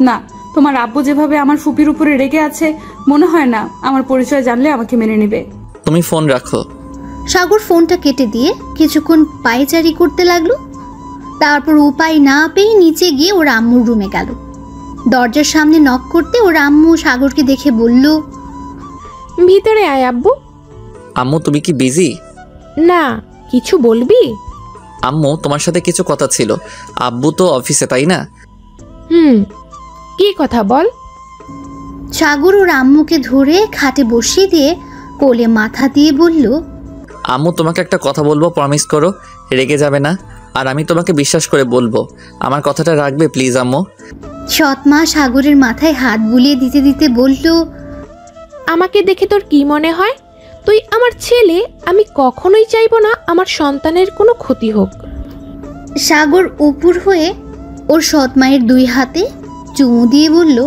না, তোমার আব্বু যেভাবে আমার ফুপির উপরে রেগে আছে, মনে হয় না আমার পরিচয় জানলে আমাকে মেনে নেবে। তুমি ফোন রাখো। সাগর ফোনটা কেটে দিয়ে কিছুক্ষণ পায়চারি করতে লাগলো। তারপর উপায় না পেয়ে নিচে গিয়ে ওর আম্মুর রুমে গেল। দরজার সামনে নক করতে ওর আম্মু সাগরকে দেখে বলল, ভিতরে আয় আব্বু। আম্মু তুমি কি বিজি? না, কিছু বলবি? আম্মু তোমার সাথে কিছু কথা ছিল। আব্বু তো অফিসে, তাই না? কি কথা বল। সাগর ওর আম্মুকে ধরে খাটে বসিয়ে দিয়ে কোলে মাথা দিয়ে বলল, আম্মু তোমাকে একটা কথা বলবো, প্রমিস করো, রেগে যাবে না। আর আমি তোমাকে বিশ্বাস করে বলবো, আমার কথাটা রাখবে প্লিজ আম্মু। সৎমা সাগরের মাথায় হাত বুলিয়ে দিতে দিতে বলল, আমাকে দেখে তোর কি মনে হয়? তুই আমার ছেলে, আমি কখনোই চাইবো না আমার সন্তানের কোনো ক্ষতি হোক। সাগর উপর হয়ে ওর সৎমায়ের 2 হাতে চুমু দিয়ে বলল,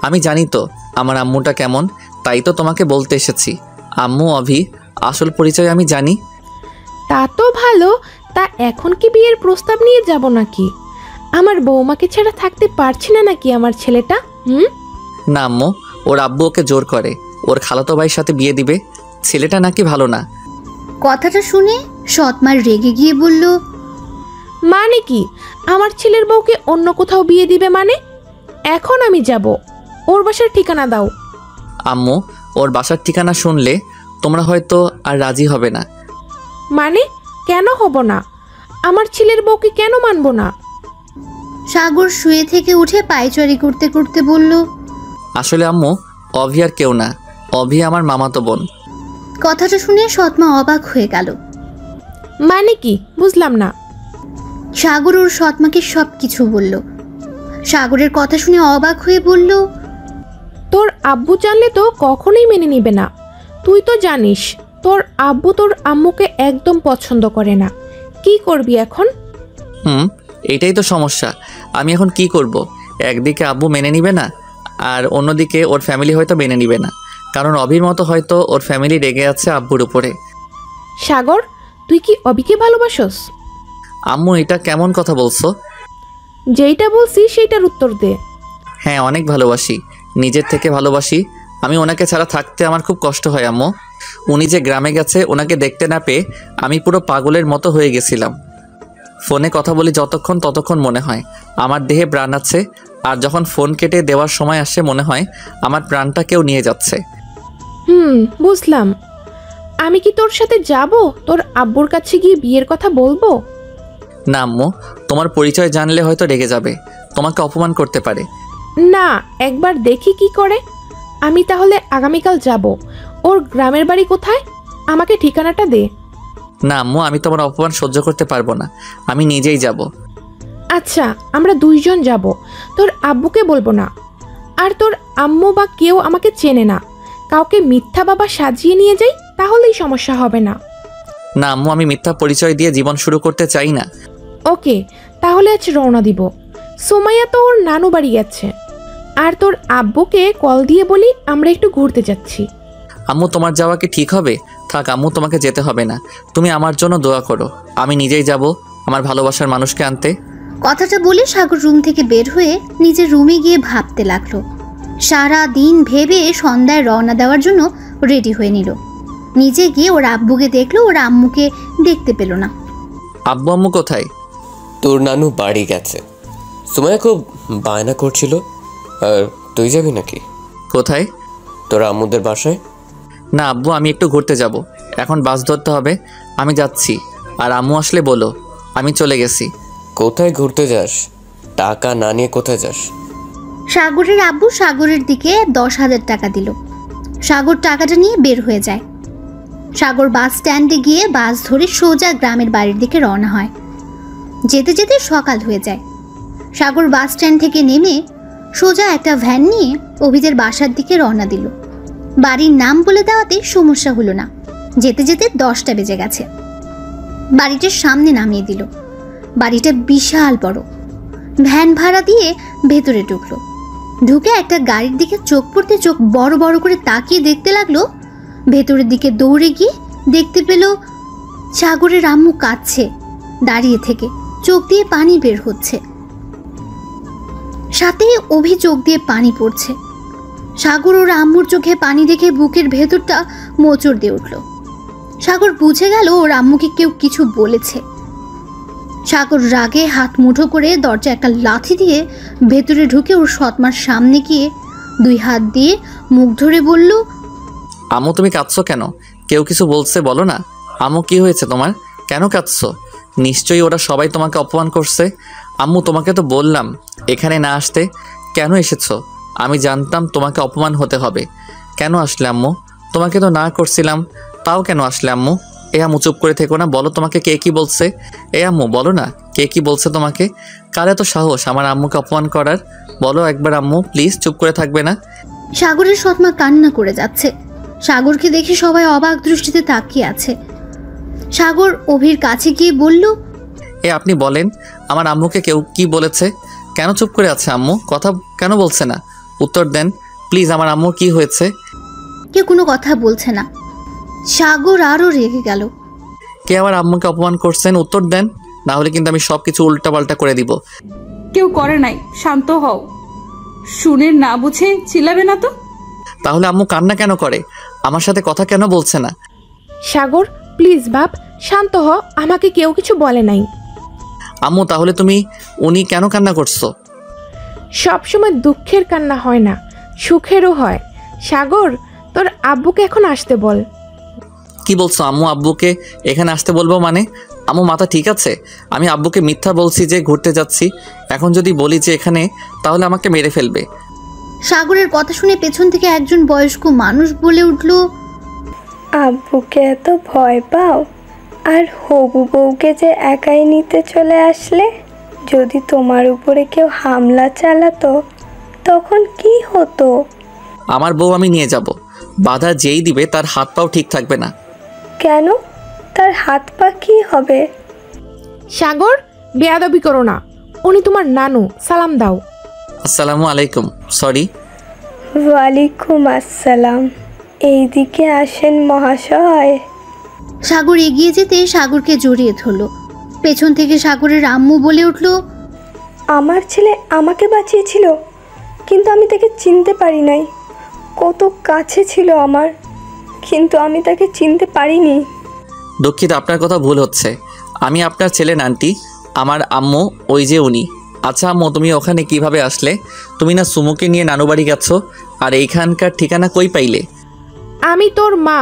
আমি জানি তো আমার আম্মুটা কেমন, তাই তো তোমাকে বলতে এসেছি। আম্মু অভি আসল পরিচয় আমি জানি। তা তো ভালো, তা এখন কি বিয়ের প্রস্তাব নিয়ে যাব নাকি? আমার বৌমাকে ছাড়া থাকতে পারছি না নাকি আমার ছেলেটা? না আম্মু, ওর আব্বু ওকে জোর করে ওর খালাতো ভাইয়ের সাথে বিয়ে দিবে। ছেলেটা নাকি ভালো না। কথাটা শুনে সৎমার রেগে গিয়ে বলল, মানে কি আমার ছেলের বউকে অন্য কোথাও বিয়ে দিবে মানে? এখন আমি যাব, ওর বাসার ঠিকানা দাও। আম্মু, ওর বাসার ঠিকানা শুনলে তোমরা হয়তো আর রাজি হবে না। মানে কেন হব না? আমার ছেলের বউকে কেন মানবো না? সাগর শুয়ে থেকে উঠে পায়চারি করতে করতে বলল, আসলে আম্মু, অভি আর কেউ না, অভি আমার মামাতো বোন। কথাটা শুনে সৎমা অবাক হয়ে গেল। মানে কি বুঝলাম না। সাগর ওর সৎমাকে সব কিছু বলল। সাগরের কথা শুনে অবাক হয়ে বলল, তোর আব্বু জানলে তো কখনোই মেনে নিবে না। তুই তো জানিস তোর আব্বু তোর আম্মুকে একদম পছন্দ করে না। কি করবি এখন? এটাই তো সমস্যা। আমি এখন কি করব? একদিকে আব্বু মেনে নিবে না, আর অন্যদিকে ওর ফ্যামিলি হয়তো মেনে নিবে না, কারণ অভির মতো হয়তো ওর ফ্যামিলি রেগে আছে আব্বুর উপরে। সাগর, তুই কি অভিকে ভালোবাসোস? আম্মু, এটা কেমন কথা বলছো? যেইটা বলছি সেইটার উত্তর দে। হ্যাঁ, অনেক ভালোবাসি, নিজের থেকে ভালোবাসি। আমি ওনাকে ছাড়া থাকতে আমার খুব কষ্ট হয় আম্মু। উনি যে গ্রামে গেছে ওনাকে দেখতে না পেয়ে আমি পুরো পাগলের মতো হয়ে গেছিলাম। ফোনে কথা বলি যতক্ষণ ততক্ষণ মনে হয় আমার দেহে প্রাণ আছে, আর যখন ফোন কেটে দেওয়ার সময় আসে মনে হয় আমার প্রাণটা কেউ নিয়ে যাচ্ছে। বুঝলাম। আমি কি তোর সাথে যাব তোর আব্বুর কাছে গিয়ে বিয়ের কথা বলবো? না আম্মু, তোমার পরিচয় জানলে হয়তো রেগে যাবে, তোমাকে অপমান করতে পারে। না, একবার দেখি কি করে। আমি তাহলে আগামীকাল যাব। ওর গ্রামের বাড়ি কোথায়? আমাকে ঠিকানাটা দে। না আম্মু, আমি তোমার অপমান সহ্য করতে পারবো না, আমি নিজেই যাব। আচ্ছা, আমরা 2 জন যাব, তোর আব্বুকে বলবো না। আর তোর আম্মু বা কেউ আমাকে চেনে না, কাউকে মিথ্যা বাবা সাজিয়ে নিয়ে যাই, তাহলেই সমস্যা হবে না। না আম্মু, আমি মিথ্যা পরিচয় দিয়ে জীবন শুরু করতে চাই না। ওকে, তাহলে আজ রওনা দিব। সোমাইয়া তো ওর নানু বাড়ি গেছে। আর তোর আব্বুকে কল দিয়ে বলি আমরা একটু ঘুরতে যাচ্ছি। আম্মু, তোমার যাওয়া কি ঠিক হবে? থাক আম্মু, তোমাকে যেতে হবে না। তুমি আমার জন্য দোয়া করো, আমি নিজেই যাব আমার ভালোবাসার মানুষকে আনতে। কথাটা বলে সাগর রুম থেকে বের হয়ে নিজের রুমে গিয়ে ভাবতে লাগলো। সারা দিন ভেবে সন্ধ্যায় রওনা দেওয়ার জন্য রেডি হয়ে নিল। নিজে গিয়ে ওর আব্বুকে দেখলো, ওর আম্মুকে দেখতে পেল না। আব্বু আম্মু কোথায়? তোর নানু বাড়ি গেছে। সুমাইয়া খুব বায়না করছিল। আর তুই যাবি নাকি? কোথায়? তোর আম্মুদের বাসায়। না আব্বু, আমি একটু ঘুরতে যাব, এখন বাস ধরতে হবে। আমি যাচ্ছি, আর আম্মু আসলে বলো আমি চলে গেছি। কোথায় ঘুরতে যাস? টাকা না নিয়ে কোথায় যাস? সাগরের আব্বু সাগরের দিকে 10,000 টাকা দিল। সাগর টাকাটা নিয়ে বের হয়ে যায়। সাগর বাস স্ট্যান্ডে গিয়ে বাস ধরে সোজা গ্রামের বাড়ির দিকে রওনা হয়। যেতে যেতে সকাল হয়ে যায়। সাগর বাস স্ট্যান্ড থেকে নেমে সোজা একটা ভ্যান নিয়ে অভিদের বাসার দিকে রওনা দিল। বাড়ির নাম বলে দেওয়াতে সমস্যা হলো না। যেতে যেতে 10টা বেজে গেছে। বাড়িটার সামনে নামিয়ে দিল। বাড়িটা বিশাল বড়। ভ্যান ভাড়া দিয়ে ভেতরে ঢুকলো। ঢুকে একটা গাড়ির দিকে চোখ পড়তে চোখ বড় বড় করে তাকিয়ে দেখতে লাগলো। ভেতরের দিকে দৌড়ে গিয়ে দেখতে পেল সাগরের আম্মু কাঁদছে দাঁড়িয়ে থেকে, চোখ দিয়ে পানি বের হচ্ছে। সাথে অভি চোখ দিয়ে পানি পড়ছে। সাগর ওর আম্মুর চোখে পানি দেখে বুকের ভেতরটা মোচড় দিয়ে উঠল। সাগর বুঝে গেল ওর আম্মুকে কেউ কিছু বলেছে। সাগর রাগে হাত মুঠো করে দরজা একটা লাথি দিয়ে ভেতরে ঢুকে ওর সৎমার সামনে গিয়ে 2 হাত দিয়ে মুখ ধরে বলল, আম্মু তুমি কাঁদছো কেন? কেউ কিছু বলছে বলো না। আম্মু কি হয়েছে তোমার? কেন কাঁদছো? নিশ্চয়ই ওরা সবাই তোমাকে অপমান করছে। আম্মু তোমাকে তো বললাম এখানে না আসতে, কেন এসেছো? আমি জানতাম তোমাকে অপমান হতে হবে। কেন আসলে আম্মু? তোমাকে তো না করছিলাম, তাও কেন আসলে আম্মু? এ আম্মু চুপ করে থেকো না, বলো তোমাকে কে কি বলছে। এ আম্মু বলো না কে কি বলছে তোমাকে। কার এত সাহস আমার আম্মুকে অপমান করার? বলো একবার আম্মু, প্লিজ, চুপ করে থাকবে না। সাগরের সৎমা কান্না করে যাচ্ছে। সাগরকে দেখে সবাই অবাক দৃষ্টিতে তাকিয়ে আছে। সাগর অভির কাছে গিয়ে বলল, এ আপনি বলেন আমার আম্মুকে কেউ কি বলেছে? কেন চুপ করে আছে আম্মু? কথা কেন বলছে না? উত্তর দেন প্লিজ, আমার আম্মুর কি হয়েছে? কেউ কোনো কথা বলছে না। সাগর আরও রেগে গেল। কে আমার আম্মুকে অপমান করছেন? উত্তর দেন, না হলে কিন্তু আমি সব কিছু উল্টাপাল্টা করে দিব। কেউ করে নাই, শান্ত হও। শুনে না বুঝে চিল্লাবে না তো। তাহলে আম্মু কান্না কেন করে? আমার সাথে কথা কেন বলছে না? সাগর প্লিজ বাপ, শান্ত হ, আমাকে কেউ কিছু বলে নাই। আম্মু তাহলে উনি কেন কান্না করছো? সবসময় দুঃখের কান্না হয় না, সুখেরও হয়। সাগর তোর আব্বুকে এখন আসতে বল। কি বলছো আম্মু? আব্বুকে এখানে আসতে বলবো মানে? আম্মু মাথা ঠিক আছে? আমি আব্বুকে মিথ্যা বলছি যে ঘুরতে যাচ্ছি। এখন যদি বলি যে এখানে, তাহলে আমাকে মেরে ফেলবে। সাগরের কথা শুনে পেছন থেকে একজন বয়স্ক মানুষ বলে উঠল, আব্বুকে এত ভয় পাও, আর হবু বউকে যে একাই নিতে চলে আসলে? যদি তোমার উপরে কেউ হামলা চালাতো তখন কি হতো? আমার বউ আমি নিয়ে যাব, বাধা যেই দিবে তার হাত পাও ঠিক থাকবে না। কেন? তার হাত পা কি হবে? সাগর বেয়াদবি করো না, উনি তোমার নানু, সালাম দাও। আসসালামু আলাইকুম। সরি। ওয়ালাইকুম আসসালাম। এইদিকে আসেন মহাশয়। সাগর এগিয়ে যেতে সাগরকে জড়িয়ে ধরল। পেছন থেকে সাগরের আম্মু বলে উঠল, আমার ছেলে আমাকে বাঁচিয়েছিল, কিন্তু আমি তাকে চিনতে পারি নাই। কত কাছে ছিল আমার, কিন্তু আমি তাকে চিনতে পারিনি। দুঃখিত, আপনার কথা ভুল হচ্ছে। আমি আপনার ছেলে আন্টি, আমার আম্মু ওই যে উনি। আচ্ছা আম্মু, তুমি ওখানে কিভাবে আসলে? তুমি না সুমুকে নিয়ে নানু বাড়ি গেছো, আর এইখানকার ঠিকানা কই পাইলে? আমি তোর মা,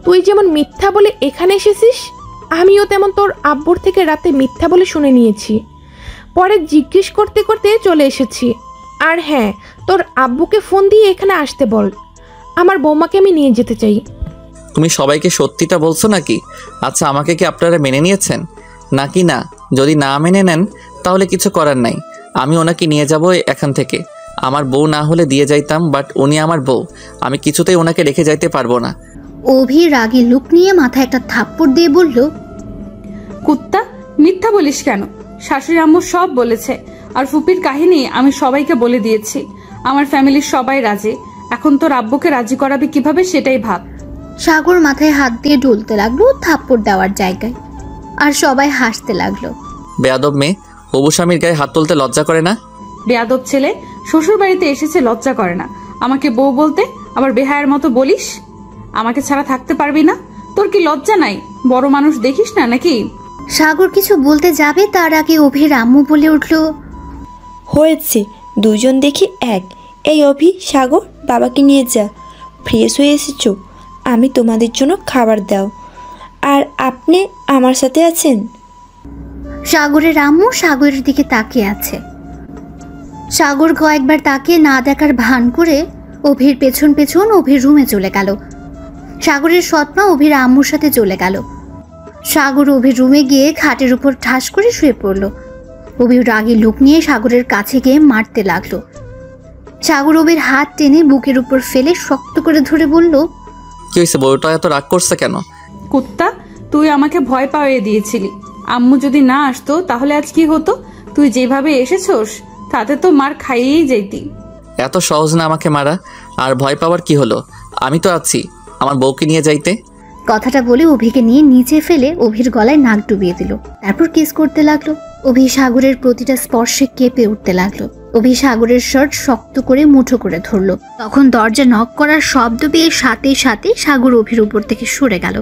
তুই যেমন মিথ্যা বলে এখানে এসেছিস, আমিও তেমন তোর আব্বুর থেকে রাতে মিথ্যা বলে শুনে নিয়েছি। পরে জিজ্ঞেস করতে করতে চলে এসেছি। আর হ্যাঁ, তোর আব্বুকে ফোন দিয়ে এখানে আসতে বল, আমার বৌমাকে আমি নিয়ে যেতে চাই। তুমি সবাইকে সত্যিটা বলছো নাকি? আচ্ছা, আমাকে কি আপনারা মেনে নিয়েছেন নাকি না? যদি না মেনে নেন তাহলে কিছু করার নাই, আমি ওনাকে নিয়ে যাব এখান থেকে। আমার বউ না হলে দিয়ে যাইতাম, বাট উনি আমার বউ, আমি কিছুতেই ওনাকে রেখে যাইতে পারবো না। অভি রাগে লুক নিয়ে মাথায় একটা থাপ্পড় দিয়ে বলল, কুত্তা, মিথ্যা বলিস কেন? শাশুড়ি আম্মু সব বলেছে, আর ফুপির কাহিনী আমি সবাইকে বলে দিয়েছি। আমার ফ্যামিলির সবাই রাজি। এখন তোর আব্বুকে রাজি করাবি কিভাবে সেটাই ভাব। সাগর মাথায় হাত দিয়ে ডুলতে লাগলো থাপ্পড় দেওয়ার জায়গায়, আর সবাই হাসতে লাগলো। বেয়াদব মেয়ে, হবু স্বামীর গায়ে হাত তুলতে লজ্জা করে না? বেয়াদব ছেলে, শ্বশুর বাড়িতে এসেছে লজ্জা করে না? আমাকে বউ বলতে আবার বেহায়ের মতো বলিস? আমাকে ছাড়া থাকতে পারবি না? তোর কি লজ্জা নাই? বড় মানুষ দেখিস না নাকি? সাগর কিছু বলতে যাবে তার আগে অভির আম্মু বলে উঠল, হয়েছে, দুজন দেখি এক। এই অভি, সাগর, বাবাকে নিয়ে যা। ফ্রেশ হয়ে এসেছো, আমি তোমাদের জন্য খাবার দাও। আর আপনি আমার সাথে আছেন? সাগরের আম্মু সাগরের দিকে তাকিয়ে আছে। সাগর কয়েকবার তাকিয়ে না দেখার ভান করে অভির পেছন পেছন অভির রুমে চলে গেল। সাগরের সৎমা অভির আম্মুর সাথে চলে গেল। সাগর অভির রুমে গিয়ে খাটের উপর ঠাস করে শুয়ে পড়ল। অভির রাগী লুক নিয়ে সাগরের কাছে গিয়ে মারতে লাগলো। সাগর অভির হাত টেনে বুকের উপর ফেলে শক্ত করে ধরে বলল, কি হয়েছে? বউটা এত রাগ করছে কেন? কুত্তা, তুই আমাকে ভয় পাইয়ে দিয়েছিলি। আম্মু যদি না আসতো তাহলে আজ কি হতো? তুই যেভাবে এসেছোস তাতে তো মার খাইয়েই যেতি। এত সহজ না আমাকে মারা, আর ভয় পাওয়ার কি হলো? আমি তো আছি, আমার বউকে নিয়ে যাইতে। কথাটা বলে অভিকে নিয়ে নিচে ফেলে অভির গলায় নাক ডুবিয়ে দিল। তারপর কিস করতে লাগলো। অভি সাগরের প্রতিটা স্পর্শে কেঁপে উঠতে লাগলো। অভি সাগরের শার্ট শক্ত করে মুঠো করে ধরলো। তখন দরজা নক করার শব্দ পেয়ে সাথে সাথে সাগর অভির উপর থেকে সরে গেল।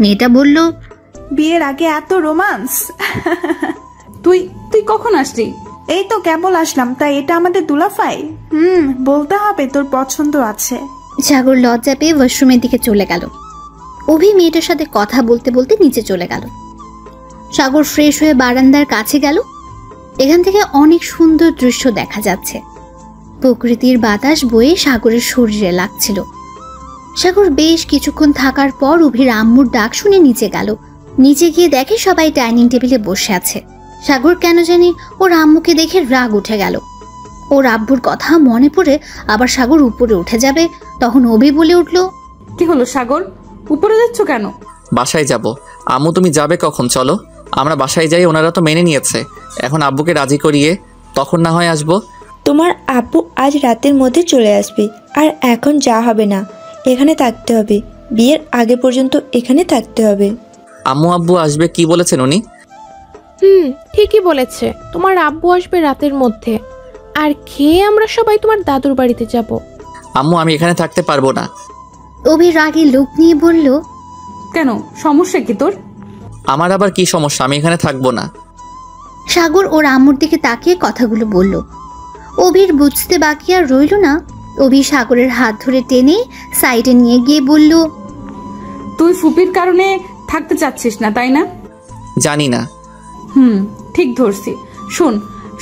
মেয়েটা বলল, বিয়ের আগে এত রোমান্স। তুই তুই কখন আসলি? এই তো কেবল আসলাম। তাই এটা আমাদের দুলাফাই? বলতে হবে তোর পছন্দ আছে। সাগর লজ্জা পেয়ে ওয়াশরুমের দিকে চলে গেল। অভি মেয়েটার সাথে কথা বলতে বলতে নিচে চলে গেল। সাগর ফ্রেশ হয়ে বারান্দার কাছে গেল। এখান থেকে অনেক সুন্দর দৃশ্য দেখা যাচ্ছে। প্রকৃতির বাতাস বয়ে সাগরের শরীরে লাগছিল। সাগর বেশ কিছুক্ষণ থাকার পর অভির আম্মুর ডাক শুনে নিচে গেল। নিচে গিয়ে দেখে সবাই ডাইনিং টেবিলে বসে আছে। সাগর কেন জানি ওর আম্মুকে দেখে রাগ উঠে গেল। ওর আব্বুর কথা মনে পড়ে আবার সাগর উপরে উঠে যাবে, তখন অভি বলে উঠল, কি হলো সাগর, উপরে যাচ্ছ কেন? বাসায় যাব। আম্মু তুমি যাবে কখন? চলো আমরা বাসায় যাই, ওনারা তো মেনে নিয়েছে। এখন আব্বুকে রাজি করিয়ে তখন না হয় আসবো। তোমার আব্বু আজ রাতের মধ্যে চলে আসবে। আর এখন যা হবে না, এখানে থাকতে হবে। বিয়ের আগে পর্যন্ত এখানে থাকতে হবে। আম্মু আব্বু আসবে কি বলেছেন উনি? ঠিকই বলেছে, তোমার আব্বু আসবে রাতের মধ্যে। আর খেয়ে আমরা সবাই তোমার দাদুর বাড়িতে যাব। আম্মু আমি এখানে থাকতে পারবো না। অভি রাগে লোক নিয়ে বলল, কেন, সমস্যা কি তোর? আমার আবার কি সমস্যা? আমি এখানে থাকবো না। সাগর ওর আম্মুর দিকে তাকিয়ে কথাগুলো বলল। অভির বুঝতে বাকি আর রইল না। অভি সাগরের হাত ধরে টেনে সাইডে নিয়ে গিয়ে বলল, তুই ফুপির কারণে থাকতে চাচ্ছিস না, তাই না? জানি না। ঠিক ধরছি। শোন,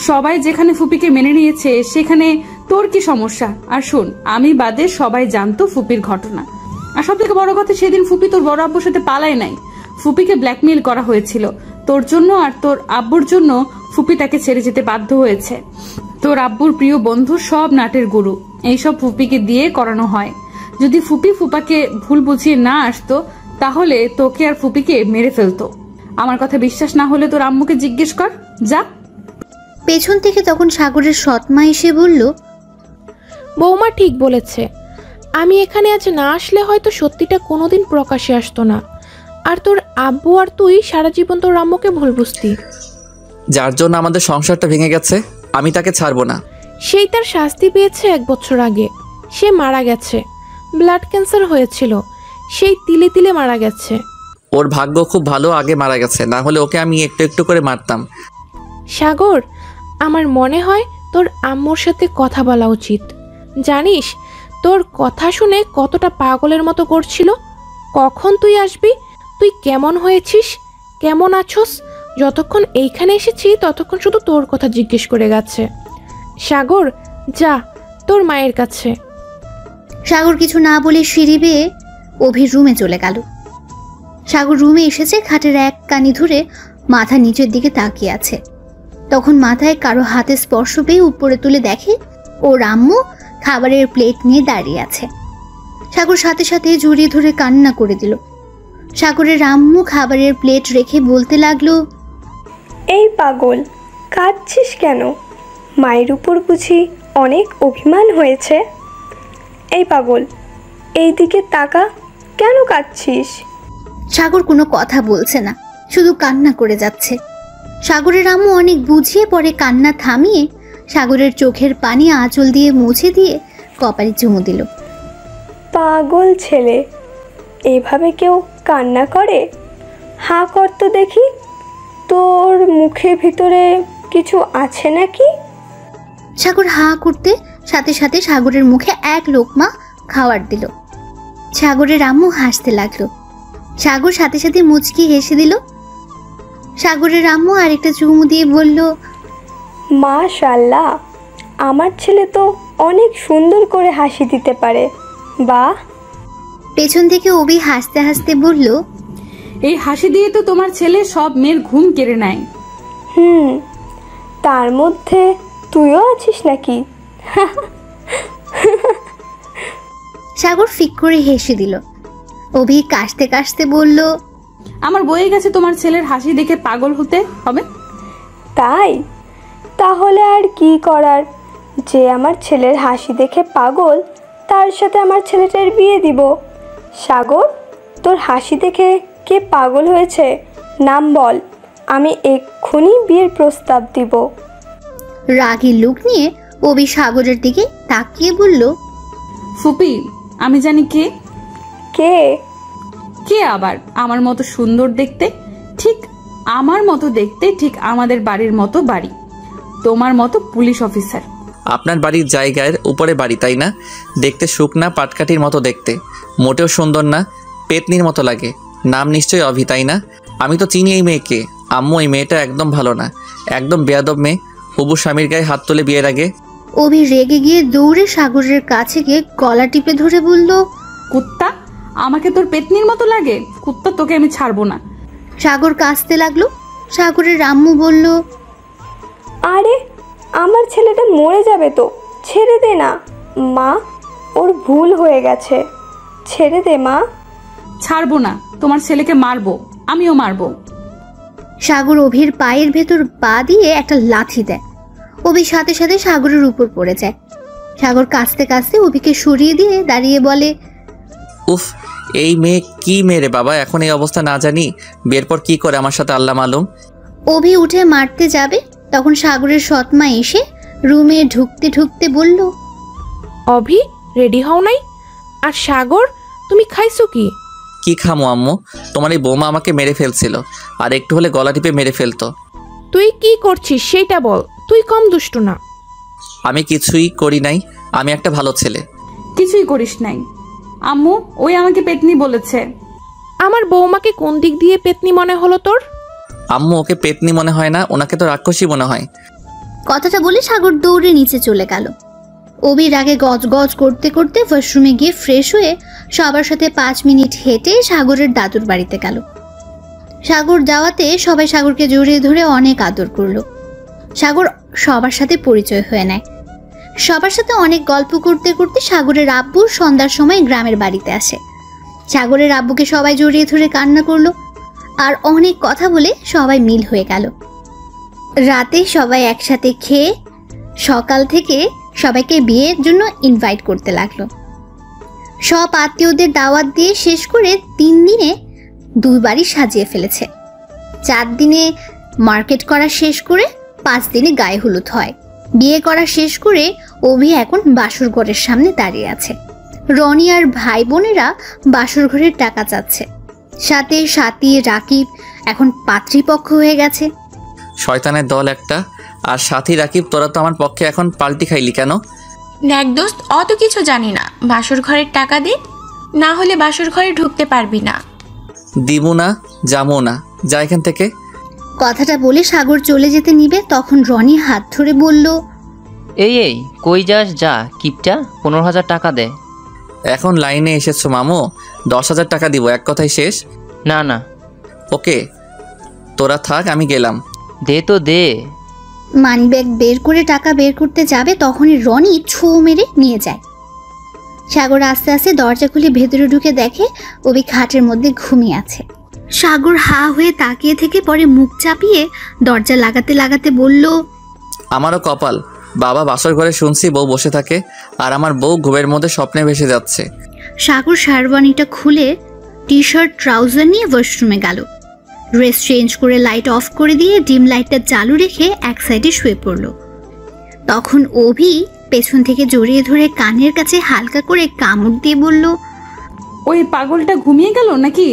সবাই যেখানে ফুপিকে মেনে নিয়েছে সেখানে তোর কি সমস্যা? আর শোন, আমি বাদে সবাই জানতো ফুপির ঘটনা। আর সব থেকে বড় কথা, সেদিন ফুপি তোর বড় আব্বুর সাথে পালায় নাই। ফুপিকে ব্ল্যাকমেইল করা হয়েছিল তোর জন্য, আর তোর আব্বুর জন্য ফুপি তাকে ছেড়ে যেতে বাধ্য হয়েছে। তোর আব্বুর প্রিয় বন্ধু সব নাটের গুরু, এইসব ফুপিকে দিয়ে করানো হয়। যদি ফুপি ফুপাকে ভুল বুঝিয়ে না আসতো তাহলে তোকে আর ফুপিকে মেরে ফেলতো। আমার কথা বিশ্বাস না হলে তোর আম্মুকে জিজ্ঞেস কর, যা। পেছন থেকে তখন সাগরের সৎমা এসে বলল, বৌমা ঠিক বলেছে। আমি এখানে আজ না আসলে হয়তো সত্যিটা কোনোদিন প্রকাশে আসতো না। আর তোর আব্বু আর তুই সারা জীবন তোর আম্মুকে ভুল বুঝতি। যার জন্য আমাদের সংসারটা ভেঙে গেছে, আমি তাকে ছাড়বো না। সেই তার শাস্তি পেয়েছে 1 বছর আগে। সে মারা গেছে, ব্লাড ক্যান্সার হয়েছিল, সেই তিলে তিলে মারা গেছে। ওর ভাগ্য খুব ভালো, আগে মারা গেছে, না হলে ওকে আমি একটু একটু করে মারতাম। সাগর, আমার মনে হয় তোর আম্মুর সাথে কথা বলা উচিত। জানিস তোর কথা শুনে কতটা পাগলের মতো করছিল। কখন তুই আসবি, তুই কেমন হয়েছিস, কেমন আছোস, যতক্ষণ এইখানে এসেছি ততক্ষণ শুধু তোর কথা জিজ্ঞেস করে গেছে। সাগর, যা তোর মায়ের কাছে। সাগর কিছু না বলে সিঁড়ি বেয়ে অভির রুমে চলে গেল। সাগর রুমে এসেছে, খাটের এক কানি ধরে মাথা নিচের দিকে তাকিয়ে আছে। তখন মাথায় কারো হাতে স্পর্শ পেয়ে উপরে তুলে দেখে ওর আম্মু খাবারের প্লেট নিয়ে দাঁড়িয়ে আছে। সাগর সাথে সাথে জড়িয়ে ধরে কান্না করে দিল। সাগরের আম্মু খাবারের প্লেট রেখে বলতে লাগলো, এই পাগল, কাঁদছিস কেন? মায়ের উপর বুঝি অনেক অভিমান হয়েছে? এই পাগল, এই দিকে তাকা, কেন কাঁদছিস? সাগর কোনো কথা বলছে না, শুধু কান্না করে যাচ্ছে। সাগরের আম্মু অনেক বুঝিয়ে পরে কান্না থামিয়ে সাগরের চোখের পানি আঁচল দিয়ে মুছে দিয়ে কপালে চুমু দিল। পাগল ছেলে, এভাবে কেউ কান্না করে? হাঁ কর তো দেখি, তোর মুখের ভিতরে কিছু আছে নাকি? সাগর হাঁ করতে সাথে সাথে সাগরের মুখে এক লোকমা খাবার দিল। সাগরের আম্মু হাসতে লাগলো। সাগর সাথে সাথে মুচকি হেসে দিল। সাগরের আম্মু আরেকটা চুমু দিয়ে বলল, মাশাআল্লাহ, আমার ছেলে তো অনেক সুন্দর করে হাসি দিতে পারে। বাহ। পেছন থেকে অভি হাসতে হাসতে বলল, এই হাসি দিয়ে তো তোমার ছেলে সব মেয়ের ঘুম কেড়ে নেয়। তার মধ্যে তুইও আছিস নাকি? সাগর ফিক করে হেসে দিল। অভি কাশতে কাশতে বলল, আমার বয়ে গেছে তোমার ছেলের হাসি দেখে পাগল হতে হবে। তাই? তাহলে আর কি করার? যে আমার ছেলের হাসি দেখে পাগল, তার সাথে আমার ছেলেটার বিয়ে দিব। সাগর, তোর হাসি দেখে কে পাগল হয়েছে নাম বল, আমি এক্ষুনি বিয়ের প্রস্তাব দিব। রাগী লুক নিয়ে অভি সাগরের দিকে তাকিয়ে বলল, ফুপি আমি জানি কে কে কে আবার আমার মতো সুন্দর দেখতে, ঠিক আমার মতো দেখতে, ঠিক আমাদের বাড়ির মতো বাড়ি, তোমার মতো পুলিশ অফিসার। আপনার বাড়ির জায়গার উপরে বাড়ি তাই না? দেখতে শুকনা পাটকাঠির মতো দেখতে, মোটেও সুন্দর না, পেতনির মতো লাগে। নাম নিশ্চয়ই অভি তাই না? আমি তো চিনি এই মেয়েকে। আম্মু এই মেয়েটা একদম ভালো না, একদম বেয়াদব মেয়ে। হবু স্বামীর গায়ে হাত তোলে বিয়ের আগে। অভি রেগে গিয়ে দৌড়ে সাগরের কাছে গিয়ে গলা টিপে ধরে বলল, কুত্তা, আমাকে তোর পেতনির মতো লাগে? কুত্তা, তোকে আমি ছাড়বো না। সাগর কাঁদতে লাগলো। সাগরের আম্মু বলল, আরে আমার ছেলেটা মরে যাবে তো, ছেড়ে দে না মা, ওর ভুল হয়ে গেছে, ছেড়ে দে মা। ছাড়বো না, তোমার ছেলেকে মারবো, আমিও মারবো। সাগর অভির পায়ের ভেতর পা দিয়ে একটা লাথি দেয়। অভি সাথে সাথে সাগরের উপর পড়ে যায়। সাগর কাঁদতে কাঁদতে অভিকে সরিয়ে দিয়ে দাঁড়িয়ে বলে, উফ, এই মেয়ে কি মেরে বাবা, এখন এই অবস্থা না জানি বিয়ের পর কি করে আমার সাথে আল্লাহ মালুম। অভি উঠে মারতে যাবে, তখন সাগরের সৎমা এসে রুমে ঢুকতে ঢুকতে বলল, অভি রেডি হও নাই? আর সাগর তুমি খাইছো কি? কি খামো আম্মু, তোমার এই বৌমা আমাকে মেরে ফেলছিল, আর একটু হলে গলা টিপে মেরে ফেলতো। তুই কি করছিস সেটা বল, তুই কম দুষ্টু না। আমি কিছুই করি নাই, আমি একটা ভালো ছেলে। কিছুই করিস নাই আম্মু, ওই আমাকে পেতনি বলেছে। আমার বৌমাকে কোন দিক দিয়ে পেতনি মনে হলো তোর? আম্মু ওকে পেতনি মনে হয় না, ওনাকে তো রাক্ষসী মনে হয়। কথাটা বলে সাগর দৌড়ে নিচে চলে গেল। অভির আগে গজ গজ করতে করতে ওয়াশরুমে গিয়ে ফ্রেশ হয়ে সবার সাথে 5 মিনিট হেঁটে সাগরের দাদুর বাড়িতে গেল। সাগর যাওয়াতে সবাই সাগরকে জড়িয়ে ধরে অনেক আদর করলো। সাগর সবার সাথে পরিচয় হয়ে নেয়। সবার সাথে অনেক গল্প করতে করতে সাগরের আব্বু সন্ধ্যার সময় গ্রামের বাড়িতে আসে। সাগরের আব্বুকে সবাই জড়িয়ে ধরে কান্না করলো, আর অনেক কথা বলে সবাই মিল হয়ে গেল। রাতে সবাই একসাথে খেয়ে সকাল থেকে সবাইকে বিয়ের জন্য ইনভাইট করতে লাগলো। সব আত্মীয়দের দাওয়াত দিয়ে শেষ করে 3 দিনে 2 বাড়ি সাজিয়ে ফেলেছে। 4 দিনে মার্কেট করা শেষ করে 5 দিনে গায়ে হলুদ হয়। বিয়ে করা শেষ করে অভি এখন বাসর ঘরের সামনে দাঁড়িয়ে আছে। রনি আর ভাই বোনেরা বাসর ঘরের টাকা চাচ্ছে। সাথে সাথী রাকিব এখন পাত্রীপক্ষ হয়ে গেছে। শয়তানের দল একটা। আর সাথী রাকিব, তোরা তো আমার পক্ষে এখন পাল্টি খাইলি কেন? দেখ দোস্ত, অত কিছু জানি না, বাসর ঘরের টাকা দে, না হলে বাসর ঘরে ঢুকতে পারবি না। দিবো না, যাবো না, যা এখান থেকে। কথাটা বলে সাগর চলে যেতে নিবে, তখন রনি হাত ধরে বলল, এই কই যাস, যা কিপটা, 15,000 টাকা দে। এখন লাইনে এসেছো মামু, 10,000 টাকা দিব, এক কথাই শেষ। না না, ওকে তোরা থাক, আমি গেলাম। দে তো দে। মানিব্যাগ বের করে টাকা বের করতে যাবে, তখনই রনি ছো মেরে নিয়ে যায়। সাগর আস্তে আস্তে দরজা খুলে ভেতরে ঢুকে দেখে অভি খাটের মধ্যে ঘুমিয়ে আছে। সাগর হা হয়ে তাকিয়ে থেকে পরে মুখ চাপিয়ে দরজা লাগাতে লাগাতে বলল, আমারও কপাল, বাবা বাসর ঘরে শুনছি বউ বসে থাকে, আর আমার বউ ঘুমের মধ্যে স্বপ্নে ভেসে যাচ্ছে। সাগর শারবানিটা খুলে টি শার্ট ট্রাউজার নিয়ে ওয়াশরুমে গেল। ড্রেস চেঞ্জ করে লাইট অফ করে দিয়ে ডিম লাইটটা চালু রেখে এক সাইডে শুয়ে পড়ল। তখন অভি পেছন থেকে জড়িয়ে ধরে কানের কাছে হালকা করে কামড় দিয়ে বলল, ওই পাগলটা ঘুমিয়ে গেল নাকি?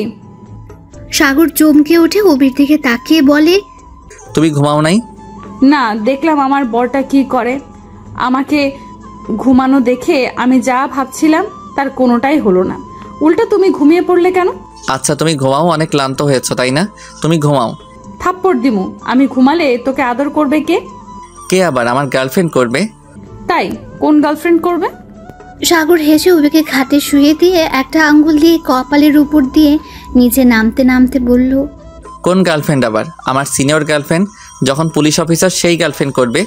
সাগর চমকে উঠে অভির দিকে তাকিয়ে বলে, তুমি ঘুমাও নাই? না, দেখলাম আমার বরটা কি করে। আমাকে ঘুমানো দেখে আমি যা ভাবছিলাম তার কোনোটাই হলো না, উল্টা তুমি ঘুমিয়ে পড়লে কেন? আচ্ছা তুমি ঘুমাও, অনেক ক্লান্ত হয়েছো তাই না? তুমি ঘুমাও। থাপ্পড় দিমু, আমি ঘুমালে তোকে আদর করবে কে? কে আবার? আমার গার্লফ্রেন্ড করবে। তাই? কোন গার্লফ্রেন্ড করবে? সাগর হেসে অভিকে খাটে শুয়ে দিয়ে একটা আঙ্গুল দিয়ে কপালের উপর দিয়ে নিচে নামতে নামতে বলল, কোন গার্লফ্রেন্ড আবার? আমার সিনিয়র গার্লফ্রেন্ড, যখন পুলিশ অফিসার সেই গার্লফ্রেন্ড করবে।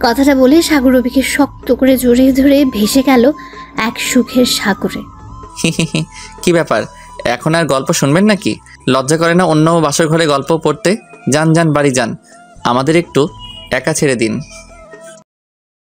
কথাটা বলে সাগর অভিকে শক্ত করে জড়িয়ে ধরে ভেসে গেল এক সুখের সাগরে। কি ব্যাপার, এখন আর গল্প শুনবেন নাকি? লজ্জা করে না অন্য বাসর ঘরে গল্প পড়তে? যান যান, বাড়ি যান, আমাদের একটু একা ছেড়ে দিন।